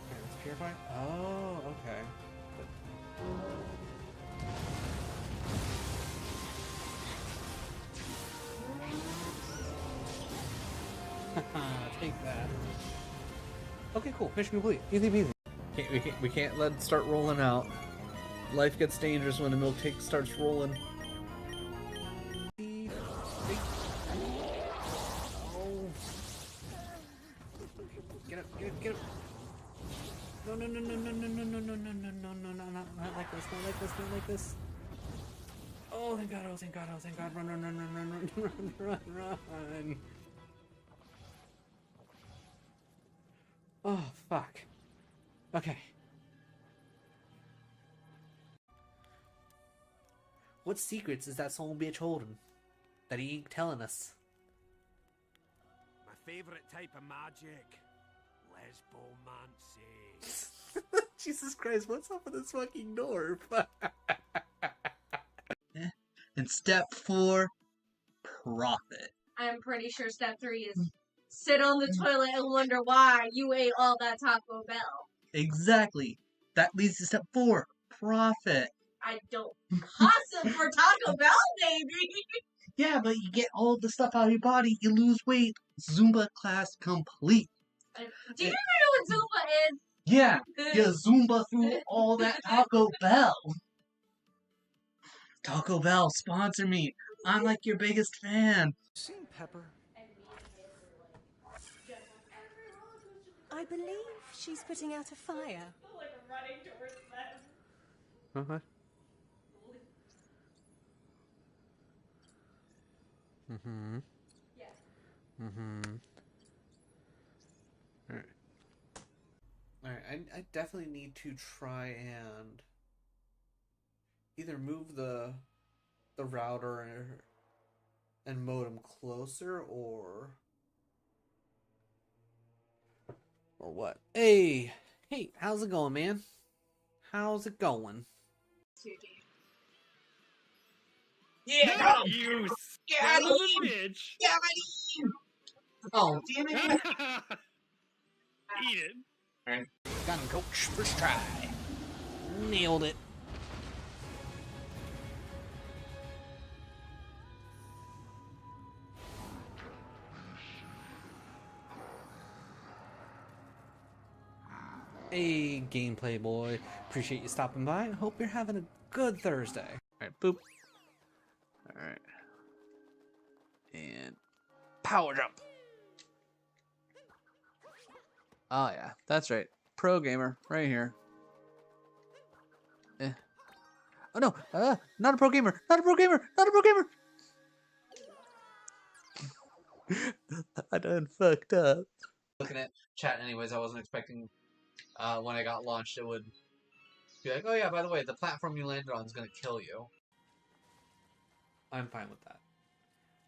Okay, let's purify. Oh, okay. Take that. Okay, cool. Mission complete. Easy peasy. We can't let it start rolling out. Life gets dangerous when the milk starts rolling. Oh. Get up, get up, get up. No, no, no, no, no, no, no, no, no, no, no, no, no, no, not like this, not like this, not like this. Oh, thank God, oh, thank God, oh, thank God. Run, run, run, run, run, run, run, run, run. Oh, fuck. Okay. What secrets is that soul bitch holding that he ain't telling us? My favorite type of magic, lesbomancy. Jesus Christ, what's up with this fucking dwarf? And step 4, profit. I'm pretty sure step 3 is sit on the toilet and wonder why you ate all that Taco Bell. Exactly. That leads to step 4, profit. I don't awesome for Taco Bell, baby. Yeah, but you get all the stuff out of your body, you lose weight. Zumba class complete. Do you even know what Zumba is? Yeah, you Zumba through all that Taco Bell. Taco Bell, sponsor me. I'm like your biggest fan. Seen Pepper? I believe she's putting out a fire. Like running towards them. Uh-huh. Mm-hmm. Yeah. Mm-hmm. Alright. Alright, I definitely need to try and either move the router and modem closer or what? Hey, how's it going, man? How's it going? Yeah, Not you, son of a bitch! Oh, damn it! Eat it. Alright, got him, coach. First try. Nailed it. Hey, gameplay boy. Appreciate you stopping by. Hope you're having a good Thursday. Alright, boop. Alright. And power jump. Oh yeah, that's right. Pro gamer, right here. Oh no, not a pro gamer, not a pro gamer, not a pro gamer! I done fucked up. Looking at chat anyways, I wasn't expecting when I got launched it would be like, oh yeah, by the way, the platform you landed on is gonna kill you. I'm fine with that.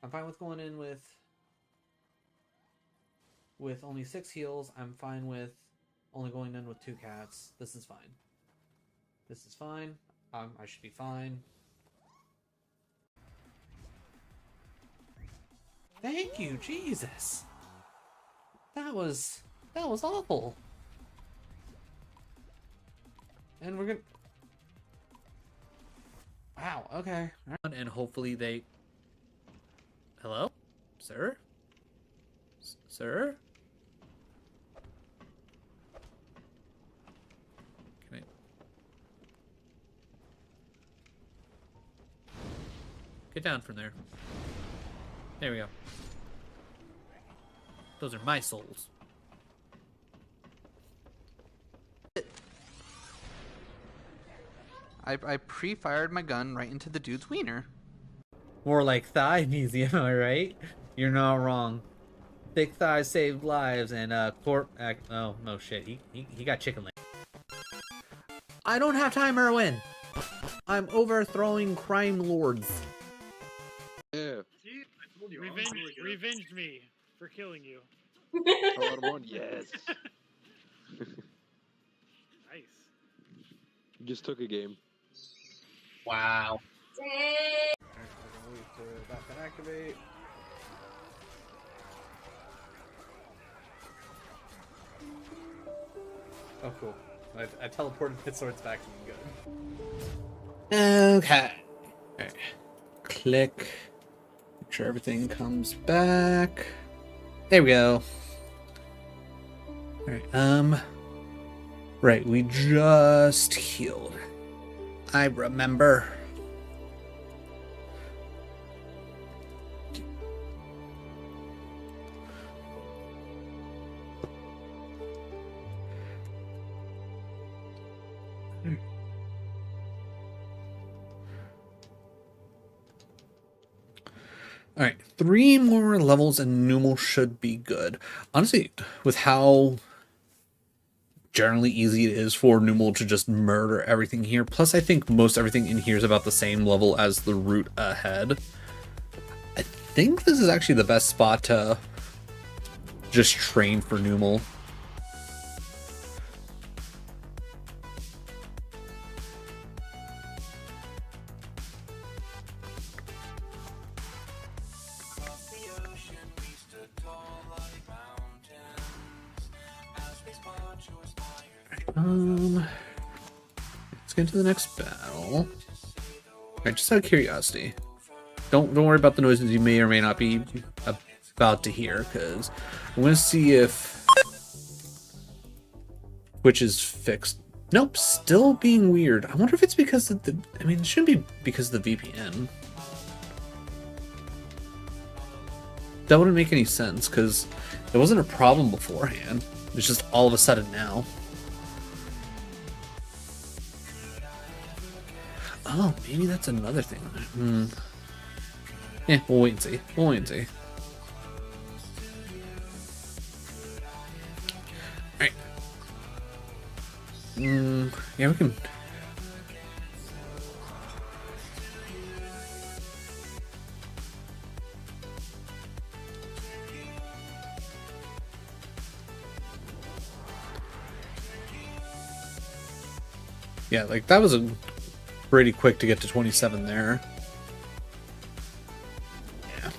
I'm fine with going in with only 6 heals. I'm fine with only going in with 2 cats. This is fine. This is fine. I should be fine. Thank you, Jesus. That was awful. And we're gonna. Wow. Okay. And hopefully they. Hello, sir. Sir. Can I? Get down from there. There we go. Those are my souls. I pre-fired my gun right into the dude's wiener. More like thigh museum, am I right? You're not wrong. Thick thighs saved lives, and oh no shit, he got chicken leg. I don't have time, Erwin. I'm overthrowing crime lords. Yeah. See, I told you. Revenged me for killing you. Hard one, yes. Nice. Just took a game. Wow. Dang. Back and activate. Oh, cool. I teleported the swords back to me. Good. Okay. Alright. Click. Make sure everything comes back. There we go. Alright, right, we just healed. I remember. All right, 3 more levels and Numel should be good. Honestly, with how generally easy it is for Numel to just murder everything here, plus I think most everything in here is about the same level as the route ahead. I think this is actually the best spot to just train for Numel. Let's get to the next battle. Alright, just out of curiosity. Don't worry about the noises you may or may not be about to hear, because I'm gonna see if which is fixed. Nope, still being weird. I wonder if it's because of the I mean, it shouldn't be because of the VPN. That wouldn't make any sense, because it wasn't a problem beforehand. It's just all of a sudden now. Oh, maybe that's another thing. Yeah, we'll wait and see. We'll wait and see. Alright. Yeah, we can... Yeah, like, that was a pretty quick to get to 27 there. Yeah.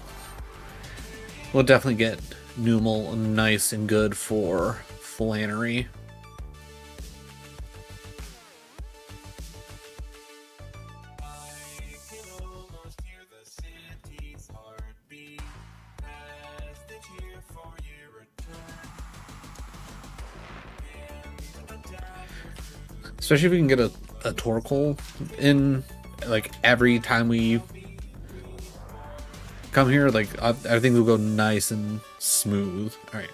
We'll definitely get Numel nice and good for Flannery. Especially if we can get a Torkoal in, like, every time we come here, like, everything will go nice and smooth. Alright.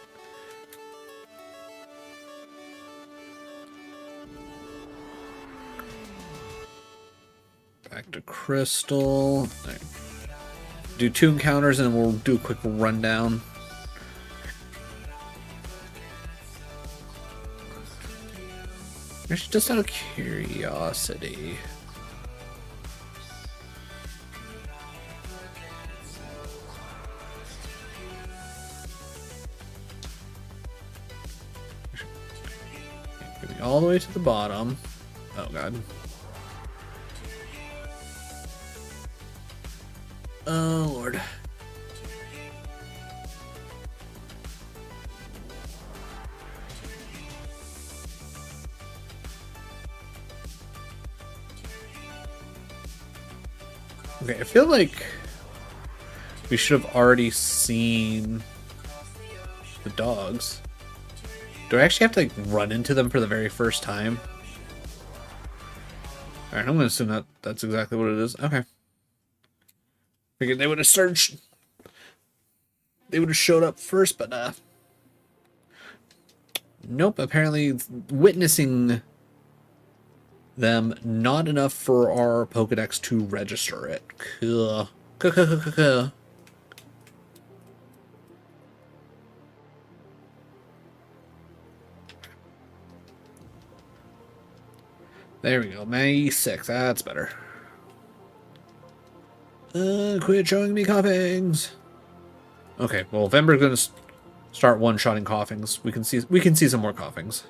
Back to Crystal. All right. Do 2 encounters and then we'll do a quick rundown. Actually, just out of curiosity. Getting all the way to the bottom. Oh god. Oh lord. Okay, I feel like we should have already seen the dogs. Do I actually have to, like, run into them for the very first time? Alright, I'm gonna assume that that's exactly what it is. Okay. Figured they would have searched. They would have showed up first, but nope, apparently witnessing them not enough for our Pokedex to register it. Cool. There we go. May 6. That's better. Quit showing me coughings. Okay, well, if Ember's gonna start one-shotting coughings, we can see some more coughings.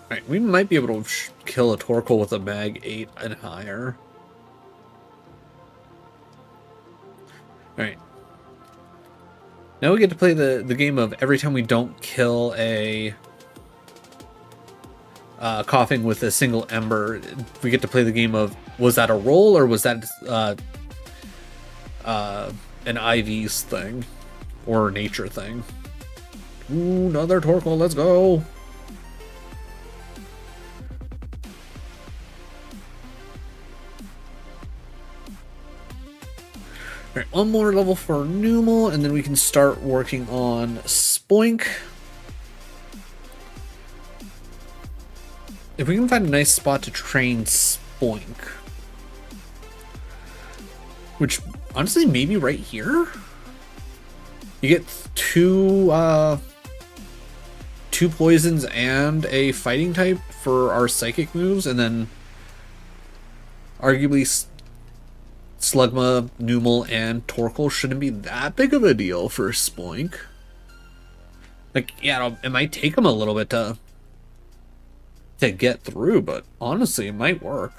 Alright, we might be able to kill a Torkoal with a Mag 8 and higher. Alright. Now we get to play the game of every time we don't kill a coughing with a single Ember, we get to play the game of, was that a roll or was that an IV's thing? Or a nature thing? Ooh, another Torkoal, let's go. Alright, one more level for Numel, and then we can start working on Spoink. If we can find a nice spot to train Spoink. Which, honestly, maybe right here? You get two poisons and a fighting type for our psychic moves, and then arguably Slugma, Numel, and Torkoal shouldn't be that big of a deal for Spoink. Like, yeah, it might take him a little bit to get through, but honestly, it might work.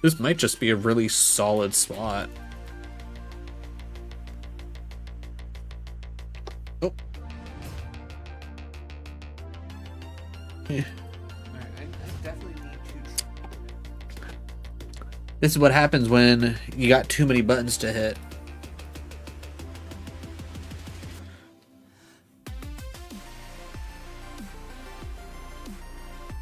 This might just be a really solid spot. Oh. Yeah. This is what happens when you got too many buttons to hit.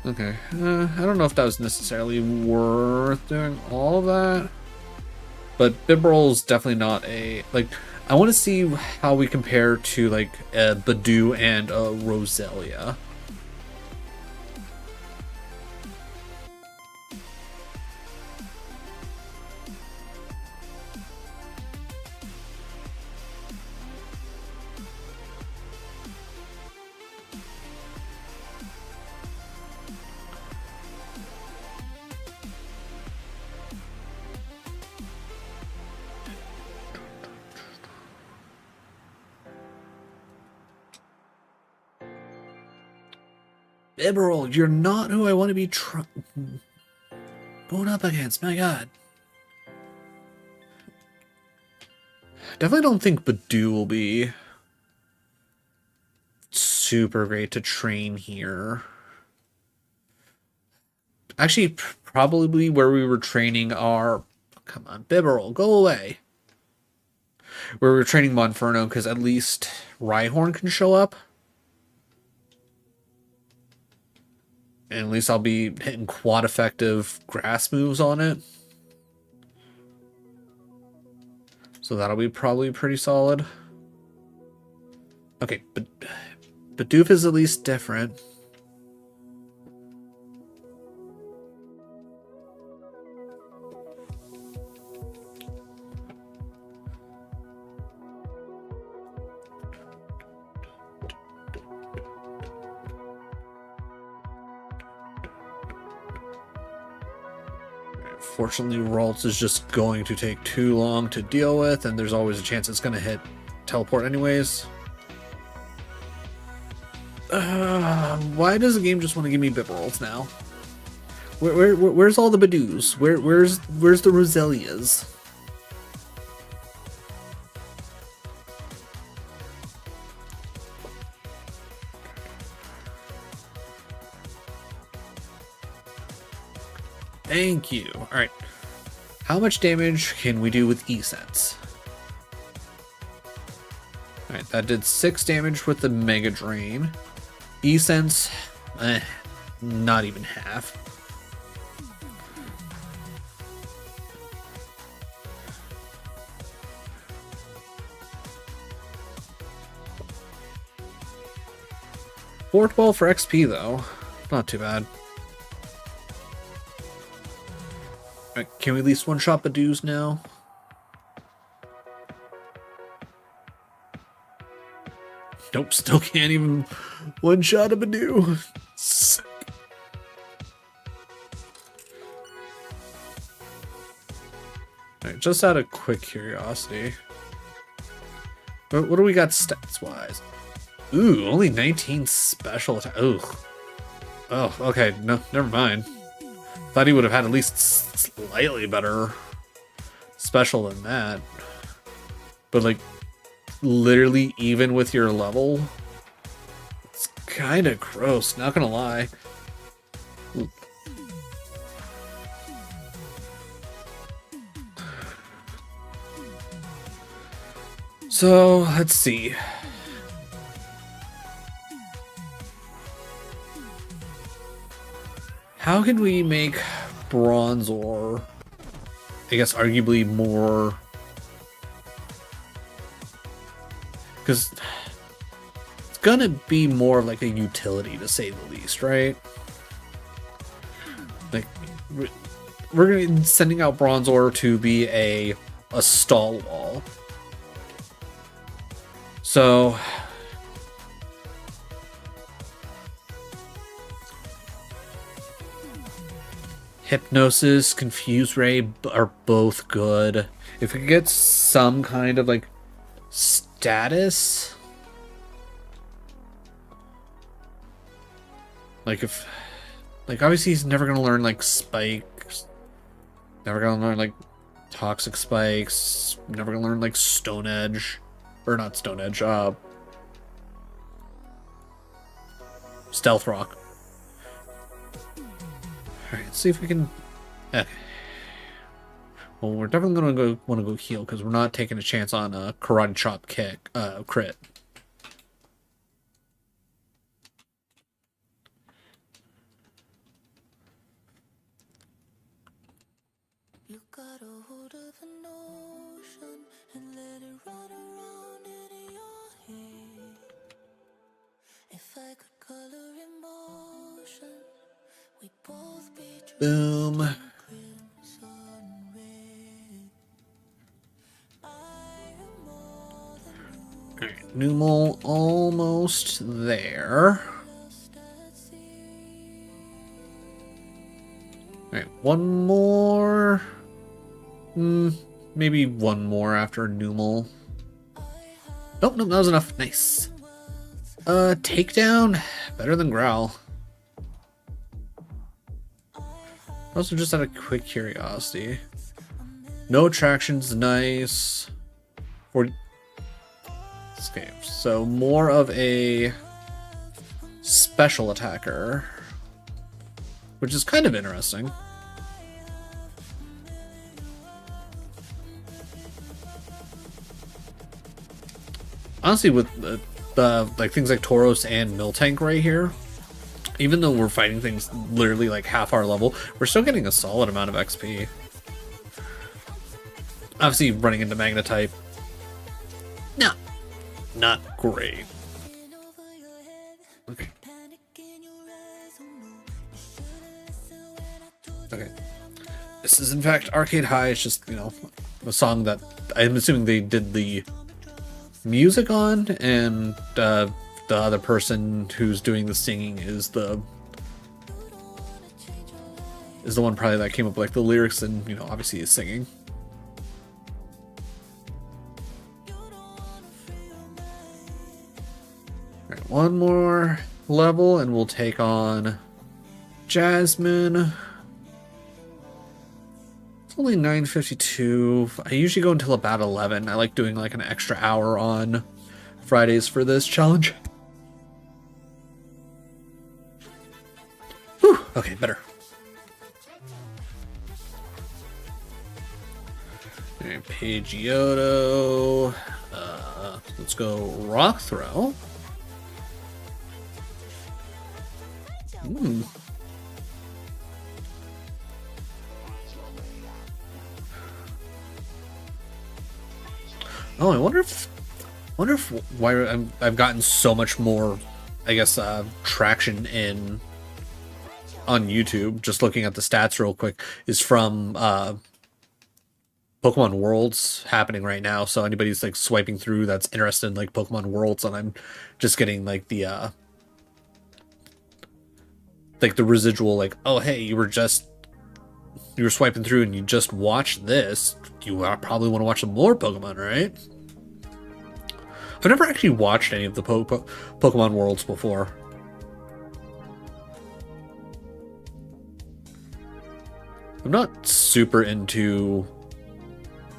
Okay, I don't know if that was necessarily worth doing all of that, but Bibarel's definitely not a, like, I want to see how we compare to, like, a Badoo and a Roselia. Bibarel, you're not who I want to be going up against, my god. Definitely don't think Badoo will be super great to train here. Actually, probably where we were training our... Come on, Bibarel, go away. Where we were training Monferno, because at least Rhyhorn can show up. And at least I'll be hitting quad effective grass moves on it. So that'll be probably pretty solid. Okay, but Bidoof is at least different. Fortunately, Ralts is just going to take too long to deal with, and there's always a chance it's going to hit teleport anyways. Why does the game just want to give me Bibarels now? Where's all the Badoos? Where's the Roselias? Thank you. Alright. How much damage can we do with E-Sense? Alright, that did 6 damage with the Mega Drain. E-Sense, not even half. $412 for XP though. Not too bad. Right, can we at least one-shot Badoos now? Nope, still can't even one-shot a Badoo. Sick. Alright, just out of quick curiosity. What do we got stats-wise? Ooh, only 19 special attack. Ugh. Oh, okay, no, never mind. Thought he would have had at least slightly better special than that. But, like, literally even with your level, it's kind of gross, not gonna lie. So, let's see. How can we make Bronzor, I guess, arguably more... Because it's gonna be more of like a utility, to say the least, right? Like, we're gonna be sending out Bronzor to be a stall wall. So... Hypnosis, Confuse Ray are both good. If it gets some kind of like status, like if, like obviously he's never gonna learn like spikes, never gonna learn like toxic spikes, never gonna learn like Stone Edge, or not Stone Edge, Stealth Rock. Alright, let's see if we can... Okay. Well, we're definitely going to want to go heal, because we're not taking a chance on a Karate Chop kick, crit. You got a hold of an ocean and let it run around in your head. If I could color emotion, we'd both be Boom. Alright, Numel almost there. Alright, one more. Maybe one more after Numel. Nope, that was enough. Nice. Takedown. Better than Growl. Also, just out of quick curiosity. No attractions, nice. 40 escapes. So more of a special attacker, which is kind of interesting. Honestly, with the like things like Tauros and Miltank right here, even though we're fighting things literally like half our level, we're still getting a solid amount of XP. Obviously, running into Magnetype, no, not great. Okay. Okay. This is in fact Arcade High. It's just, you know, a song that I'm assuming they did the music on, and the other person who's doing the singing is the one probably that came up with like the lyrics and, you know, obviously is singing. Alright, one more level and we'll take on Jasmine. It's only 9:52. I usually go until about 11. I like doing like an extra hour on Fridays for this challenge. Whew, okay, better. Alright, Pidgeotto. Let's go Rock Throw. Oh, I wonder if why I've gotten so much more, I guess, traction on YouTube. Just looking at the stats real quick is from Pokemon Worlds happening right now. So anybody's like swiping through that's interested in like Pokemon Worlds, and I'm just getting like the residual, like, oh hey, you were swiping through and you just watched this. You probably want to watch some more Pokemon, right? I've never actually watched any of the Pokemon Worlds before. I'm not super into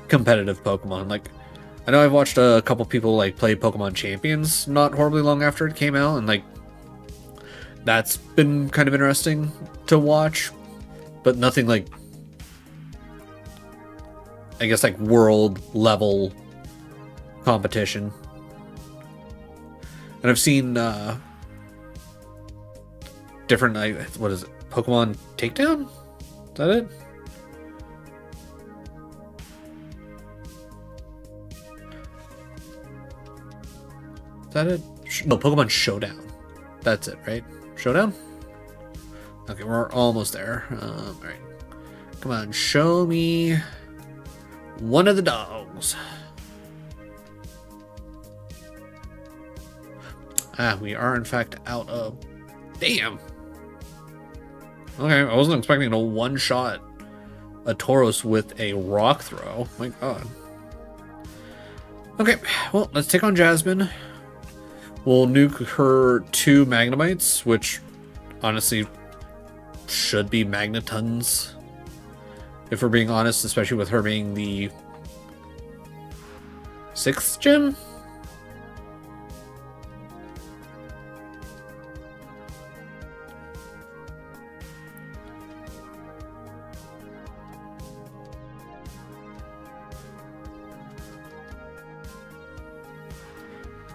competitive Pokemon. Like, I know I've watched a couple people like play Pokemon Champions not horribly long after it came out, and like that's been kind of interesting to watch, but nothing like, I guess, like world level competition. And I've seen different, what is it, Pokemon Takedown? Is that it? Is that it? No, Pokemon Showdown. That's it, right? Showdown? Okay, we're almost there. Alright. Come on, show me one of the dogs. Ah, we are in fact out of... Damn! Okay, I wasn't expecting to one-shot a Tauros with a rock throw. My god. Okay, well, let's take on Jasmine. We'll nuke her 2 Magnemites, which honestly should be Magnetons. If we're being honest, especially with her being the 6th gym?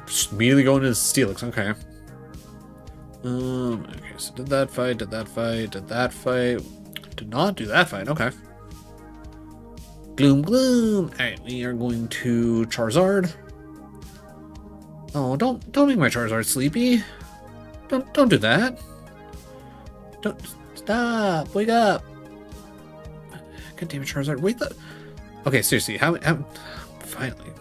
Just immediately going into Steelix, okay. Okay, so did that fight, did not do that fight, okay. Gloom, gloom. Alright, we are going to Charizard. Oh, don't make my Charizard sleepy. Don't do that. Don't stop. Wake up. God damn it, Charizard. Wait the. Okay, seriously, how finally.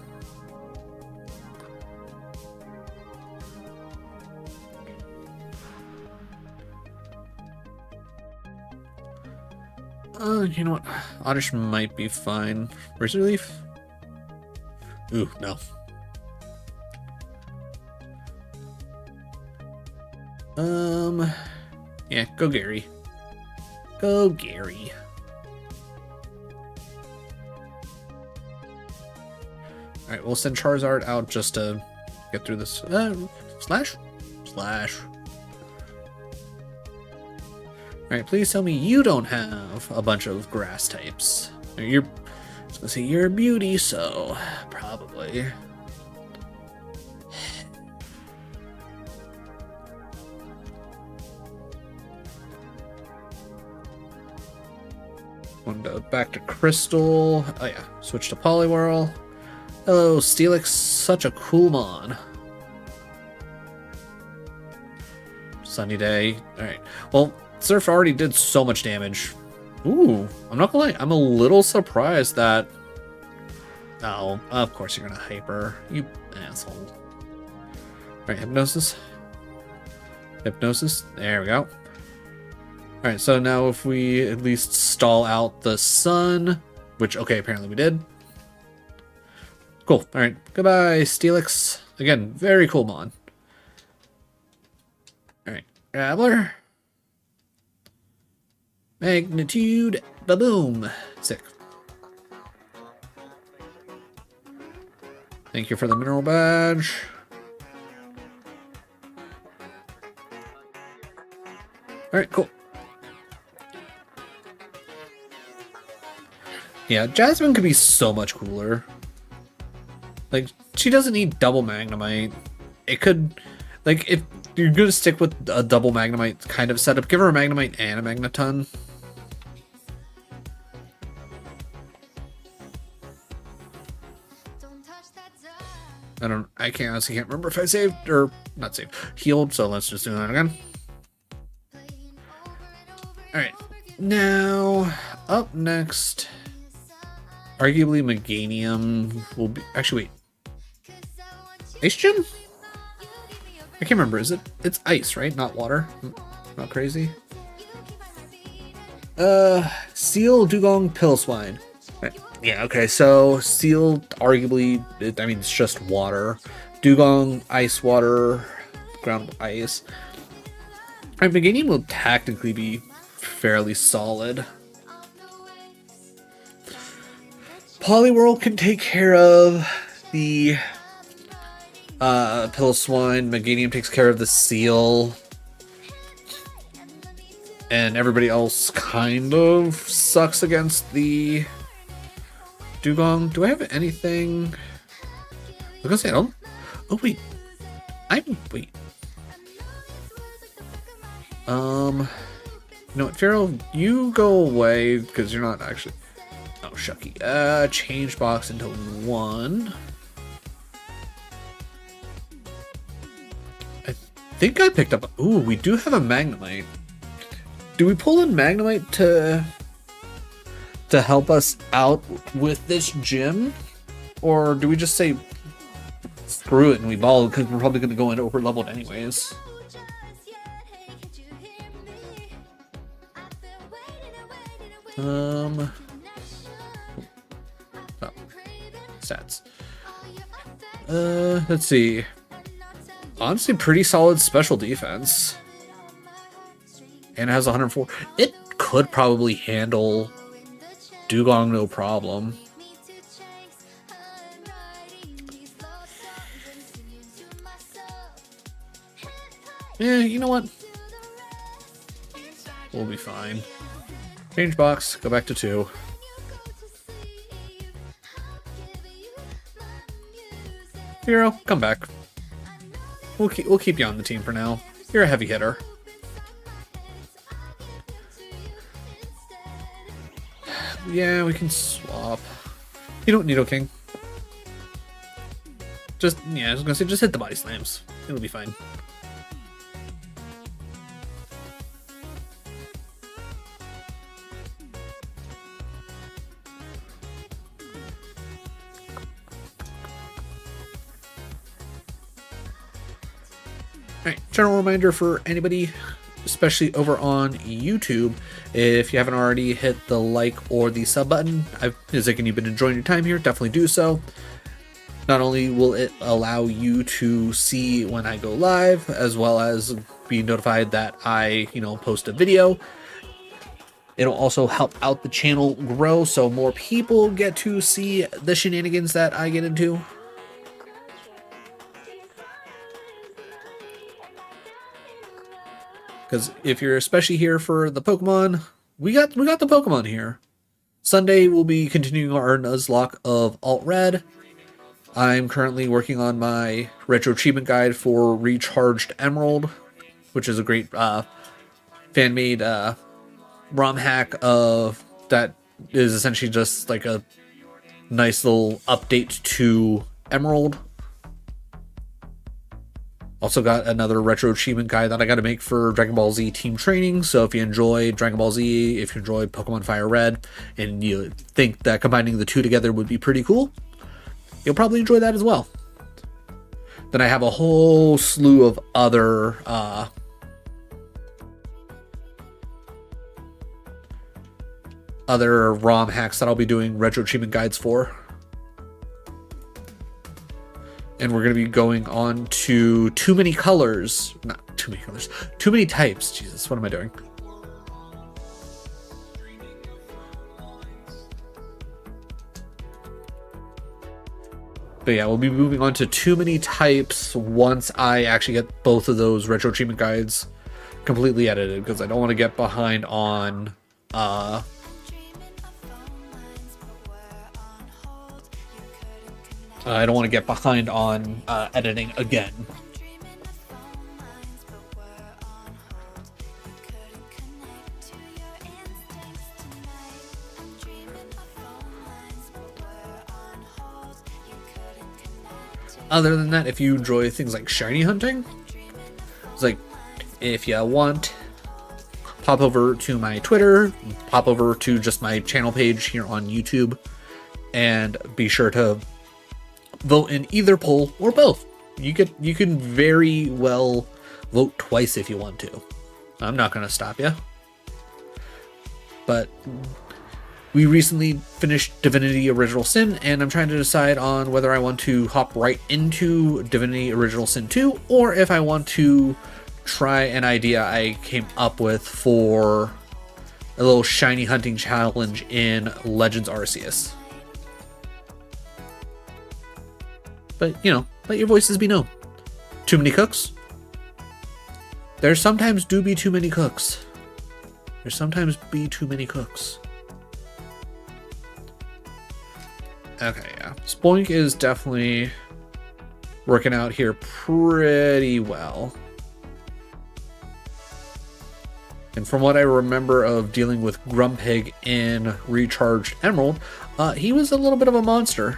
You know what? Oddish might be fine. Razor Leaf? Ooh, no. Yeah, go Gary. Go Gary. Alright, we'll send Charizard out just to get through this. Slash? Slash. Alright, please tell me you don't have a bunch of grass types. I was gonna say you're a beauty, so probably. Back to Crystal. Oh yeah, switch to Poliwhirl. Hello, Steelix, such a cool mon. Sunny day. Alright, well, Surf already did so much damage. Ooh, I'm not gonna lie, I'm a little surprised that... Oh, of course you're gonna hyper, you asshole. Alright, Hypnosis. Hypnosis, there we go. Alright, so now if we at least stall out the sun, which, okay, apparently we did. Cool, alright, goodbye, Steelix. Again, very cool mon. Alright, Graveler. Magnitude, ba-boom. Sick. Thank you for the mineral badge. Alright, cool. Yeah, Jasmine could be so much cooler. Like, she doesn't need double Magnemite. It could... Like, if you're gonna stick with a double Magnemite kind of setup, give her a Magnemite and a Magneton. I honestly can't remember if I saved, or not saved, healed, so let's just do that again. Alright, now, up next, arguably Meganium will be, actually wait, Ice Gym? I can't remember, is it, it's ice, right, not water, not crazy. Seal, Dugong, Piloswine. Yeah, okay, so Seal, arguably, I mean, it's just water. Dugong, ice, water, ground ice. Alright, Meganium will technically be fairly solid. Poliwhirl can take care of the Piloswine. Meganium takes care of the Seal. And everybody else kind of sucks against the Dugong. Do I have anything? I was gonna say I don't. Oh wait, wait. You know what, Pharaoh, you go away because you're not actually. Oh, shucky. Change box into 1. I think I picked up. Ooh, we do have a Magnemite. Do we pull in Magnemite to help us out with this gym, or do we just say screw it and we ball because we're probably going to go into over leveled anyways? Oh, stats. Let's see. Honestly, pretty solid special defense. And it has 104. It could probably handle Dugong no problem. Yeah, you know what? We'll be fine. Change box, go back to 2. Hero, come back. We'll keep you on the team for now. You're a heavy hitter. Yeah, we can swap. You don't need King. Just, yeah, I was gonna say, just hit the body slams. It'll be fine. Alright, general reminder for anybody, especially over on YouTube, if you haven't already hit the like or the sub button, as like, and you've been enjoying your time here, definitely do so. Not only will it allow you to see when I go live, as well as be notified that I, post a video, it'll also help out the channel grow so more people get to see the shenanigans that I get into. Because if you're especially here for the Pokemon, we got the Pokemon here. Sunday we'll be continuing our Nuzlocke of Alt Red. I'm currently working on my retro achievement guide for Recharged Emerald, which is a great fan-made ROM hack of that is essentially just like a nice little update to Emerald. Also got another retro achievement guide that I got to make for Dragon Ball Z team training. So if you enjoy Dragon Ball Z, if you enjoy Pokemon Fire Red, and you think that combining the two together would be pretty cool, you'll probably enjoy that as well. Then I have a whole slew of other ROM hacks that I'll be doing retro achievement guides for. And we're going to be going on to Too Many Colors. Not Too Many Colors. Too Many Types. Jesus, what am I doing? But yeah, we'll be moving on to Too Many Types once I actually get both of those retro achievement guides completely edited, because I don't want to get behind on I don't want to get behind on editing again. Other than that, if you enjoy things like shiny hunting, it's like, if you want, pop over to my Twitter, pop over to just my channel page here on YouTube, and be sure to vote in either poll or both. You can very well vote twice if you want to. I'm not going to stop you. But we recently finished Divinity Original Sin, and I'm trying to decide on whether I want to hop right into Divinity Original Sin 2, or if I want to try an idea I came up with for a little shiny hunting challenge in Legends Arceus. But, let your voices be known. Too many cooks? There sometimes do be too many cooks. There sometimes be too many cooks. Okay, yeah. Spoink is definitely working out here pretty well. And from what I remember of dealing with Grumpig in Recharged Emerald, he was a little bit of a monster.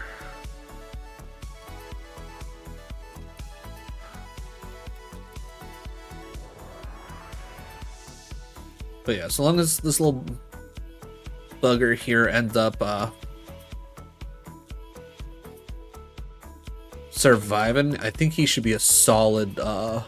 But yeah, so long as this little bugger here ends up surviving, I think he should be a solid wall.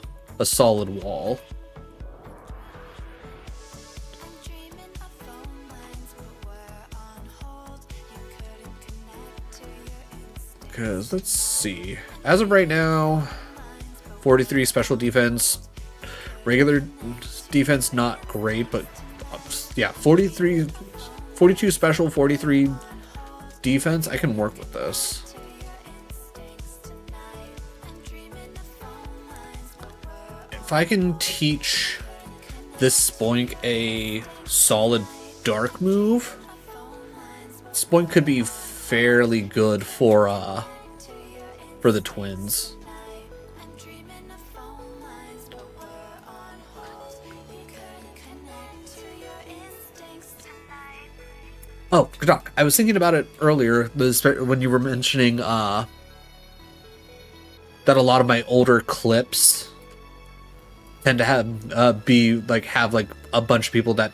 Because let's see, as of right now, 43 special defense, regular defense not great, but yeah, 42 special, 43 defense. I can work with this. If I can teach this Spoink a solid dark move, Spoink could be fairly good for the twins. Oh, good talk. I was thinking about it earlier when you were mentioning that a lot of my older clips tend to have have a bunch of people that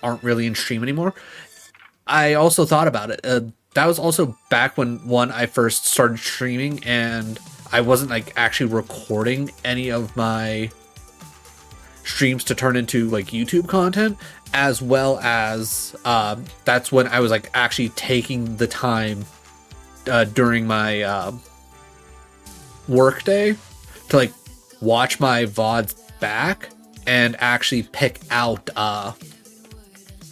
aren't really in stream anymore. I also thought about it. That was also back when I first started streaming, and I wasn't like actually recording any of my streams to turn into like YouTube content, as well as that's when I was like actually taking the time during my work day to like watch my VODs back and actually pick out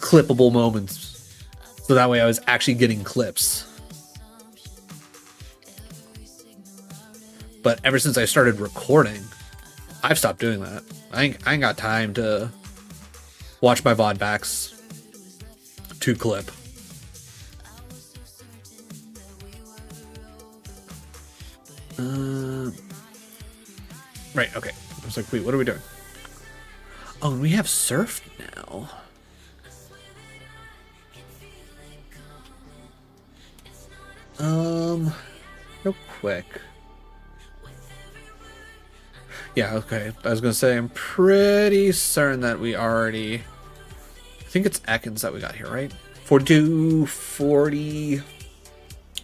clippable moments, so that way I was actually getting clips. But ever since I started recording, I've stopped doing that. I ain't got time to watch my VOD backs to clip. Right, okay. I was like, wait, what are we doing? Oh, and we have surf now. Real quick. Yeah, okay. I was gonna say, I'm pretty certain that we already... I think it's Ekans that we got here, right? 42, 40...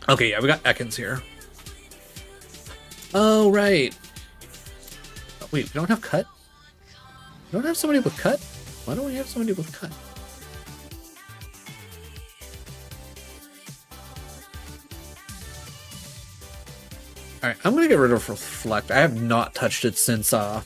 Okay, yeah, we got Ekans here. Oh, right. Oh, wait, we don't have cut? We don't have somebody with cut? Why don't we have somebody with cut? Alright, I'm gonna get rid of Reflect. I have not touched it since my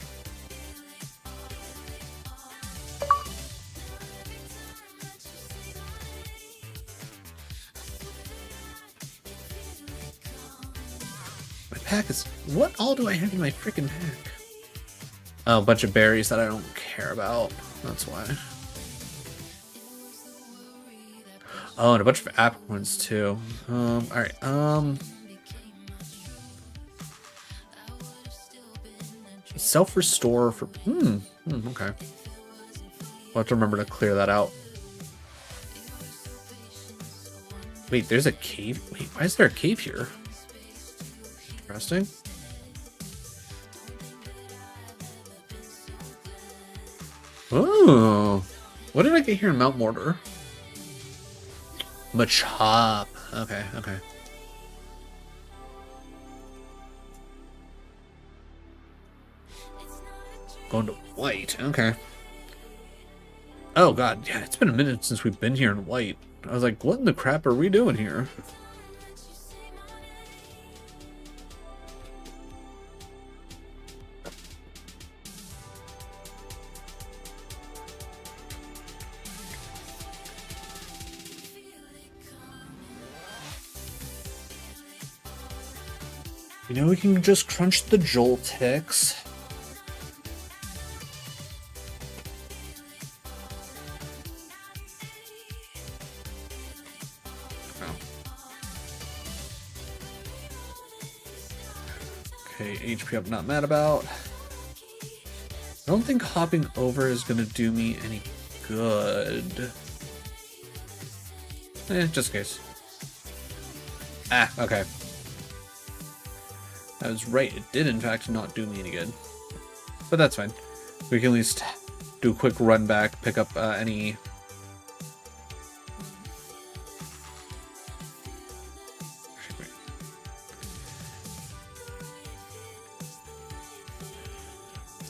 pack is... What all do I have in my freaking pack? Oh, a bunch of berries that I don't care about. That's why. Oh, and a bunch of apricorns too. Alright, self-restore for... okay. I'll have to remember to clear that out. Wait, there's a cave? Wait, why is there a cave here? Interesting. Oh, what did I get here in Mount Mortar? Machop. Okay, okay. Going to white. Okay. Oh god, yeah, it's been a minute since we've been here in white. I was like, what in the crap are we doing here? You know, we can just crunch the Joltix. Okay, HP I'm not mad about. I don't think hopping over is going to do me any good. Just in case. Ah, okay. I was right. It did, in fact, not do me any good. But that's fine. We can at least do a quick run back, pick up any...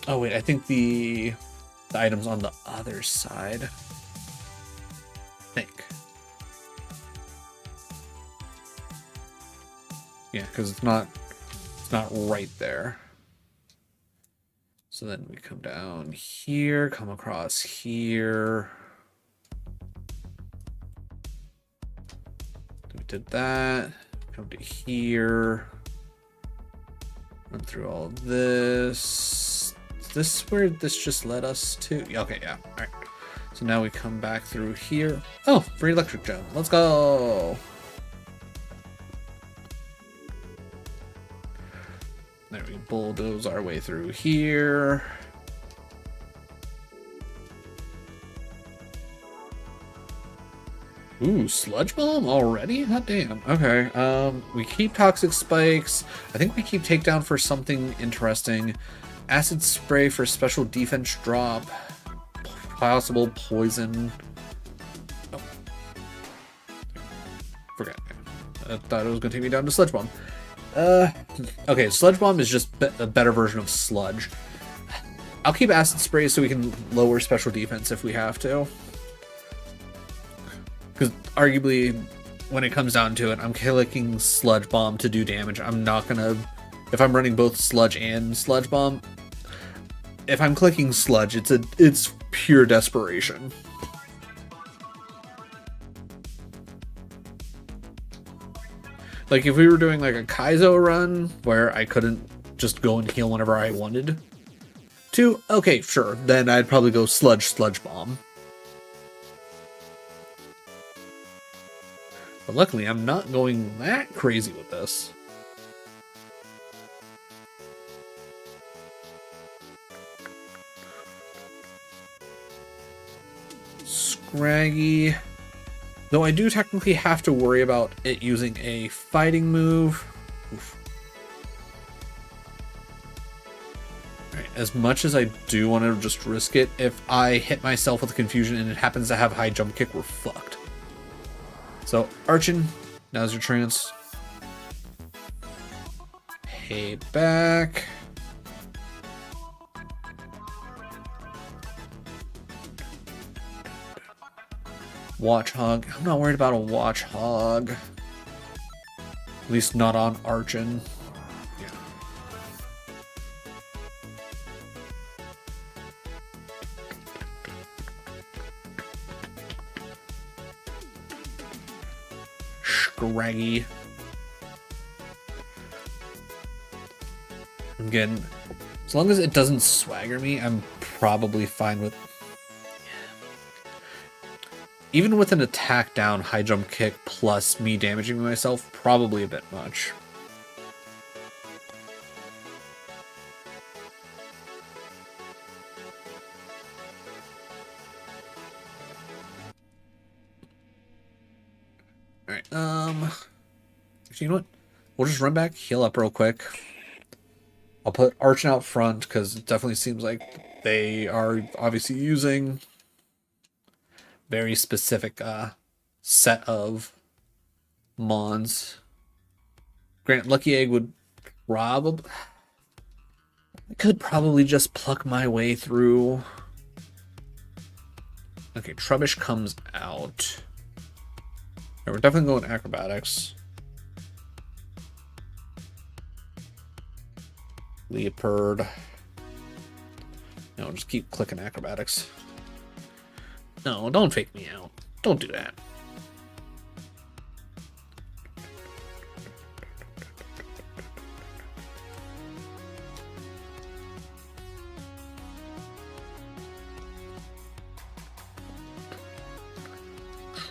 Oh, wait, I think the item's on the other side. I think. Yeah, because it's not right there. So then we come down here, come across here. We did that. Come to here. Run through all this. Is this where this just led us to? Okay, yeah. All right. So now we come back through here. Oh, free electric gem. Let's go. There we bulldoze our way through here. Ooh, sludge bomb already? Hot damn. Okay. We keep toxic spikes. I think we keep takedown for something interesting. Acid spray for special defense drop. Possible poison. Oh. Forgot. I thought it was gonna take me down to sludge bomb. Okay, sludge bomb is just a better version of sludge. I'll keep acid spray so we can lower special defense if we have to. Because arguably, when it comes down to it, I'm clicking sludge bomb to do damage. I'm not gonna... If I'm running both sludge and sludge bomb, if I'm clicking sludge, it's pure desperation. Like, if we were doing, like, a Kaizo run, where I couldn't just go and heal whenever I wanted to, okay, sure, then I'd probably go sludge bomb. But luckily, I'm not going that crazy with this. Scraggy. Though I do technically have to worry about it using a fighting move. Oof. Alright, as much as I do want to just risk it, if I hit myself with confusion and it happens to have high jump kick, we're fucked. So, Archon, now's your chance. Hey, back. Watch hog. I'm not worried about a watch hog. At least not on Archon. Yeah. Scraggy. Again, as long as it doesn't swagger me, I'm probably fine with... Even with an attack down, high jump kick plus me damaging myself, probably a bit much. Alright, actually, you know what? We'll just run back, heal up real quick. I'll put Archon out front, because it definitely seems like they are obviously using very specific set of mons. Grant, Lucky Egg would probably... I could probably just pluck my way through. Okay, Trubbish comes out. Yeah, we're definitely going acrobatics. Leopard. No, just keep clicking acrobatics. No, don't fake me out. Don't do that.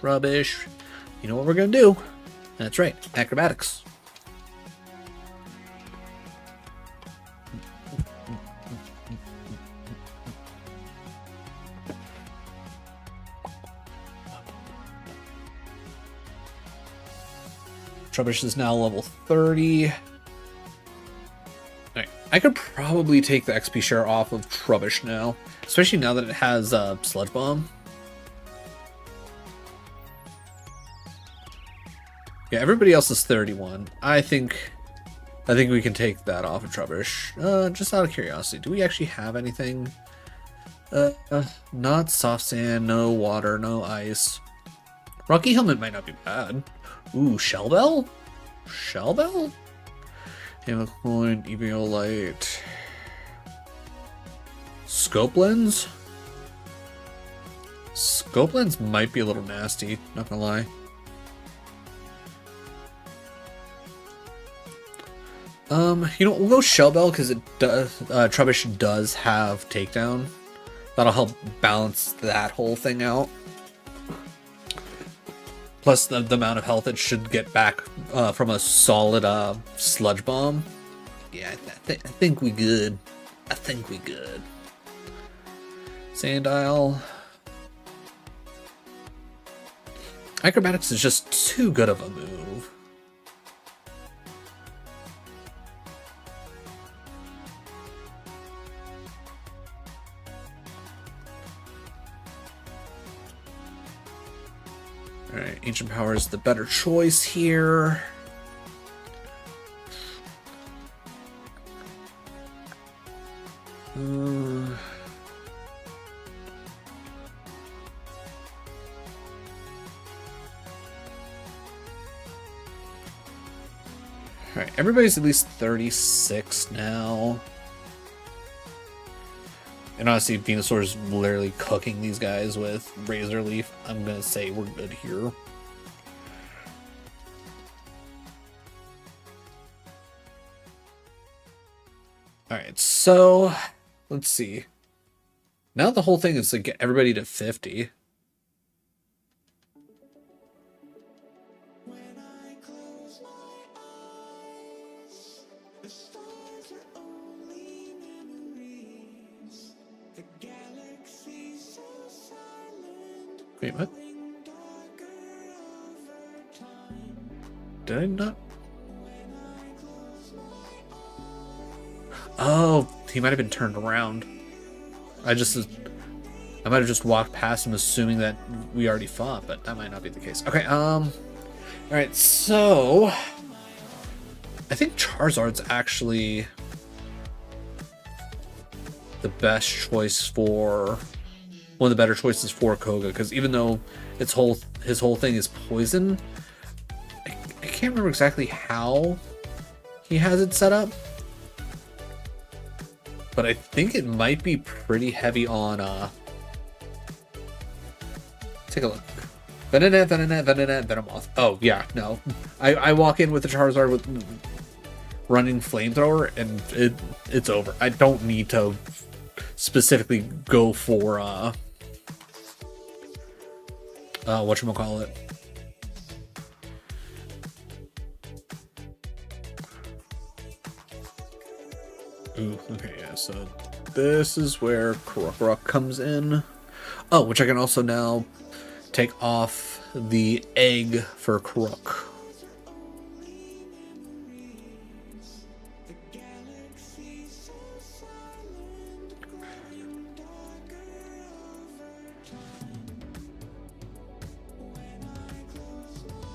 Rubbish. You know what we're gonna do? That's right, acrobatics. Trubbish is now level 30. Alright, I could probably take the XP share off of Trubbish now, especially now that it has Sludge Bomb. Yeah, everybody else is 31. I think we can take that off of Trubbish. Just out of curiosity, do we actually have anything? Not soft sand, no water, no ice. Rocky Helmet might not be bad. Ooh, Shell Bell? Shell Bell? Hammock Coin, Eviolite. Scope Lens? Scope Lens might be a little nasty, not gonna lie. You know, we'll go Shell Bell because it does, Trubbish does have Takedown. That'll help balance that whole thing out. Plus the amount of health it should get back from a solid Sludge Bomb. Yeah, I think we good. I think we good. Sand Isle. Acrobatics is just too good of a move. Alright, Ancient Power is the better choice here. Alright, everybody's at least 36 now. And honestly, Venusaur is literally cooking these guys with Razor Leaf. I'm gonna say we're good here. Alright, so let's see. Now the whole thing is to get everybody to 50. Wait, what? Did I not? Oh, he might have been turned around. I might have just walked past him assuming that we already fought, but that might not be the case. Okay, alright, so I think Charizard's actually the best choice for one of the better choices for Koga, because even though his whole thing is poison, I can't remember exactly how he has it set up, but I think it might be pretty heavy on take a look. Venomoth. Oh yeah, no. I walk in with the Charizard with running Flamethrower and it's over. I don't need to specifically go for whatchamacallit. Ooh, okay, yeah, so this is where Krokorok comes in. Oh, which I can also now take off the egg for Krook.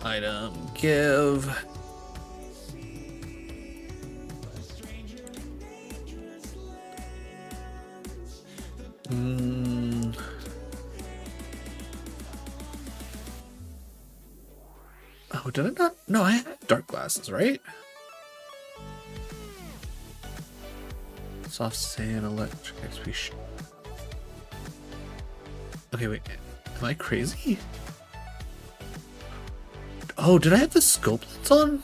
Item give. Oh, did I not? No, I had dark glasses, right? Soft sand, electric XP. Okay, wait. Am I crazy? Oh, did I have the scope lens on?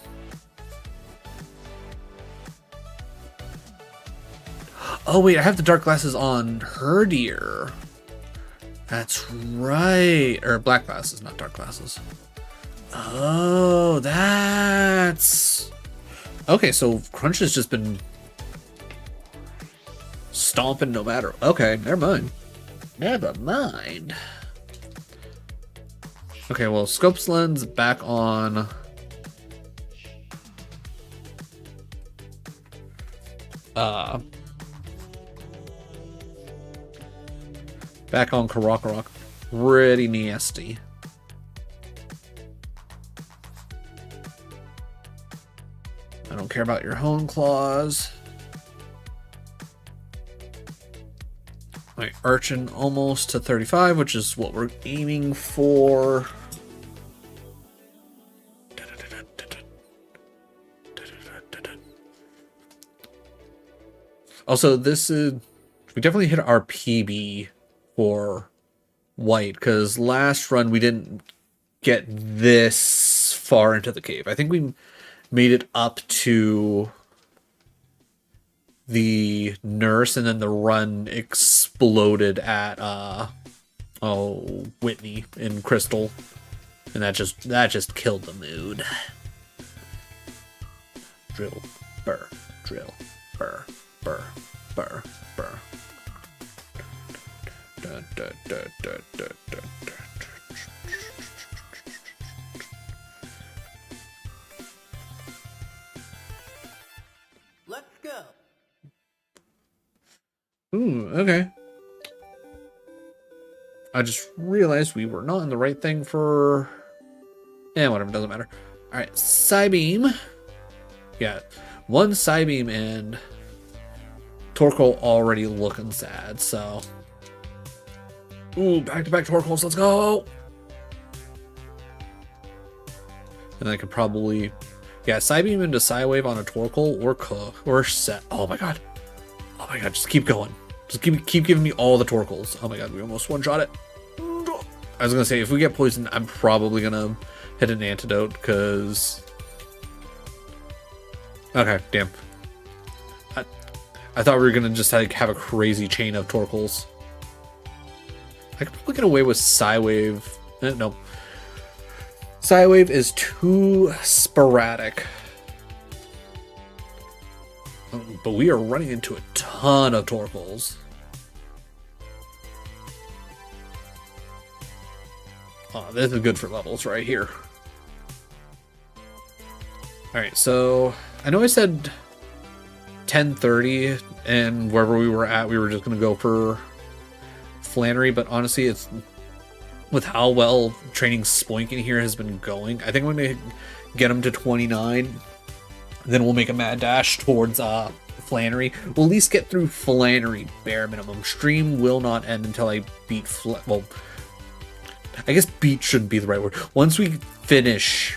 Oh wait, I have the dark glasses on Herdier. That's right. Or black glasses, not dark glasses. Oh, that's... Okay, so Crunch has just been stomping no matter... Okay, never mind. Never mind. Okay, well, Scope's lens back on Back on Karakarok. Pretty nasty. I don't care about your hone claws. My Urchin almost to 35, which is what we're aiming for. Also, this is... we definitely hit our PB for white, because last run we didn't get this far into the cave. I think we made it up to the nurse, and then the run exploded at Whitney in Crystal, and that just killed the mood. Drill, burr, drill, burr, burr, burr, burr. Da, da, da, da, da, da, da. Let's go. Ooh, okay. I just realized we were not in the right thing for... whatever, doesn't matter. Alright, Psybeam. Yeah, one Psybeam and Torkoal already looking sad, so... Ooh, back-to-back Torkoals, let's go! And I could probably... yeah, Psybeam into Psywave on a Torkoal, we're set. Oh my god. Oh my god, just keep going. Just keep giving me all the Torkoals. Oh my god, we almost one-shot it. I was gonna say, if we get poisoned, I'm probably gonna hit an antidote, because... okay, damn. I thought we were gonna just like have a crazy chain of Torkoals. I could probably get away with Psywave. No. Psywave is too sporadic. But we are running into a ton of Torkoals. Oh, this is good for levels right here. Alright, so I know I said 10:30, and wherever we were at, we were just going to go for Flannery, but honestly, it's with how well training Spoink in here has been going, I think I'm going to get him to 29, then we'll make a mad dash towards Flannery. We'll at least get through Flannery, bare minimum. Stream will not end until I beat well, I guess beat shouldn't be the right word. Once we finish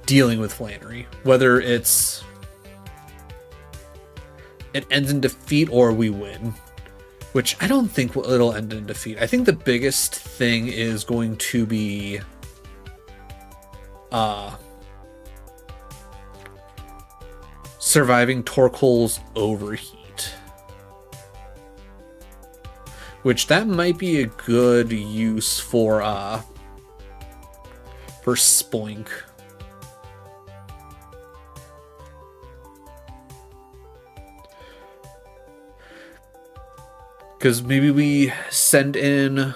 dealing with Flannery, whether it ends in defeat or we win, which I don't think it'll end in defeat. I think the biggest thing is going to be surviving Torkoal's overheat, which that might be a good use for Spoink. Because maybe we send in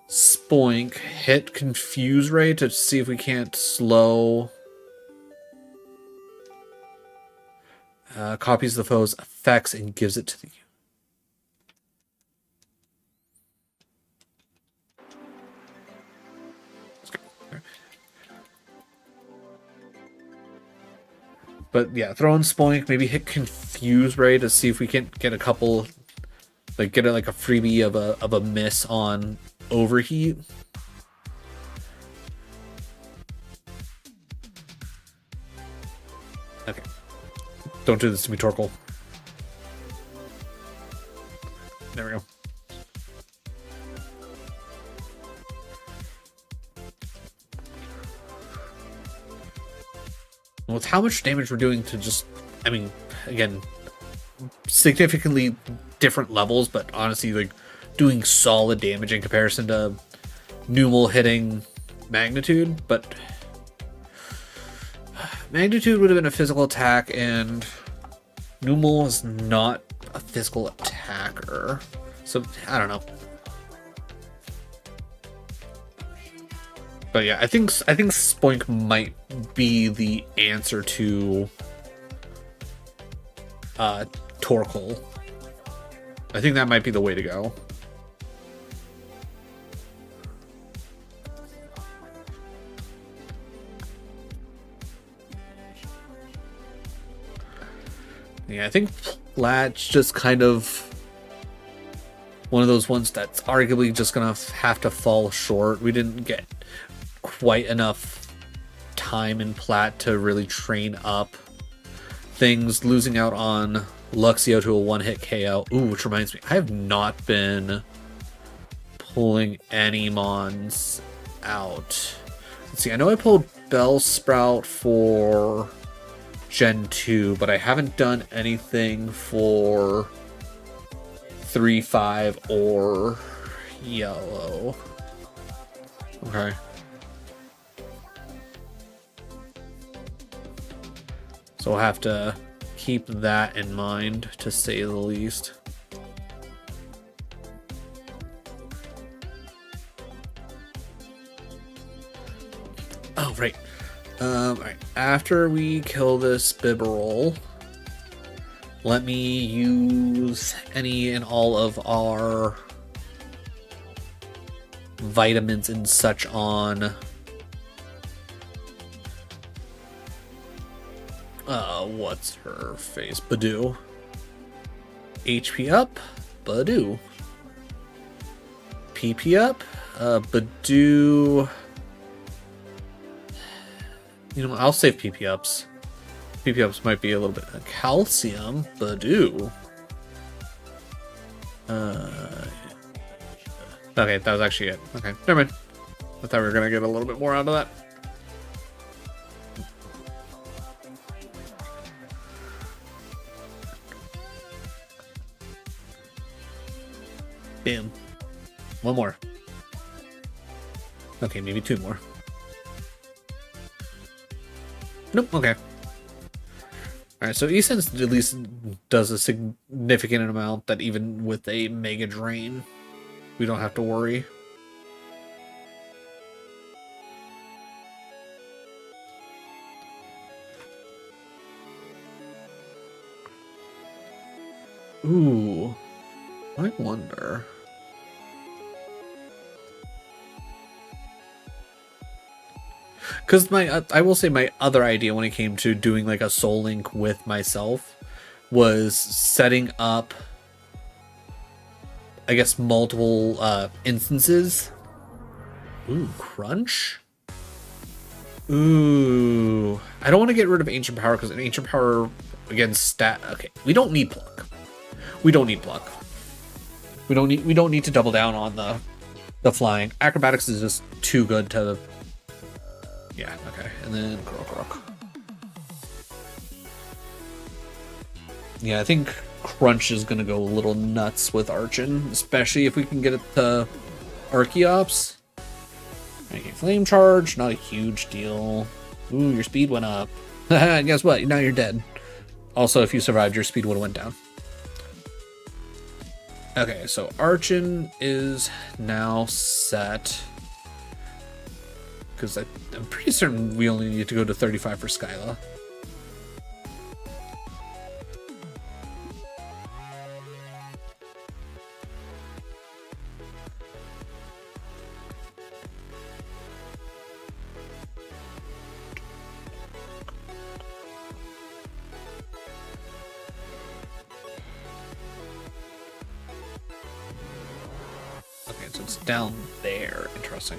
Spoink, hit Confuse Ray to see if we can't slow. Copies the foe's effects and gives it to the... But yeah, throw in Spoink, maybe hit Confuse Ray to see if we can get a couple, like get like a freebie of a miss on Overheat. Okay. Don't do this to me, Torkoal. There we go. With how much damage we're doing to just, I mean, again, significantly different levels, but honestly, like, doing solid damage in comparison to Numel hitting Magnitude, but Magnitude would have been a physical attack, and Numel is not a physical attacker, so I don't know. But yeah, I think Spoink might be the answer to Torkoal. I think that might be the way to go. Yeah, I think Plat's just kind of one of those ones that's arguably just gonna have to fall short. We didn't get quite enough time in Plat to really train up things, losing out on Luxio to a one-hit KO. Ooh, which reminds me, I have not been pulling any Mons out. Let's see, I know I pulled Bellsprout for Gen 2, but I haven't done anything for 3-5 or Yellow. Okay. So we'll have to keep that in mind, to say the least. Oh, right. Alright. After we kill this Bibarel, let me use any and all of our vitamins and such on what's her face? Badoo. HP up, Badoo. PP up, Badoo. You know, I'll save PP ups. PP ups might be a little bit of calcium, Badoo. Okay, that was actually it. Okay, never mind. I thought we were gonna get a little bit more out of that. Bam. One more. Okay, maybe two more. Nope, okay. Alright, so Essence at least does a significant amount that even with a Mega Drain, we don't have to worry. Ooh, I wonder. Because I will say my other idea when it came to doing like a Soul Link with myself was setting up, I guess, multiple instances. Ooh, Crunch? Ooh, I don't want to get rid of Ancient Power because Ancient Power against stat. Okay, we don't need Pluck. We don't need Pluck. We don't need to double down on the flying. Acrobatics is just too good to. Yeah, okay. And then Croak. Yeah, I think Crunch is going to go a little nuts with Archon, especially if we can get it to Archeops. Okay, Flame Charge, not a huge deal. Ooh, your speed went up. Guess what? Now you're dead. Also, if you survived, your speed would have went down. Okay, so Archon is now set. Because I'm pretty certain we only need to go to 35 for Skyla. Okay, so it's down there. Interesting.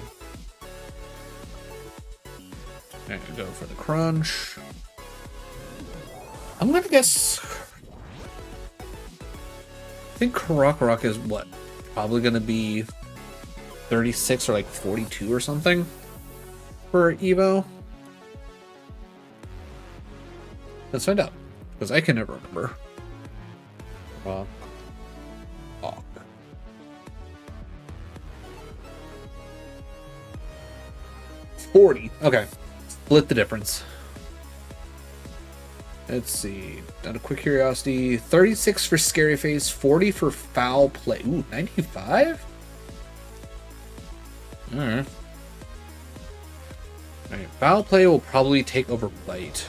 I'm gonna go for the Crunch. I'm gonna guess. I think Croak is what? Probably gonna be 36 or like 42 or something for Evo. Let's find out, because I can never remember. 40. Okay. Split the difference. Let's see. Out of quick curiosity, 36 for Scary Face, 40 for Foul Play. Ooh, 95? Alright. Alright, Foul Play will probably take over Bite.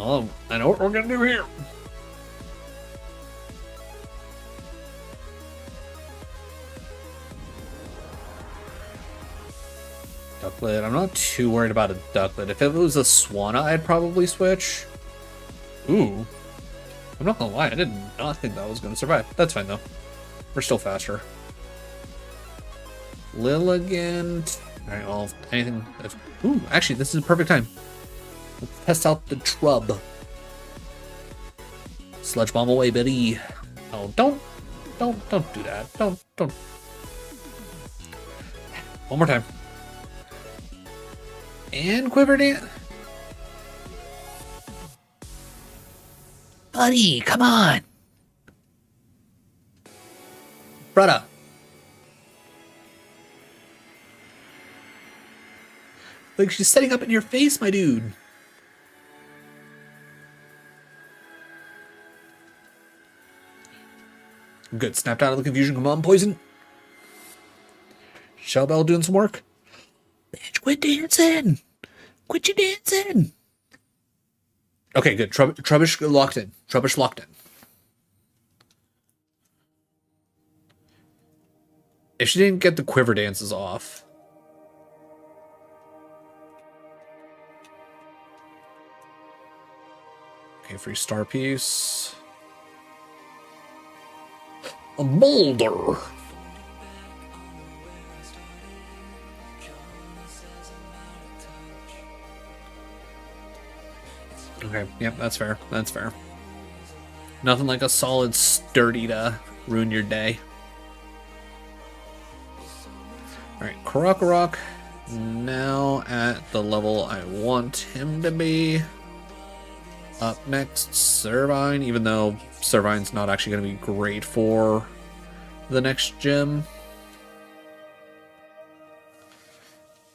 Oh, I know what we're gonna do here. Ducklet. I'm not too worried about a ducklet. If it was a Swanna, I'd probably switch. Ooh. I'm not gonna lie, I did not think that was gonna survive. That's fine though. We're still faster. Lilligant. Alright, well, anything. Ooh, actually, this is a perfect time. Let's test out the Trub. Sludge bomb away, buddy. Oh, don't do that. Don't. One more time. And Quiver Dance. Buddy, come on. Brother. Like, she's setting up in your face, my dude. Good. Snapped out of the confusion. Come on, Poison. Shellbell doing some work. Bitch, quit dancing. Quit your dancing. Okay, good. Trubbish locked in. Trubbish locked in. If she didn't get the quiver dances off. Okay, free star piece. A boulder. Okay, yep, that's fair. That's fair. Nothing like a solid sturdy to ruin your day. Alright, Karakarok. Now at the level I want him to be. Up next, Servine, even though Servine's not actually going to be great for the next gym.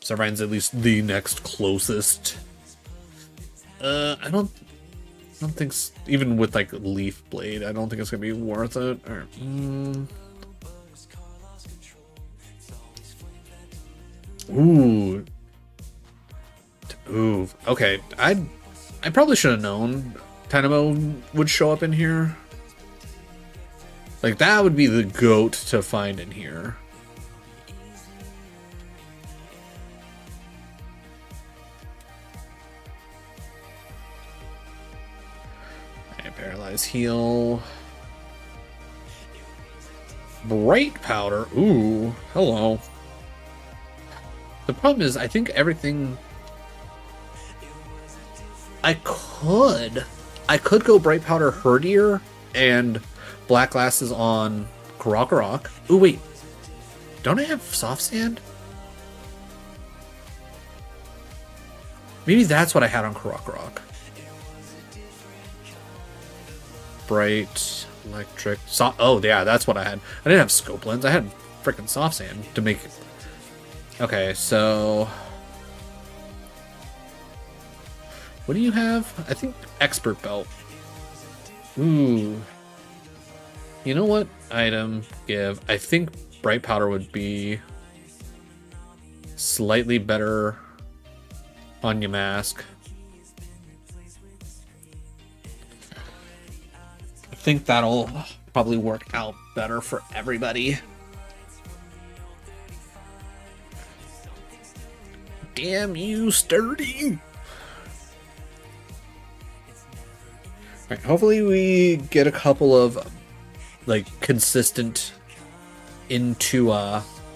Servine's at least the next closest. I don't think, even with like Leaf Blade, I don't think it's going to be worth it. Or, Ooh. Okay, I probably should have known Tenemo would show up in here. Like, that would be the GOAT to find in here. Alright, Paralyze Heal. Bright Powder. Ooh, hello. The problem is, I think everything... I could go Bright Powder Herdier and Black Glasses on Karakarok. Ooh, wait. Don't I have Soft Sand? Maybe that's what I had on Karakarok. Bright, Electric, oh, yeah, that's what I had. I didn't have Scope Lens. I had freaking Soft Sand to make... Okay, so... What do you have? I think Expert Belt. Ooh. You know what item give? I think Bright Powder would be slightly better on your mask. I think that'll probably work out better for everybody. Damn you, Sturdy! Right, hopefully we get a couple of like consistent into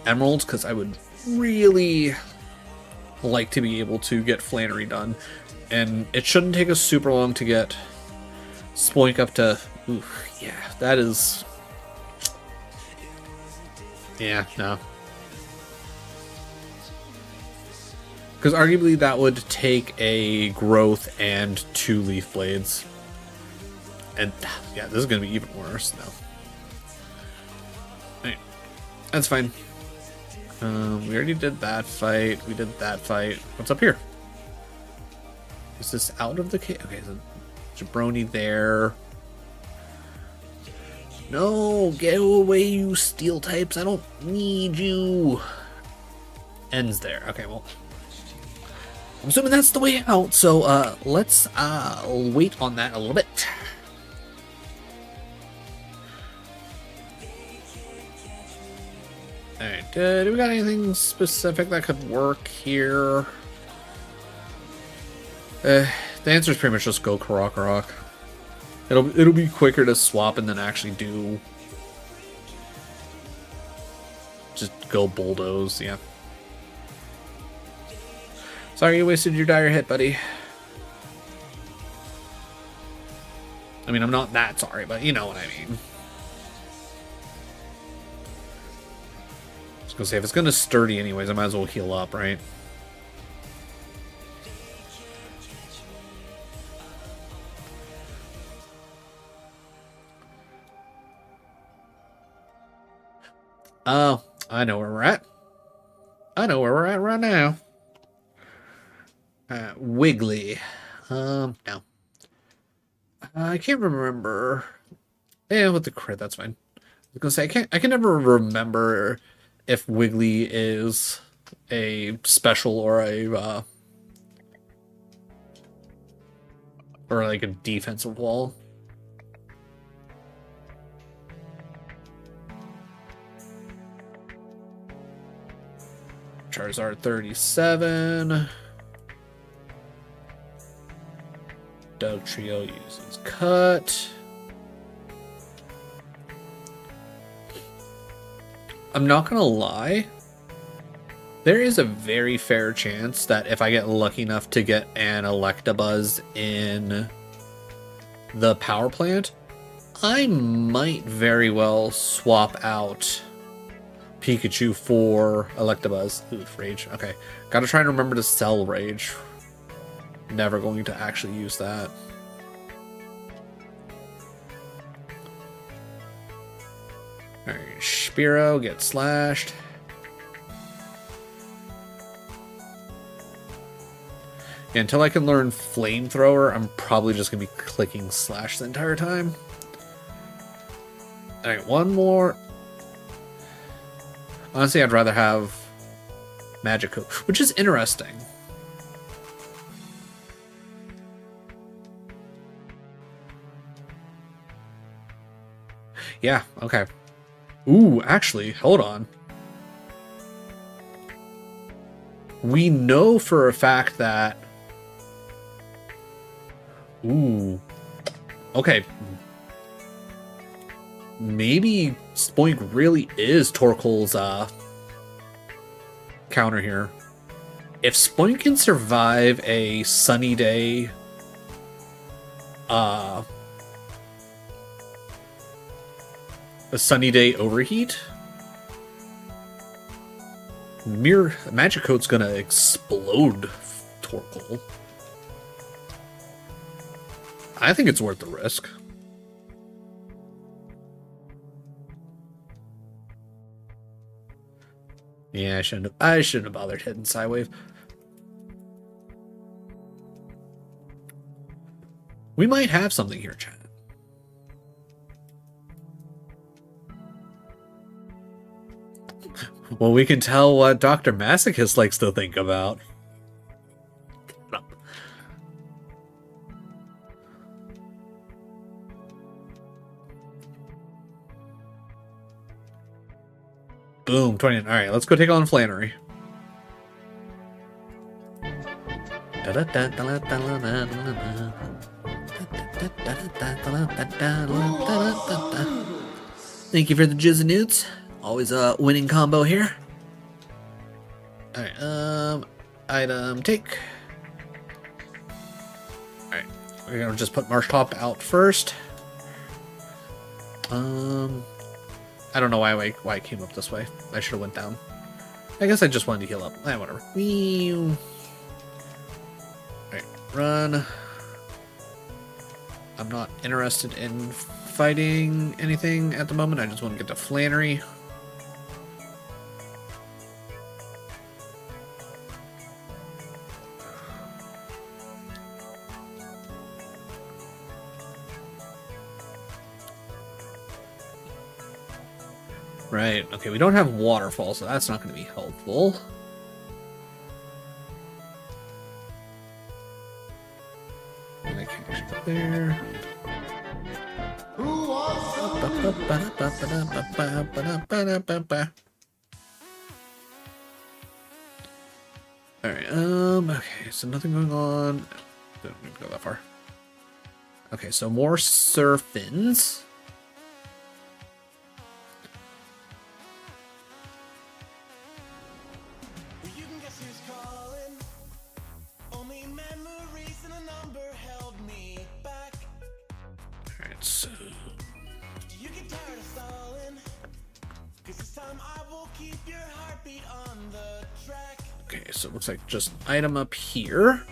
emeralds, because I would really like to be able to get Flannery done, and it shouldn't take us super long to get Spoink up to... Ooh, yeah, that is... Yeah, no. Because arguably that would take a growth and 2 leaf blades. And yeah, this is going to be even worse now. Right. That's fine. We already did that fight. We did that fight. What's up here? Is this out of the cave? Okay, so Jabroni there. No, get away, you steel types. I don't need you. Ends there. Okay, well. I'm assuming that's the way out, so let's wait on that a little bit. Alright, do we got anything specific that could work here? The answer is pretty much just go Karak. It'll be quicker to swap and then actually do. Just go bulldoze, yeah. Sorry you wasted your dire hit, buddy. I mean, I'm not that sorry, but you know what I mean. I was gonna say, if it's gonna sturdy anyways, I might as well heal up, right? Oh, I know where we're at. I know where we're at right now. Wiggly. No. I can't remember. Yeah, with the crit, that's fine. I was gonna say I can never remember if Wiggly is a special or like a defensive wall. Charizard 37. Doug Trio uses Cut. I'm not gonna lie. There is a very fair chance that if I get lucky enough to get an Electabuzz in the power plant, I might very well swap out Pikachu for Electabuzz. Oof, Rage. Okay. Gotta try and remember to sell Rage. Never going to actually use that. Alright, Spearow gets slashed. Yeah, until I can learn Flamethrower, I'm probably just going to be clicking slash the entire time. Alright, one more. Honestly, I'd rather have Magikarp, which is interesting. Yeah, okay. Ooh, actually, hold on. We know for a fact that... Ooh. Okay. Maybe Spoink really is Torkoal's counter here. If Spoink can survive a sunny day overheat, Magikarp's gonna explode Torkoal. I think it's worth the risk. Yeah, I shouldn't have bothered hitting Psywave. We might have something here, chat. Well, we can tell what Dr. Masochist likes to think about. Boom, 29. Alright, let's go take on Flannery. Thank you for the jizz and newts. Always a winning combo here. Alright, item take. Alright, we're gonna just put Marshtomp out first. I don't know why I came up this way. I should have went down. I guess I just wanted to heal up. Whatever. Alright, run. I'm not interested in fighting anything at the moment. I just want to get to Flannery. Right, okay, we don't have Waterfall, so that's not going to be helpful. there. Alright, okay, so nothing going on. Don't even go that far. Okay, so more surfins. Alright, so okay, so it looks like just item up here.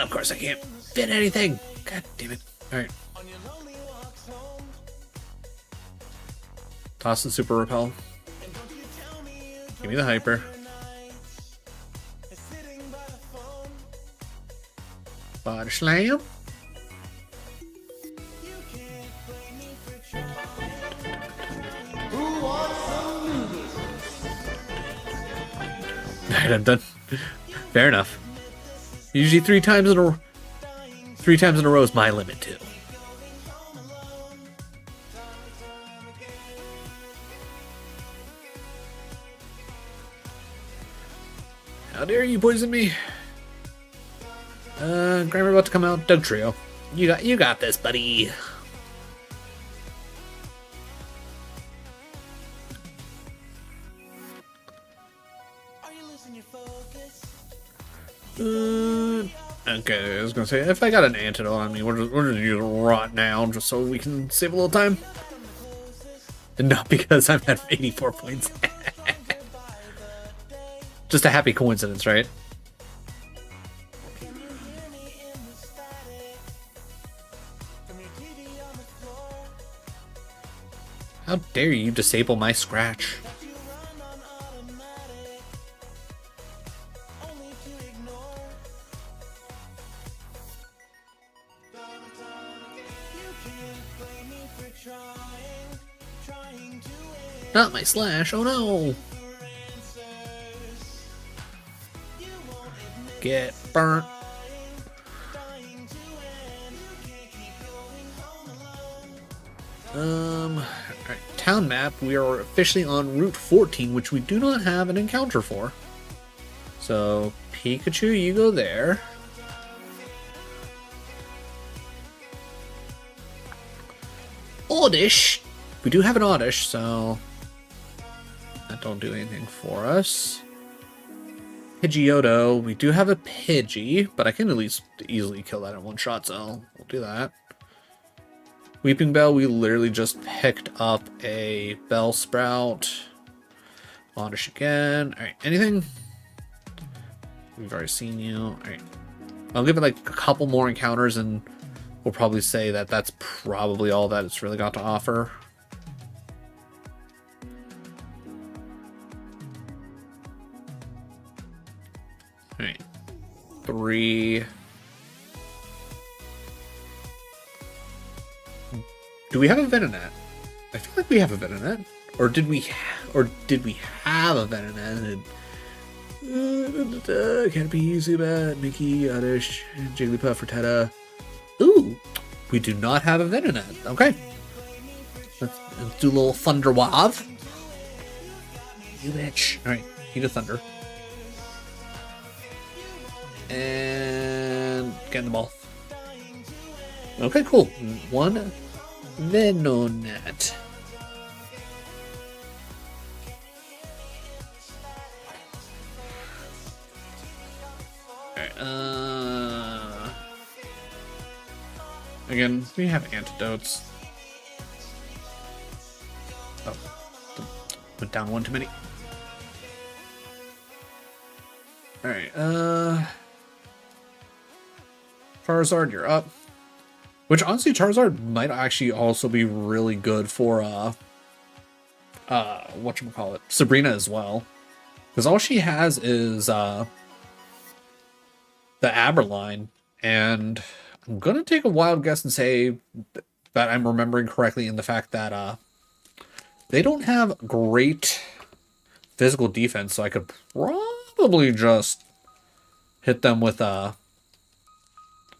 Of course I can't fit anything. God damn it. Alright. Toss and super repel. Give me the hyper. Body slam. Alright, I'm done. Fair enough. Usually 3 times in a row is my limit too. How dare you poison me? Grammar about to come out. Doug Trio. You got this, buddy. Okay, I was gonna say, if I got an antidote on me, we're just gonna use Rot now, just so we can save a little time. And not because I'm at 84 points. Just a happy coincidence, right? How dare you disable my scratch? Not my slash, oh no! Get burnt. Alright, town map, we are officially on Route 14, which we do not have an encounter for. So, Pikachu, you go there. Oddish! We do have an Oddish, so that don't do anything for us. Pidgeotto, we do have a Pidgey, but I can at least easily kill that in one shot, so we'll do that. Weeping Bell, we literally just picked up a Bellsprout. Oddish again. Alright, anything? We've already seen you. Alright. I'll give it like a couple more encounters and we'll probably say that that's probably all that it's really got to offer. Alright. 3. Do we have a Venonat? I feel like we have a Venonat. Or did we have a Venonat? Caterpie, Zubat, Mickey, Oddish, Jigglypuff, Rattata. Ooh, we do not have a Venonat. Okay. Let's do a little Thunder Wave. You bitch. Alright, Heat of Thunder. And get in the ball. Okay, cool. 1 Venonat. Alright, again, we have antidotes. Oh, went down one too many. Alright, Charizard, you're up. Which, honestly, Charizard might actually also be really good for, whatchamacallit, Sabrina as well. Because all she has is, the Aberline, and I'm gonna take a wild guess and say that I'm remembering correctly in the fact that, they don't have great physical defense, so I could probably just hit them with,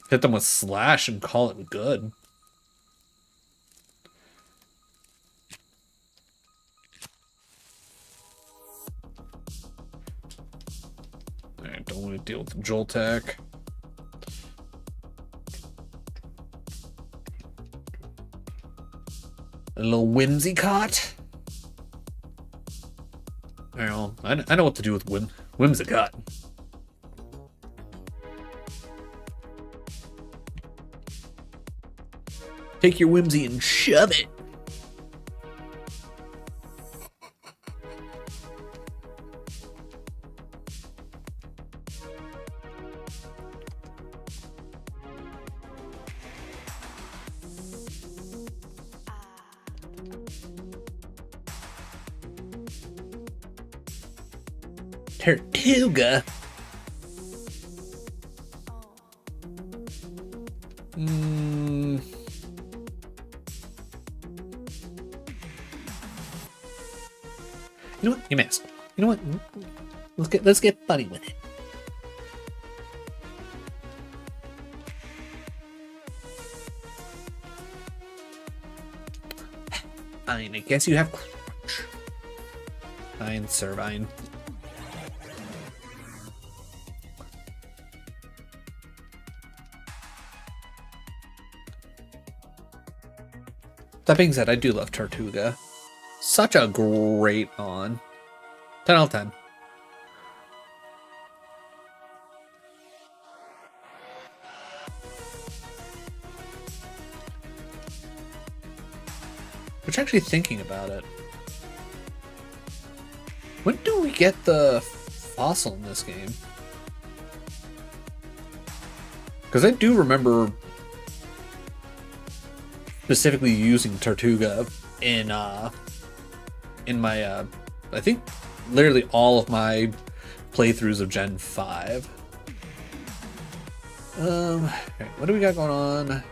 Hit them with slash and call it good. Alright, don't want to deal with the Joltec. A little Whimsicott. I know what to do with Whimsicott. Take your Whimsy and shove it. Tortuga. You know what? You missed. You know what? Let's get funny with it. Fine, I guess you have crunch. Fine, Servine. That being said, I do love Tortuga. Such a great on. 10 out of 10. Which, actually thinking about it, when do we get the fossil in this game? Because I do remember specifically using Tortuga in my I think literally all of my playthroughs of Gen 5. Okay, what do we got going on?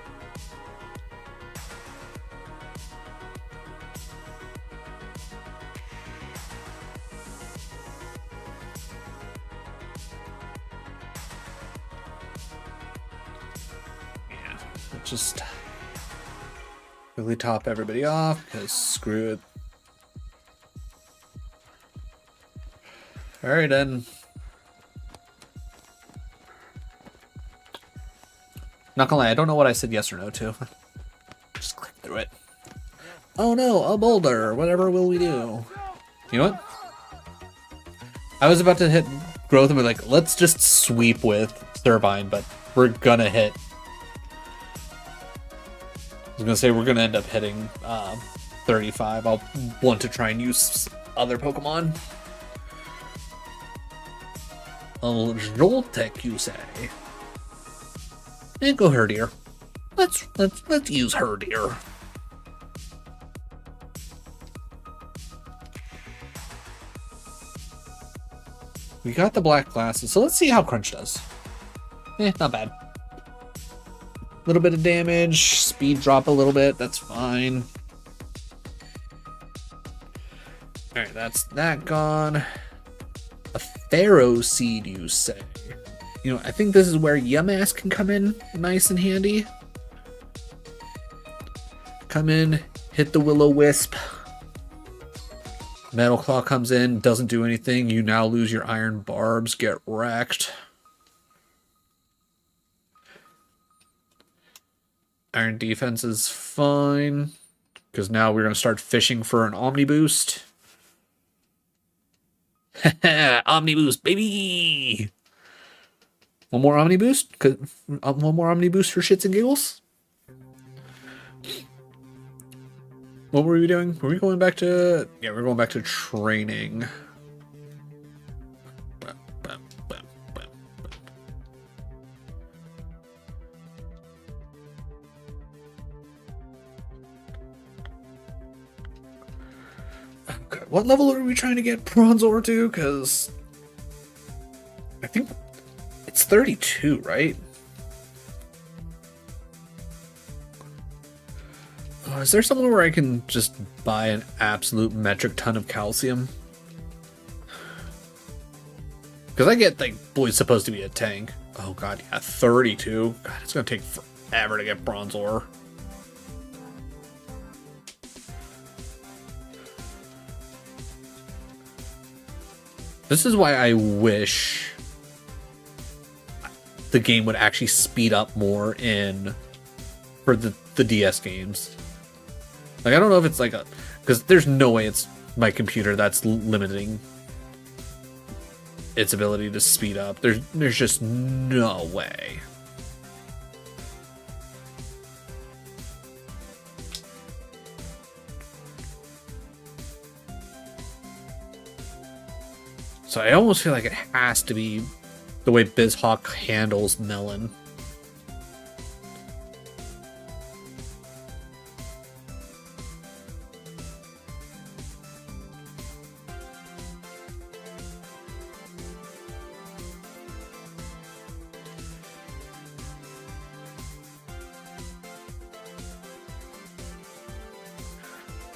Yeah, let's just quickly top everybody off, because screw it. Alright then. Not gonna lie, I don't know what I said yes or no to. Just click through it. Oh no, a boulder. Whatever will we do? You know what? I was about to hit growth and be like, let's just sweep with Servine, but we're gonna hit. I was gonna say we're gonna end up hitting 35. I'll want to try and use other Pokemon. A Joltec, you say? And go Herdier. Let's use Herdier. We got the black glasses, so let's see how Crunch does. Not bad. A little bit of damage, speed drop a little bit, that's fine. Alright, that's that gone. A Pharaoh Seed, you say? You know, I think this is where Yamask can come in nice and handy. Come in, hit the Will-O-Wisp. Metal Claw comes in, doesn't do anything. You now lose your Iron Barbs, get wrecked. Iron Defense is fine, because now we're going to start fishing for an Omni Boost. Omni Boost, baby! One more Omni Boost? One more Omni Boost for shits and giggles? What were we doing? Were we going back to... Yeah, we're going back to training. Okay, what level are we trying to get Bronzor to? Because I think it's 32, right? Is there somewhere where I can just buy an absolute metric ton of calcium? Because I get, like, Boyd's supposed to be a tank. Oh god, yeah, 32. God, it's gonna take forever to get bronze ore. This is why I wish the game would actually speed up more for the DS games. Like, I don't know if it's like because there's no way it's my computer that's limiting its ability to speed up. There's just no way. So I almost feel like it has to be the way BizHawk handles Melon.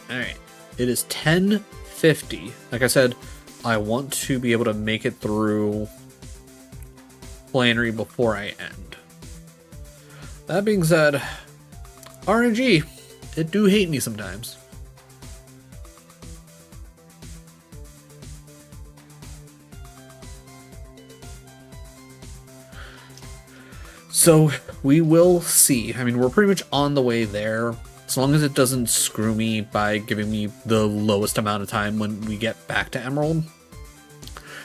Alright, it is 10:50. Like I said, I want to be able to make it through Flannery before I end. That being said, RNG, it do hate me sometimes. So we will see. I mean, we're pretty much on the way there. As long as it doesn't screw me by giving me the lowest amount of time when we get back to Emerald,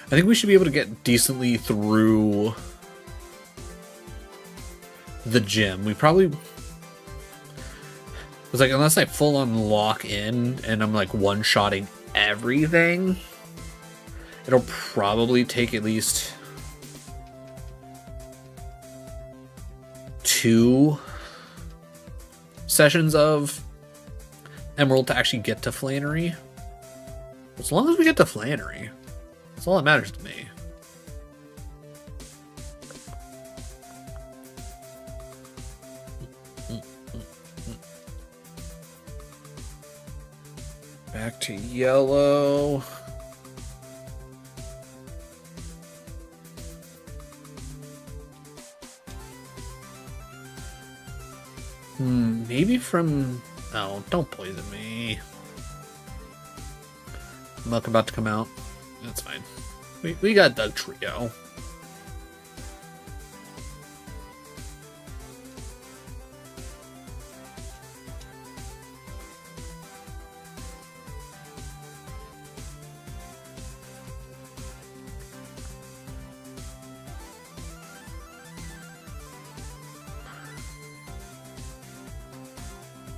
I think we should be able to get decently through the gym. We probably was like, unless I full on lock in and I'm like one-shotting everything, it'll probably take at least 2 sessions of Emerald to actually get to Flannery. As long as we get to Flannery, that's all that matters to me. Back to yellow. Maybe from... Oh, don't poison me. Milk about to come out. That's fine. We got Doug Trio.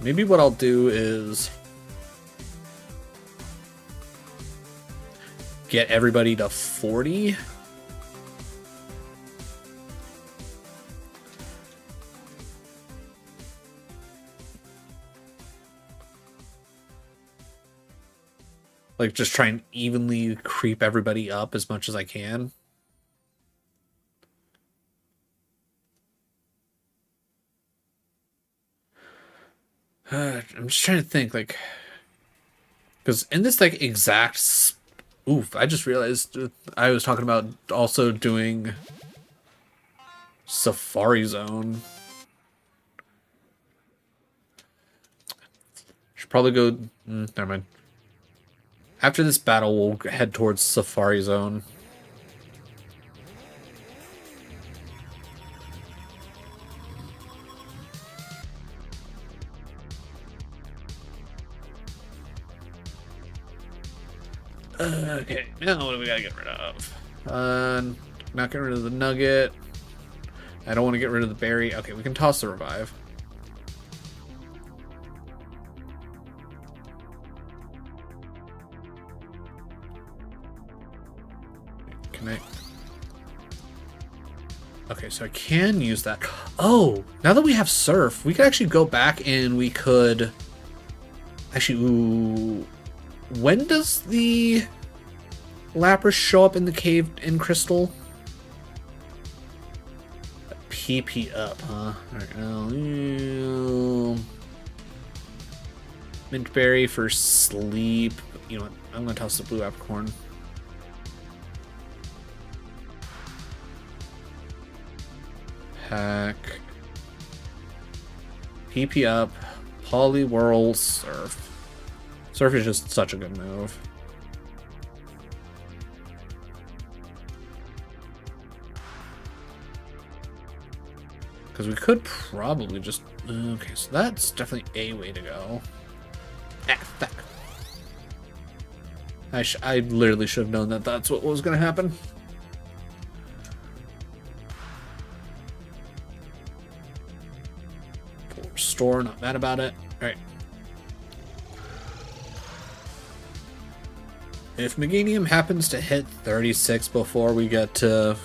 Maybe what I'll do is get everybody to 40. Like, just try and evenly creep everybody up as much as I can. I'm just trying to think, like, because in this, like, exact... Oof, I just realized I was talking about also doing Safari Zone. Should probably go... never mind. After this battle, we'll head towards Safari Zone. Okay, now what do we gotta get rid of? Not get rid of the nugget. I don't want to get rid of the berry. Okay, we can toss the revive. Can I? Okay, so I can use that. Oh, now that we have surf, we could actually go back and we could actually... Ooh, when does the Lapras show up in the cave in Crystal? PP up, huh? Alright, mint berry for sleep. You know what? I'm gonna toss the blue apricorn. attack. PP up. Poly Whirl Surf. Surf is just such a good move. Because we could probably just... Okay, so that's definitely a way to go. Ah, fuck. I literally should have known that that's what was going to happen. Restore, not mad about it. Alright. If Meganium happens to hit 36 before we get to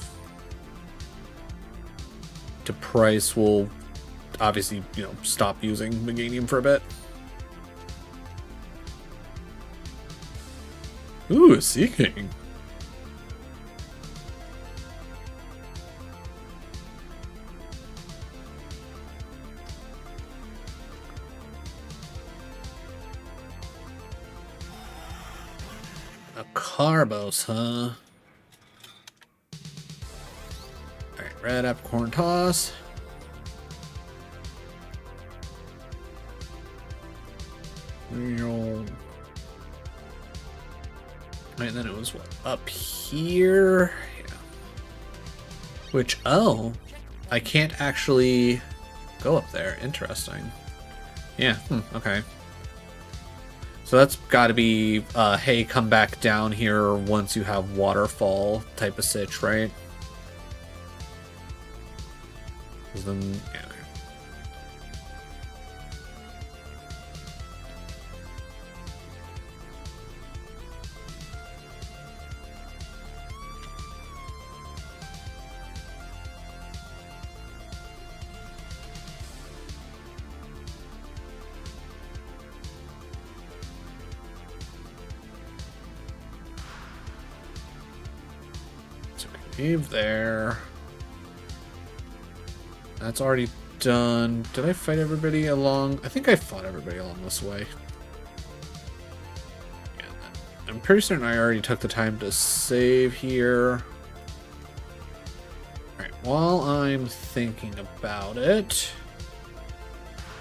price, we'll obviously, you know, stop using Meganium for a bit. Ooh, Seeking. A Carbos, huh? Alright, red Apricorn Toss. Right, then it was what, up here? Yeah. Which, oh, I can't actually go up there. Interesting. Yeah, okay. So that's got to be, hey, come back down here once you have waterfall type of sitch, right? 'Cause then, yeah, okay. Cave there. That's already done. Did I fight everybody along? I think I fought everybody along this way. Yeah, I'm pretty certain I already took the time to save here. Alright, while I'm thinking about it,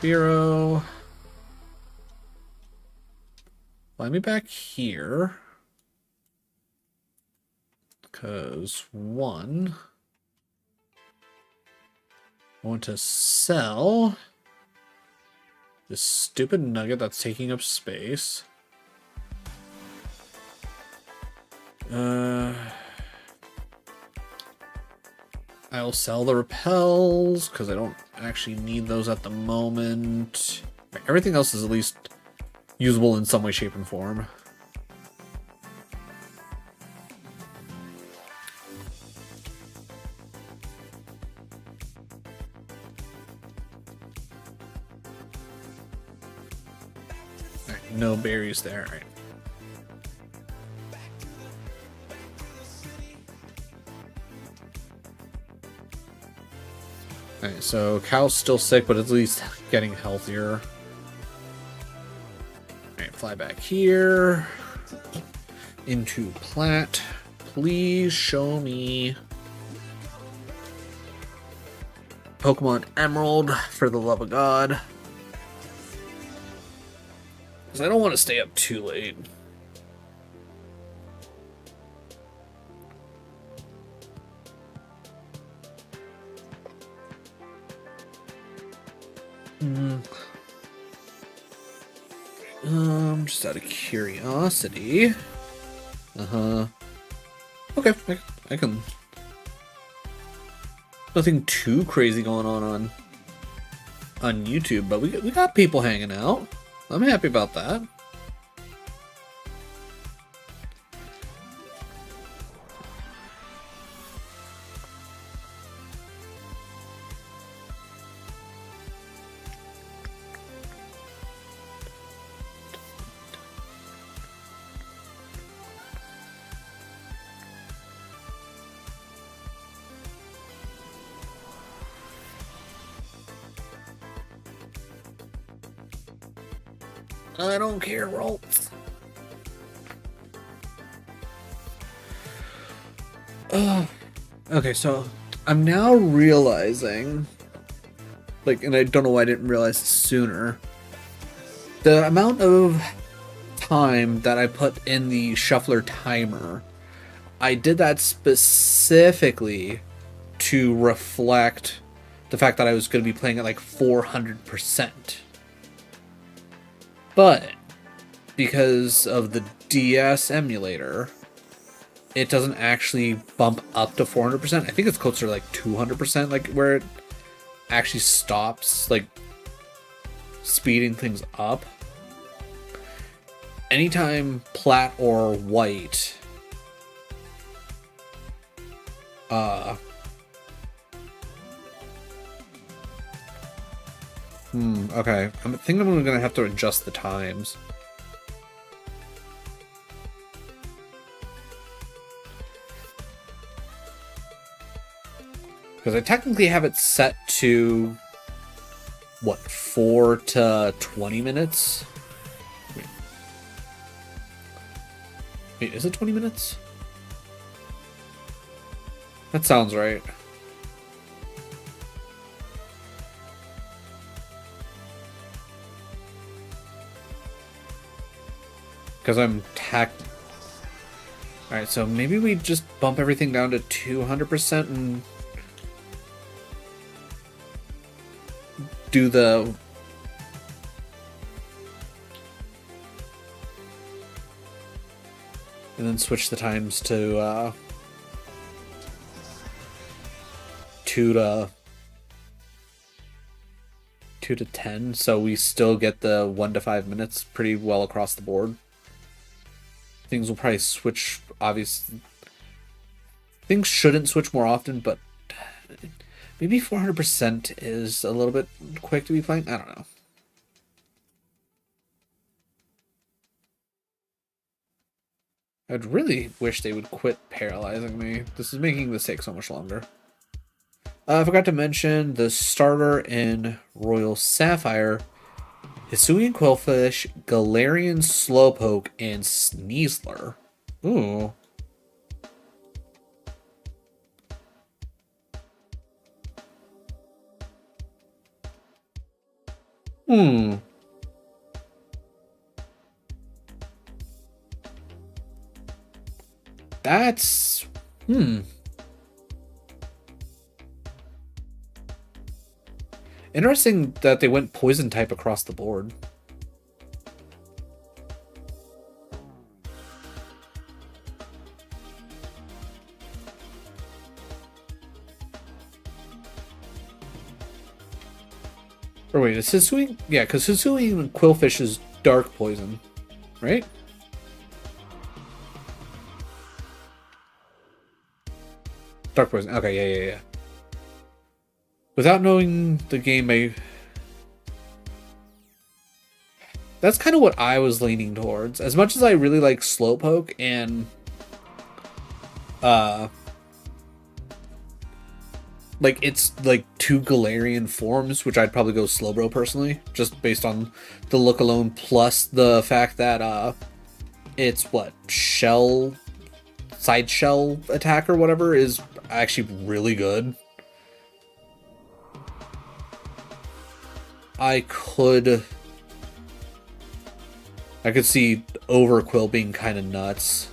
Bureau, fly me back here. Because, one, I want to sell this stupid nugget that's taking up space. I'll sell the repels, because I don't actually need those at the moment. Everything else is at least usable in some way, shape, and form. No berries there, right? Alright, so cow's still sick, but at least getting healthier. Alright, fly back here. Into plat. Please show me Pokemon Emerald, for the love of God. I don't want to stay up too late. Just out of curiosity. Okay, I can. Nothing too crazy going on YouTube, but we got people hanging out. I'm happy about that. I don't care, Rolts. Okay, so I'm now realizing, like, and I don't know why I didn't realize this sooner, the amount of time that I put in the shuffler timer, I did that specifically to reflect the fact that I was going to be playing at like 400%. But because of the DS emulator, it doesn't actually bump up to 400%. I think it's closer to like 200%, like where it actually stops like speeding things up. Anytime plat or white okay. I think I'm gonna have to adjust the times. Because I technically have it set to, what, 4 to 20 minutes? Wait, is it 20 minutes? That sounds right. Because I'm Alright, so maybe we just bump everything down to 200% and do the... and then switch the times to 2 to 10, so we still get the 1 to 5 minutes pretty well across the board. Things will probably switch, obviously. Things shouldn't switch more often, but maybe 400% is a little bit quick to be playing. I don't know. I'd really wish they would quit paralyzing me. This is making this take so much longer. I forgot to mention the starter in Royal Sapphire: Hisuian Quillfish, Galarian Slowpoke, and Sneasler. Ooh. That's... Interesting that they went poison type across the board. Or wait, is Hisuian? Yeah, because Hisuian Quillfish is dark poison, right? Dark poison. Okay, yeah. Without knowing the game, that's kind of what I was leaning towards. As much as I really like Slowpoke and like it's like 2 Galarian forms, which I'd probably go Slowbro personally, just based on the look alone, plus the fact that it's what, side shell attack or whatever is actually really good. I could see Overquill being kind of nuts.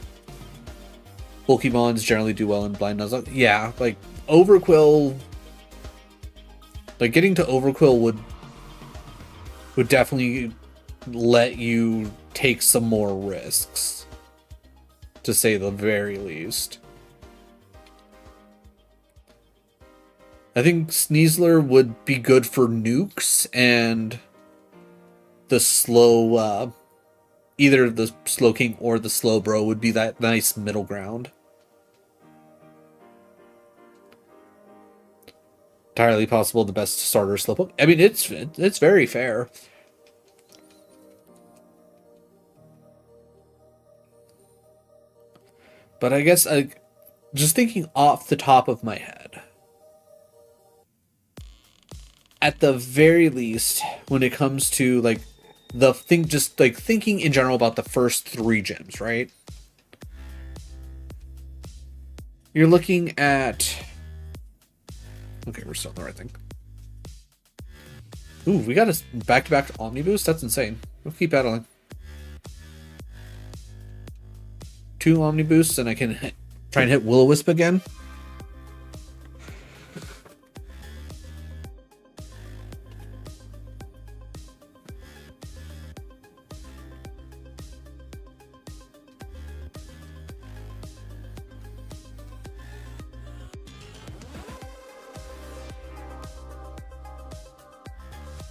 Pokemons generally do well in Blind Nuzlocke. Yeah, like Overquill, like getting to Overquill would definitely let you take some more risks, to say the very least. I think Sneasler would be good for nukes and the slow, either the Slowking or the Slowbro would be that nice middle ground. Entirely possible the best starter Slowpoke. I mean, it's very fair. But I guess, just thinking off the top of my head, at the very least, when it comes to like just like thinking in general about the first 3 gyms, right? You're looking at Okay, we're still on the right thing. Ooh, we got a back-to-back Omni Boost? That's insane. We'll keep battling. 2 Omni Boosts, and I can try and hit Will-O-Wisp again.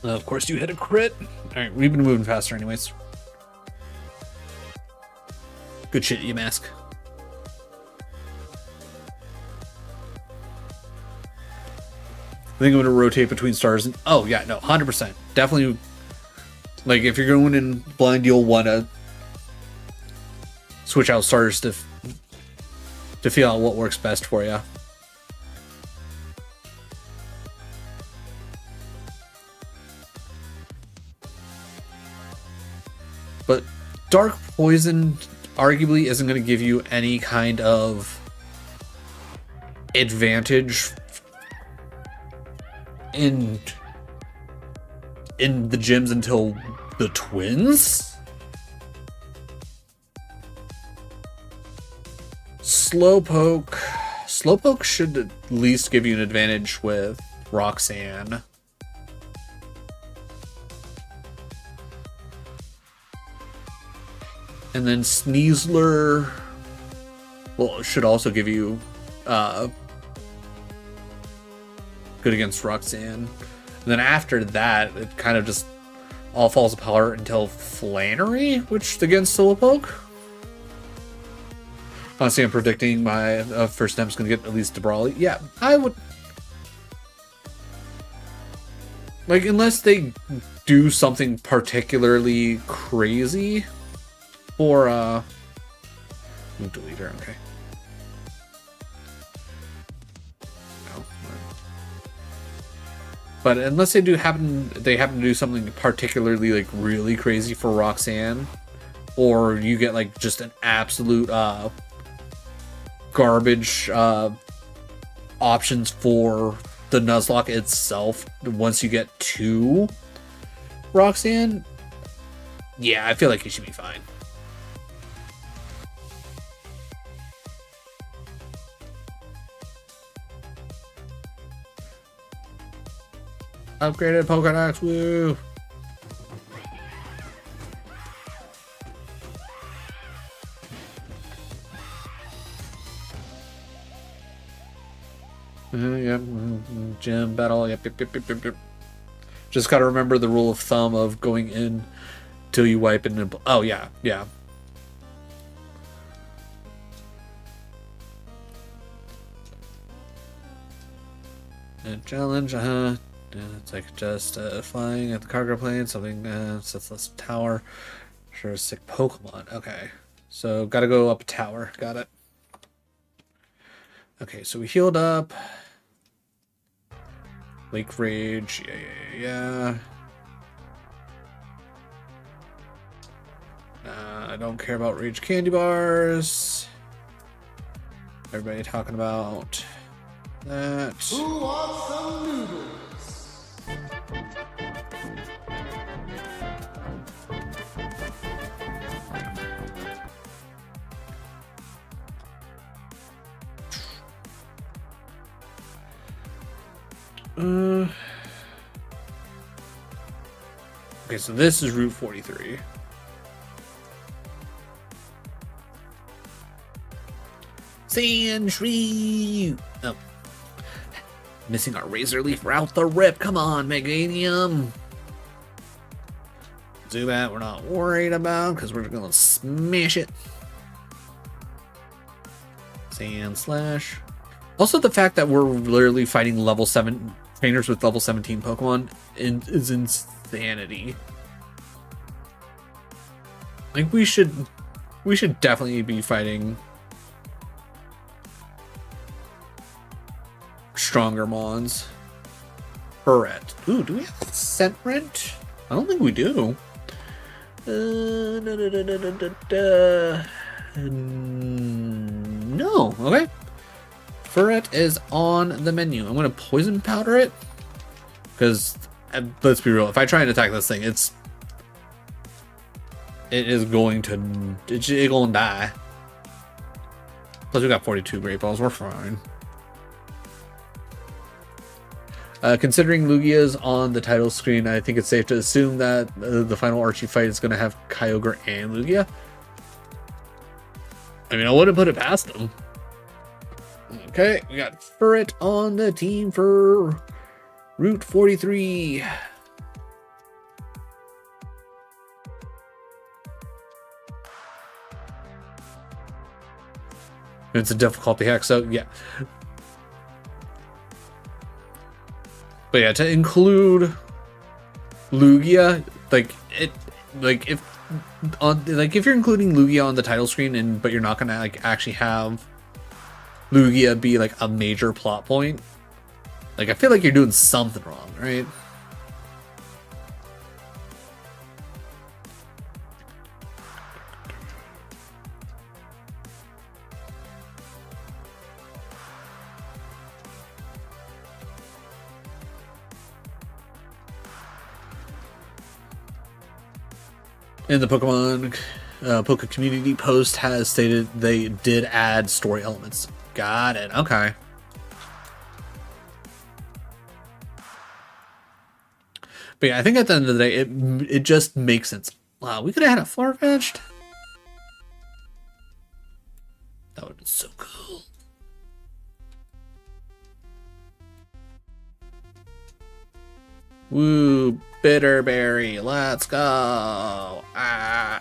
Of course, you hit a crit. Alright, we've been moving faster anyways. Good shit, you mask. I think I'm going to rotate between stars. And oh, yeah, no, 100%. Definitely, like, if you're going in blind, you'll want to switch out stars to feel out what works best for you. But Dark Poison arguably isn't going to give you any kind of advantage in the gyms until the twins. Slowpoke should at least give you an advantage with Roxanne. And then Sneasler, well, should also give you good against Roxanne. And then after that, it kind of just all falls apart until Flannery, which against Slowpoke. Honestly, I'm predicting my first attempt's going to get at least Debrali. Yeah, I would. Like, unless they do something particularly crazy. For delete her, okay. No. But unless they happen to do something particularly like really crazy for Roxanne, or you get like just an absolute garbage options for the Nuzlocke itself once you get to Roxanne, yeah, I feel like you should be fine. Upgraded Pokedex, woo! Yep, gym battle, yep. Just gotta remember the rule of thumb of going in till you wipe and oh yeah. And challenge, it's like just flying at the cargo plane, something sets less tower. Sure, sick Pokemon. Okay, so gotta go up a tower. Got it. Okay, so we healed up. Lake Rage, yeah. I don't care about Rage Candy Bars. Everybody talking about that. Who wants some noodles? Okay, so this is Route 43. Sandtree! Oh. Missing our Razor Leaf out the rip. Come on, Meganium! Zubat, we're not worried about because we're gonna smash it. Sand Slash. Also, the fact that we're literally fighting level 7 trainers with level 17 Pokemon is insanity. Like, we should definitely be fighting stronger Mons. Barrett. Ooh, do we have Scent Rent? I don't think we do. No. Okay. Vert is on the menu. I'm gonna poison powder it because let's be real. If I try and attack this thing, it is going to die. Plus, we got 42 great balls. We're fine. Considering Lugia's on the title screen, I think it's safe to assume that the final Archie fight is going to have Kyogre and Lugia. I mean, I wouldn't put it past them. Okay, we got Vert on the team for Route 43. It's a difficulty hack, so yeah. But yeah, to include Lugia, if you're including Lugia on the title screen but you're not gonna like actually have Lugia be like a major plot point, like I feel like you're doing something wrong, right? In the Pokemon Poke community post has stated they did add story elements. Got it. Okay. But yeah, I think at the end of the day, it just makes sense. Wow, we could have had a Farfetch'd. That would have been so cool. Woo, Bitterberry, let's go. Ah.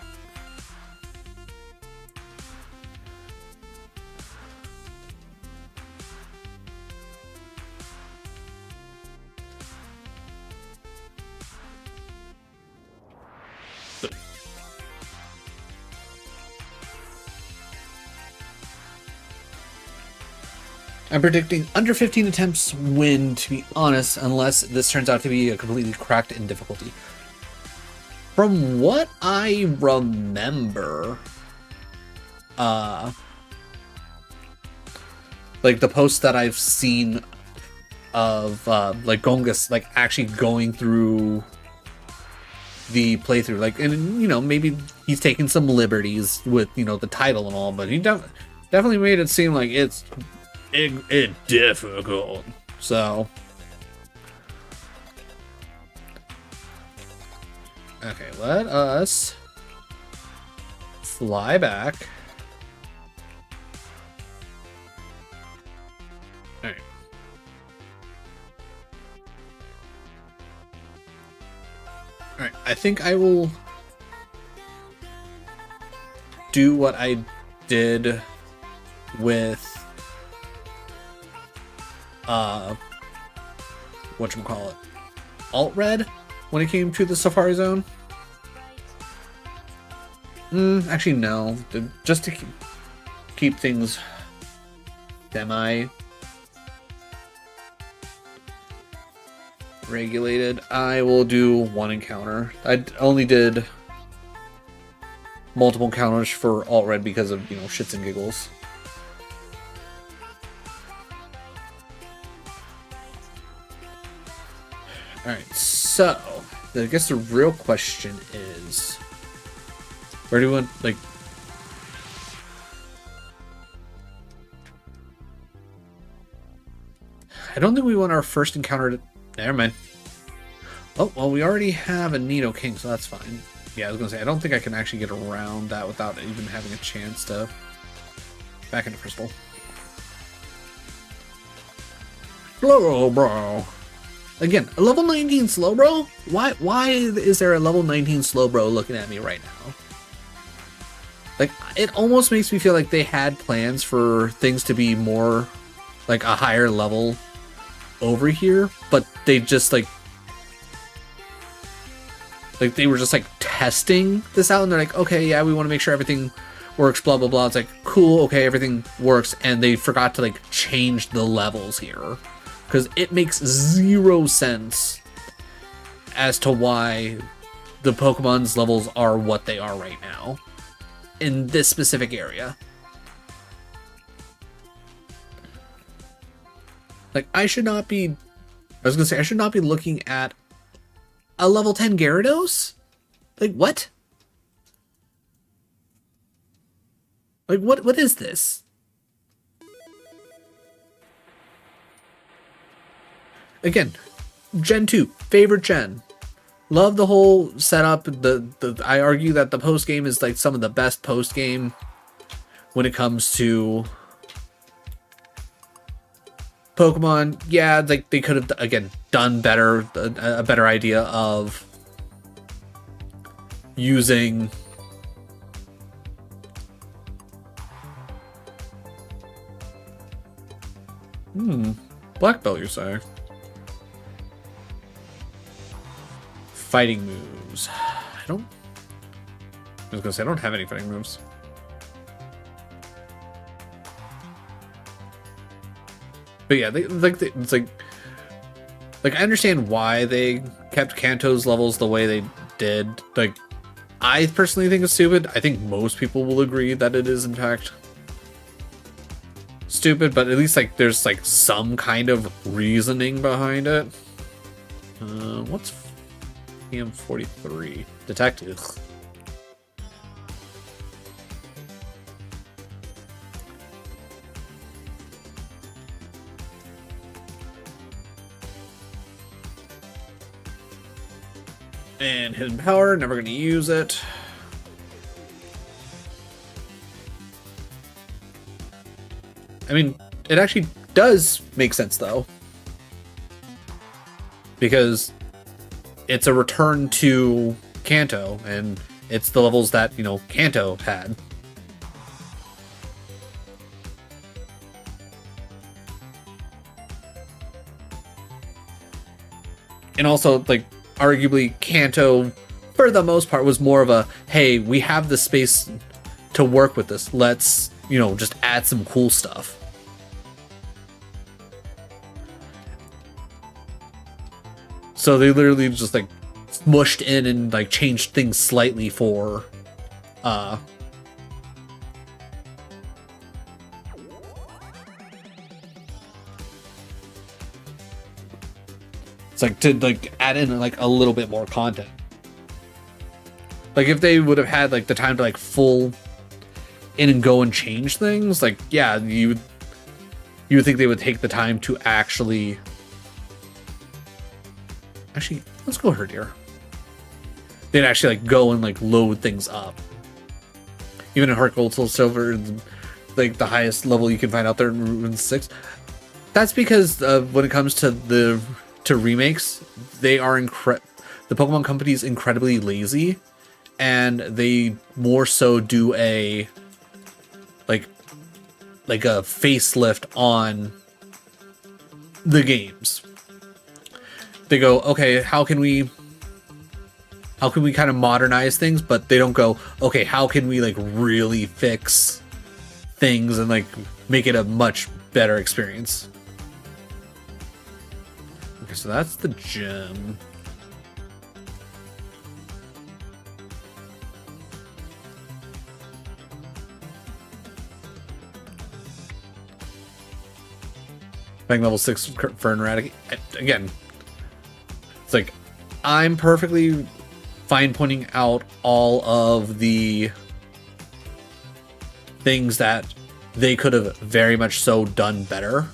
I'm predicting under 15 attempts win, to be honest, unless this turns out to be a completely cracked in difficulty. From what I remember, like the posts that I've seen of like Gongus like actually going through the playthrough, like, and you know, maybe he's taking some liberties with, you know, the title and all, but he definitely made it seem like it's difficult. So okay, let us fly back. All right. All right, I think I will do what I did with whatchamacallit, Alt-Red when it came to the Safari Zone. Actually no, just to keep things semi regulated, I will do one encounter. I only did multiple encounters for Alt-Red because of, you know, shits and giggles. Alright, so I guess the real question is, where do we want, like, I don't think we want our first encounter to, never mind. Oh, well, we already have a Nidoking, so that's fine. Yeah, I was gonna say, I don't think I can actually get around that without even having a chance to back into Crystal. Slowbro. Again, a level 19 Slowbro? Why is there a level 19 Slowbro looking at me right now? Like, it almost makes me feel like they had plans for things to be more, like, a higher level over here, but they just, like they were just, like, testing this out, and they're like, okay, yeah, we want to make sure everything works, blah, blah, blah. It's like, cool, okay, everything works, and they forgot to, like, change the levels here. Because it makes zero sense as to why the Pokemon's levels are what they are right now in this specific area. Like, I should not be looking at a level 10 Gyarados? Like, what? Like, what is this? Again, Gen 2, favorite gen. Love the whole setup. I argue that the post game is like some of the best post game when it comes to Pokemon. Yeah, like they could have again done better, a better idea of using Black Belt, you say? Fighting moves. I was gonna say I don't have any fighting moves. But yeah, it's like I understand why they kept Kanto's levels the way they did. Like, I personally think it's stupid. I think most people will agree that it is in fact stupid, but at least like there's like some kind of reasoning behind it. What's PM43? Detective. And hidden power, never gonna use it. I mean, it actually does make sense though, because it's a return to Kanto, and it's the levels that, you know, Kanto had. And also, like, arguably Kanto, for the most part, was more of a, hey, we have the space to work with this. Let's, you know, just add some cool stuff. So they literally just like smushed in and like changed things slightly for it's like to like add in like a little bit more content. Like if they would have had like the time to like full in and go and change things, like yeah, you would think they would take the time to actually let's go Herdier. They'd actually like go and like load things up. Even in Heart Gold Soul Silver, like the highest level you can find out there in Rune 6. That's because when it comes to remakes, they are the Pokemon Company is incredibly lazy, and they more so do a like a facelift on the games. They go, okay, how can we kind of modernize things, but they don't go, okay, how can we like really fix things and like make it a much better experience. Okay, so that's the gym. Bang level 6 for Eradicate. Again, it's like I'm perfectly fine pointing out all of the things that they could have very much so done better.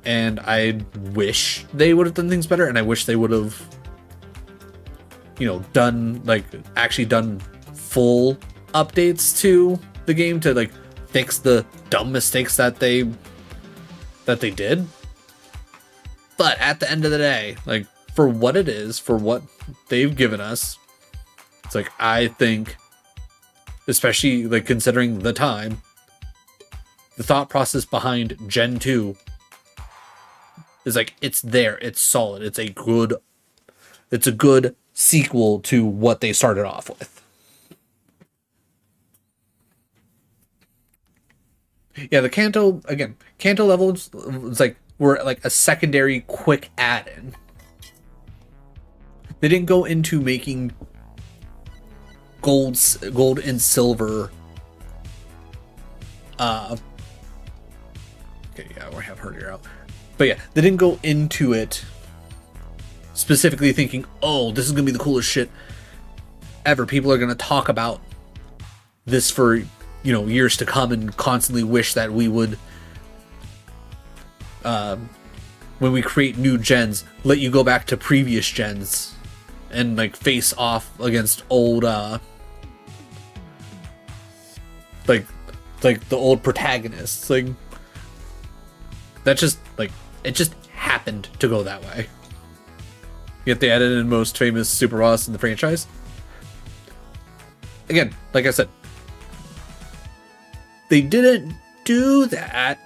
And I wish they would have done things better, and I wish they would have, you know, done like actually done full updates to the game to like fix the dumb mistakes that they did. But at the end of the day, like for what it is, for what they've given us, it's like I think, especially like considering the time, the thought process behind Gen 2 is like it's there, it's solid, it's a good sequel to what they started off with. Yeah, the Kanto levels were like a secondary quick add-in. They didn't go into making gold and silver Okay, yeah, we have heard her out. But yeah, they didn't go into it specifically thinking, oh, this is going to be the coolest shit ever. People are going to talk about this for, you know, years to come and constantly wish that we would, when we create new gens, let you go back to previous gens and like face off against old, like the old protagonists. Like, that just, like, it just happened to go that way. Yet they added in most famous super boss in the franchise. Again, like I said, they didn't do that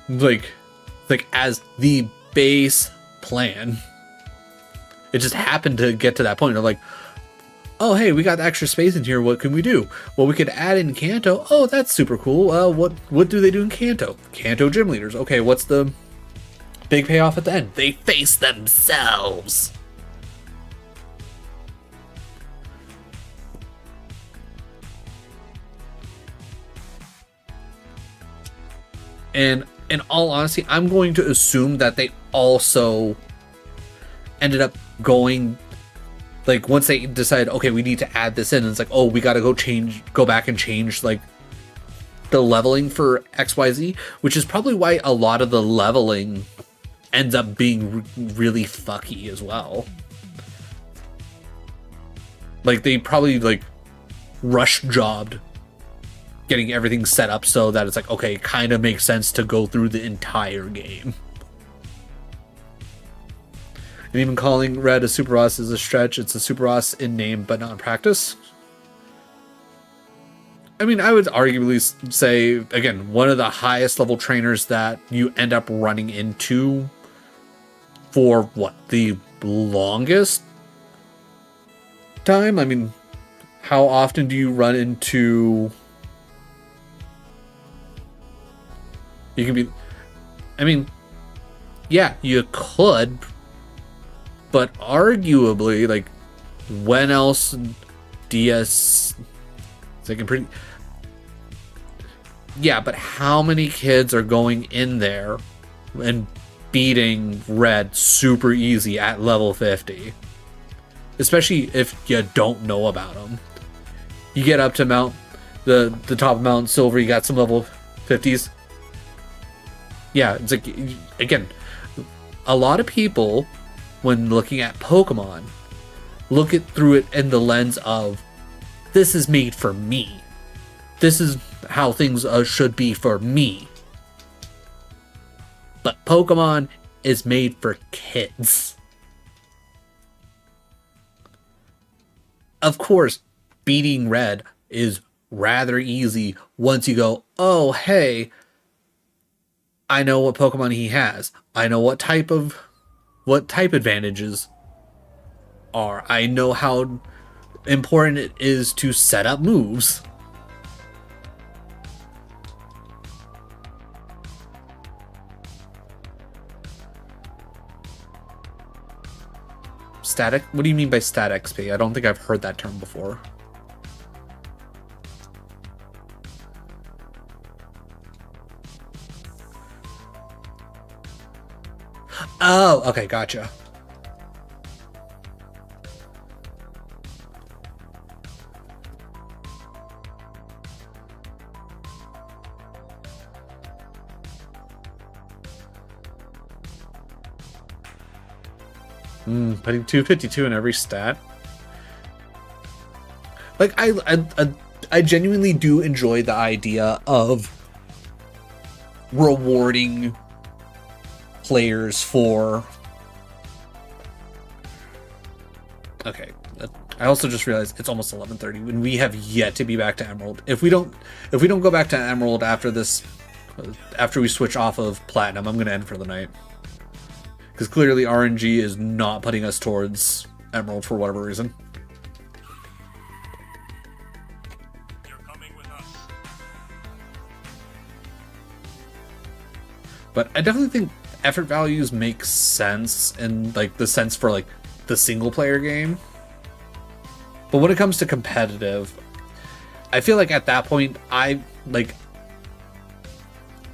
like as the base plan. It just happened to get to that point of like, oh hey, we got extra space in here, what can we do? Well, we could add in Kanto. Oh, that's super cool. What do they do in Kanto? Kanto gym leaders. Okay, what's the big payoff at the end? They face themselves. And in all honesty, I'm going to assume that they also ended up going, like, once they decided, okay, we need to add this in, and it's like, oh, we got to go back and change, like, the leveling for XYZ, which is probably why a lot of the leveling ends up being really fucky as well. Like, they probably, like, rush jobbed getting everything set up so that it's like, okay, it kind of makes sense to go through the entire game. And even calling Red a Super Boss is a stretch. It's a Super Boss in name, but not in practice. I mean, I would arguably say, again, one of the highest level trainers that you end up running into for, what, the longest time? I mean, how often do you run into... You can be... I mean, yeah, you could, but arguably, like, when else DS... It's like pretty... Yeah, but how many kids are going in there and beating Red super easy at level 50? Especially if you don't know about them. You get up to the top of Mount Silver, you got some level 50s. Yeah, it's like, again, a lot of people, when looking at Pokemon, look through it in the lens of, this is made for me. This is how things should be for me. But Pokemon is made for kids. Of course, beating Red is rather easy once you go, oh, hey, I know what Pokemon he has. I know what type advantages are. I know how important it is to set up moves. Static? What do you mean by stat XP? I don't think I've heard that term before. Oh, okay, gotcha. Putting 252 in every stat. Like, I genuinely do enjoy the idea of rewarding players for... Okay, I also just realized it's almost 11:30 when we have yet to be back to Emerald. If we don't go back to Emerald after this, after we switch off of Platinum, I'm gonna end for the night. Because clearly RNG is not putting us towards Emerald for whatever reason. You're coming with us. But I definitely think effort values make sense in, like, the sense for, like, the single player game. But when it comes to competitive, I feel like at that point, I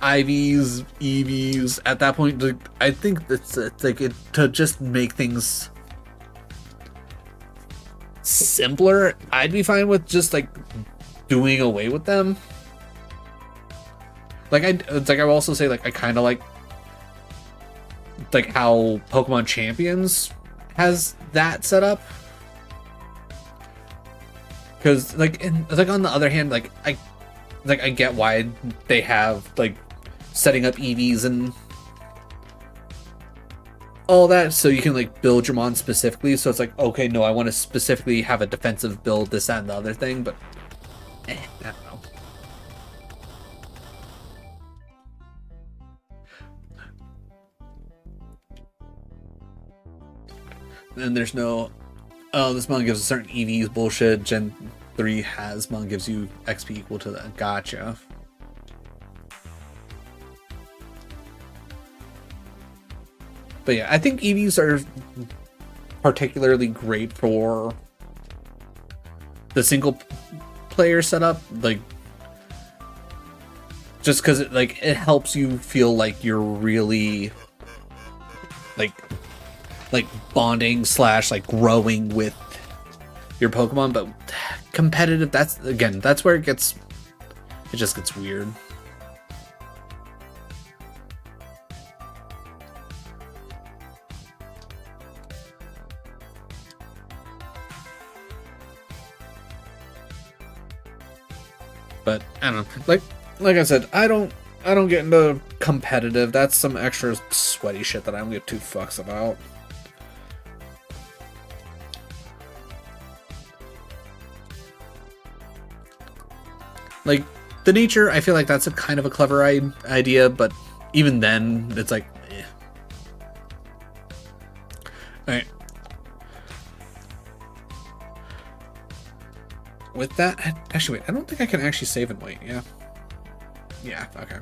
IVs, EVs. At that point, I think it's like to just make things simpler. I'd be fine with just like doing away with them. Like I will also say like I kind of like how Pokemon Champions has that set up. Because like on the other hand, like I get why they have like setting up EVs and all that, so you can like build your mon specifically. So it's like, okay, no, I want to specifically have a defensive build, this, that, and the other thing, but I don't know. Then there's no, oh, this mon gives a certain EVs bullshit. Gen 3 has mon gives you XP equal to that. Gotcha. But yeah, I think EVs are particularly great for the single player setup, like just because it helps you feel like you're really like bonding / like growing with your Pokemon. But competitive, that's where it just gets weird. But I don't know. Like I said, I don't get into competitive. That's some extra sweaty shit that I don't give two fucks about. Like the nature, I feel like that's a kind of a clever idea, but even then, it's like, eh. All right. With that, actually, wait, I don't think I can actually save and wait. Yeah. Yeah, okay.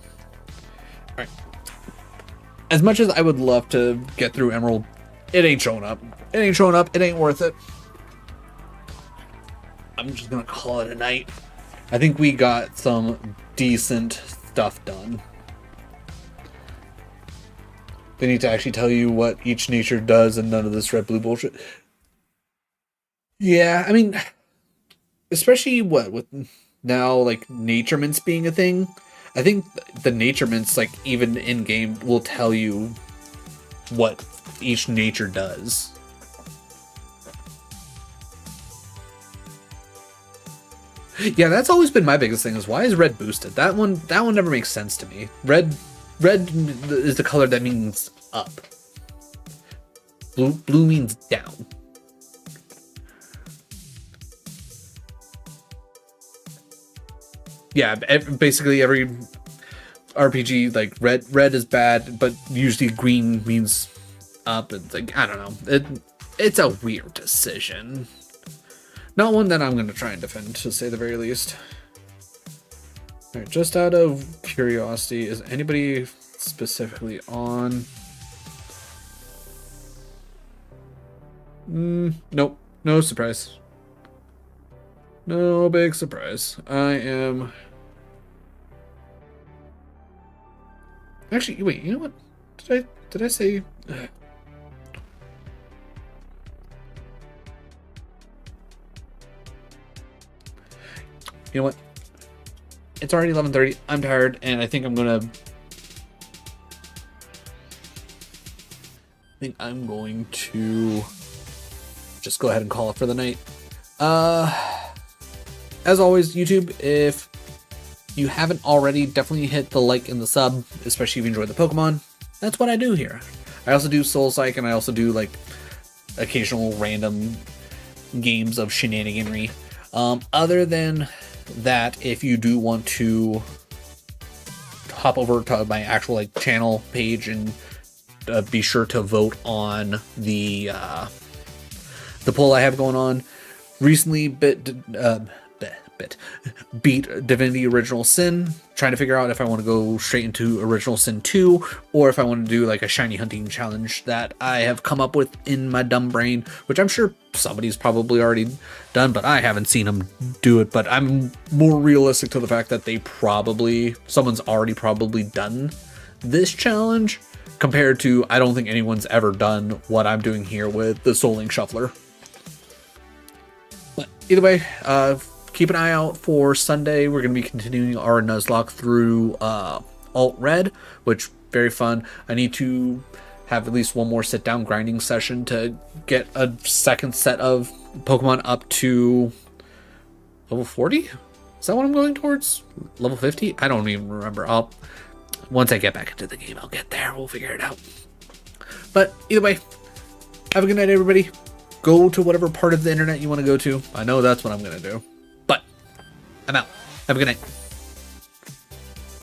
Alright. As much as I would love to get through Emerald, it ain't showing up. It ain't showing up. It ain't worth it. I'm just gonna call it a night. I think we got some decent stuff done. They need to actually tell you what each nature does and none of this red-blue bullshit. Yeah, I mean, especially with now like nature mints being a thing, I think the nature mints, like even in game, will tell you what each nature does. Yeah, that's always been my biggest thing, is why is red boosted? That one never makes sense to me. Red is the color that means up. Blue means down. Yeah, basically every RPG, like red is bad, but usually green means up. It's like, I don't know. It's a weird decision. Not one that I'm going to try and defend, to say the very least. Alright, just out of curiosity, is anybody specifically on? Nope. No surprise. No big surprise. I am... Actually, wait, you know what? Did I say... You know what? It's already 11:30. I'm tired, and I think I'm going to just go ahead and call it for the night. As always, YouTube, if you haven't already, definitely hit the like and the sub, especially if you enjoy the Pokemon. That's what I do here. I also do Soul Psych, and I also do like occasional random games of shenaniganry. Other than that, if you do want to hop over to my actual like channel page and be sure to vote on the poll I have going on. Recently, bit. Beat Divinity Original Sin, trying to figure out if I want to go straight into Original Sin 2 or if I want to do like a shiny hunting challenge that I have come up with in my dumb brain, which I'm sure somebody's probably already done, but I haven't seen them do it. But I'm more realistic to the fact that someone's already probably done this challenge compared to I don't think anyone's ever done what I'm doing here with the Soul Link Shuffler. But either way, keep an eye out for Sunday. We're going to be continuing our Nuzlocke through Alt Red, which very fun. I need to have at least one more sit down grinding session to get a second set of Pokemon up to level 40. Is that what I'm going towards? Level 50? I don't even remember. Once I get back into the game, I'll get there. We'll figure it out. But either way, have a good night, everybody. Go to whatever part of the internet you want to go to. I know that's what I'm going to do. But I'm out. Have a good night.